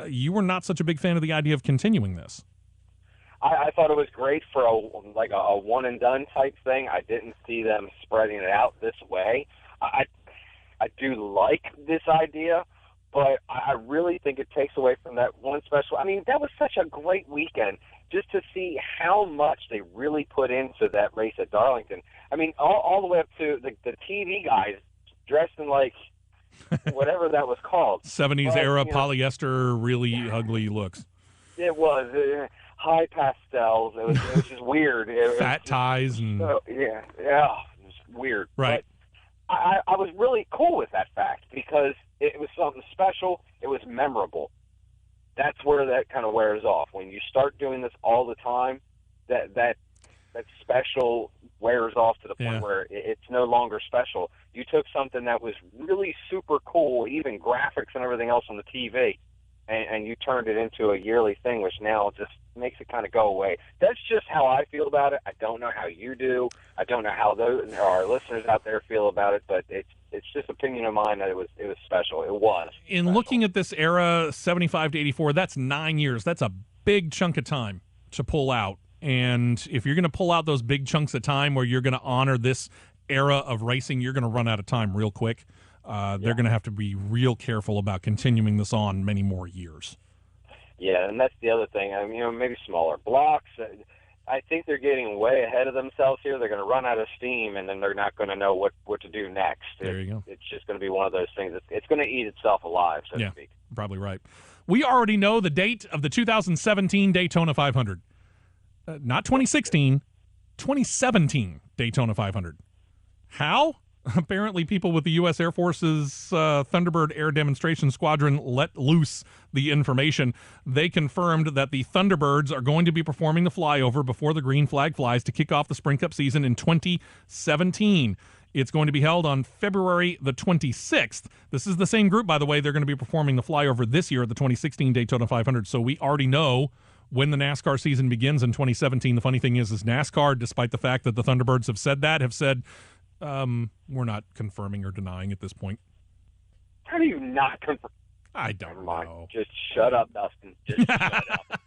You were not such a big fan of the idea of continuing this. I thought it was great for a one-and-done type thing. I didn't see them spreading it out this way. I do like this idea, but I really think it takes away from that one special. I mean, that was such a great weekend just to see how much they really put into that race at Darlington. I mean, all the way up to the TV guys dressed in like whatever that was called. 70s era polyester, really ugly looks. It was. high pastels. It was just weird. Fat ties and yeah, it was weird. Right. But I was really cool with that fact because it was something special. It was memorable. That's where that kind of wears off. When you start doing this all the time, that special wears off to the point where it's no longer special. You took something that was really super cool, even graphics and everything else on the TV, and you turned it into a yearly thing, which now just makes it kind of go away. That's just how I feel about it. I don't know how you do. I don't know how our listeners out there feel about it, but it's just opinion of mine that it was special. It was. In special. looking at this era, 75 to 84, that's 9 years. That's a big chunk of time to pull out. And if you're going to pull out those big chunks of time where you're going to honor this era of racing, you're going to run out of time real quick. They're going to have to be real careful about continuing this on many more years. Yeah, and that's the other thing. I mean, maybe smaller blocks. I think they're getting way ahead of themselves here. They're going to run out of steam, and then they're not going to know what to do next. There you go. It's just going to be one of those things. It's going to eat itself alive, so to speak. Probably right. We already know the date of the 2017 Daytona 500. Not 2016, 2017 Daytona 500. How? Apparently people with the U.S. Air Force's Thunderbird Air Demonstration Squadron let loose the information. They confirmed that the Thunderbirds are going to be performing the flyover before the green flag flies to kick off the Sprint Cup season in 2017. It's going to be held on February the 26th. This is the same group, by the way. They're going to be performing the flyover this year at the 2016 Daytona 500. So we already know when the NASCAR season begins in 2017. The funny thing is NASCAR, despite the fact that the Thunderbirds have said, we're not confirming or denying at this point. How do you not confirm? I don't know. Just shut up, Dustin. Just shut up.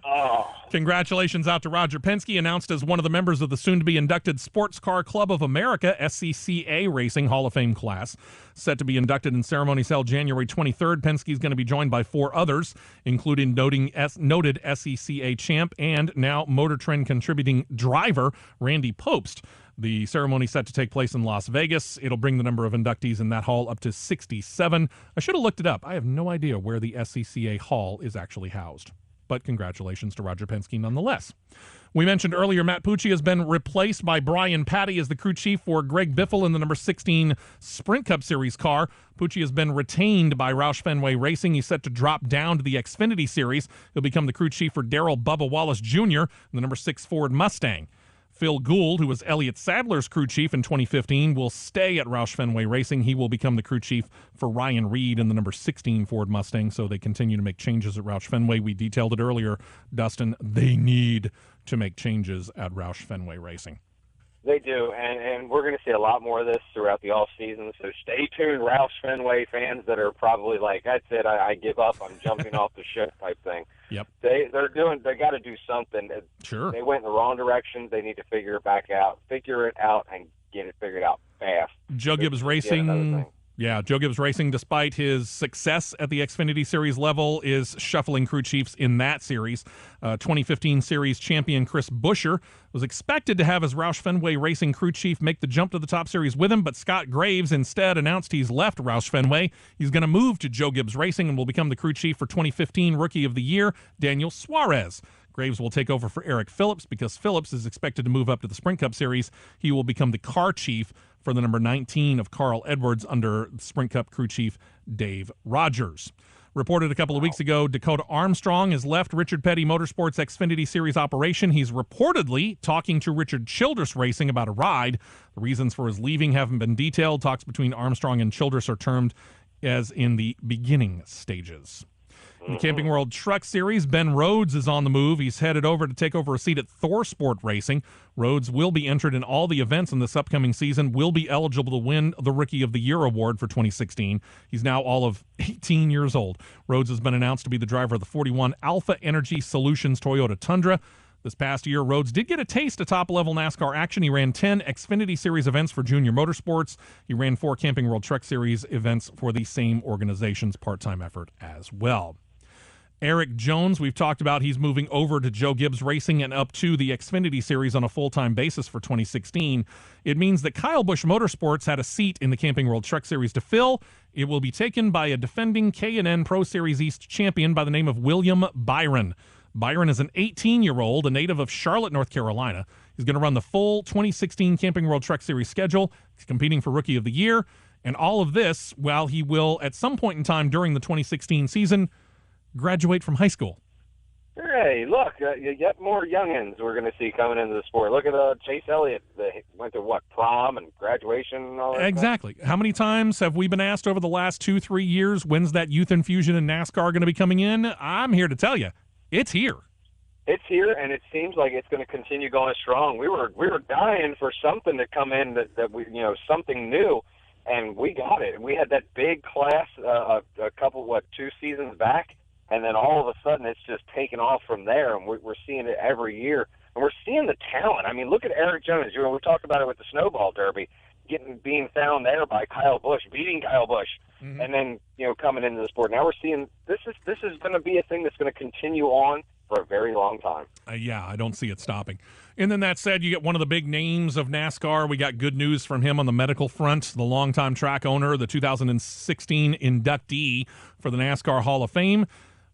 Oh. Congratulations out to Roger Penske, announced as one of the members of the soon-to-be inducted Sports Car Club of America, SCCA Racing Hall of Fame class. Set to be inducted in ceremonies held January 23rd. Penske is going to be joined by 4 others, including noted SCCA champ and now Motor Trend contributing driver Randy Pobst. The ceremony set to take place in Las Vegas. It'll bring the number of inductees in that hall up to 67. I should have looked it up. I have no idea where the SCCA hall is actually housed. But congratulations to Roger Penske nonetheless. We mentioned earlier Matt Pucci has been replaced by Brian Patty as the crew chief for Greg Biffle in the number 16 Sprint Cup Series car. Pucci has been retained by Roush Fenway Racing. He's set to drop down to the Xfinity Series. He'll become the crew chief for Darrell Bubba Wallace Jr. in the number 6 Ford Mustang. Phil Gould, who was Elliott Sadler's crew chief in 2015, will stay at Roush Fenway Racing. He will become the crew chief for Ryan Reed in the number 16 Ford Mustang, so they continue to make changes at Roush Fenway. We detailed it earlier, Dustin. They need to make changes at Roush Fenway Racing. They do, and we're going to see a lot more of this throughout the off-season, so stay tuned, Roush Fenway fans that are probably like, that's it, I give up, I'm jumping off the ship type thing. Yep. They got to do something. Sure. They went in the wrong direction. They need to figure it out, and get it figured out fast. Joe Gibbs Racing. Yeah, Joe Gibbs Racing, despite his success at the Xfinity Series level, is shuffling crew chiefs in that series. 2015 Series champion Chris Buescher was expected to have his Roush Fenway Racing crew chief make the jump to the top series with him, but Scott Graves instead announced he's left Roush Fenway. He's going to move to Joe Gibbs Racing and will become the crew chief for 2015 Rookie of the Year, Daniel Suarez. Graves will take over for Eric Phillips because Phillips is expected to move up to the Sprint Cup Series. He will become the car chief for the number 19 of Carl Edwards under Sprint Cup crew chief Dave Rogers. Reported a couple of weeks ago, Dakota Armstrong has left Richard Petty Motorsports Xfinity Series operation. He's reportedly talking to Richard Childress Racing about a ride. The reasons for his leaving haven't been detailed. Talks between Armstrong and Childress are termed as in the beginning stages. In the Camping World Truck Series, Ben Rhodes is on the move. He's headed over to take over a seat at Thor Sport Racing. Rhodes will be entered in all the events in this upcoming season, will be eligible to win the Rookie of the Year award for 2016. He's now all of 18 years old. Rhodes has been announced to be the driver of the 41 Alpha Energy Solutions Toyota Tundra. This past year, Rhodes did get a taste of top-level NASCAR action. He ran 10 Xfinity Series events for Junior Motorsports. He ran 4 Camping World Truck Series events for the same organization's part-time effort as well. Eric Jones, we've talked about, he's moving over to Joe Gibbs Racing and up to the Xfinity Series on a full-time basis for 2016. It means that Kyle Busch Motorsports had a seat in the Camping World Truck Series to fill. It will be taken by a defending K&N Pro Series East champion by the name of William Byron. Byron is an 18-year-old, a native of Charlotte, North Carolina. He's going to run the full 2016 Camping World Truck Series schedule. He's competing for Rookie of the Year. And all of this while he will, at some point in time during the 2016 season, graduate from high school. Hey, look, you get more youngins we're going to see coming into the sport. Look at Chase Elliott. They went to, prom and graduation and all that Exactly. stuff. How many times have we been asked over the last 2-3 years, when's that youth infusion in NASCAR going to be coming in? I'm here to tell you, it's here. It's here, and it seems like it's going to continue going strong. We were dying for something to come in that we, something new, and we got it. We had that big class a couple, 2 seasons back. And then all of a sudden, it's just taken off from there, and we're seeing it every year. And we're seeing the talent. I mean, look at Eric Jones. We talked about it with the Snowball Derby, being found there by Kyle Busch, beating Kyle Busch, and then coming into the sport. Now we're seeing this is going to be a thing that's going to continue on for a very long time. Yeah, I don't see it stopping. And then that said, you get one of the big names of NASCAR. We got good news from him on the medical front. The longtime track owner, the 2016 inductee for the NASCAR Hall of Fame.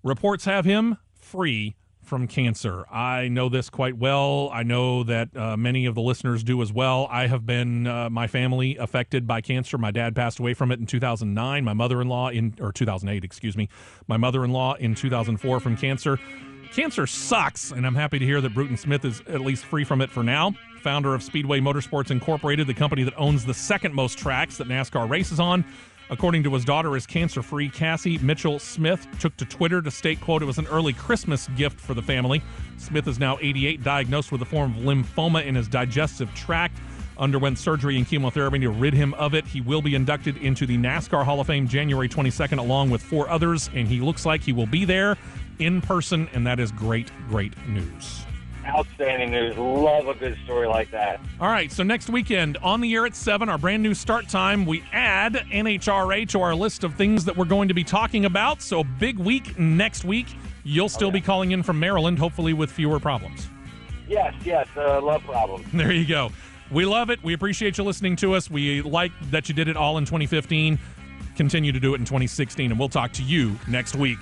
Reports have him free from cancer. I know this quite well. I know that many of the listeners do as well. I have been, my family, affected by cancer. My dad passed away from it in 2009. My mother-in-law 2008, excuse me. My mother-in-law in 2004 from cancer. Cancer sucks, and I'm happy to hear that Bruton Smith is at least free from it for now. Founder of Speedway Motorsports Incorporated, the company that owns the second most tracks that NASCAR races on. According to his daughter, is cancer-free. Cassie Mitchell Smith took to Twitter to state, quote, "It was an early Christmas gift for the family." Smith is now 88, diagnosed with a form of lymphoma in his digestive tract, underwent surgery and chemotherapy to rid him of it. He will be inducted into the NASCAR Hall of Fame January 22nd, along with 4 others, and he looks like he will be there in person, and that is great, great news. Outstanding news. Love a good story like that. All right, so next weekend, on the air at 7, our brand new start time, we add NHRA to our list of things that we're going to be talking about. So big week next week. You'll still be calling in from Maryland, hopefully with fewer problems. Yes, love problems. There you go. We love it. We appreciate you listening to us. We like that you did it all in 2015. Continue to do it in 2016, and we'll talk to you next week.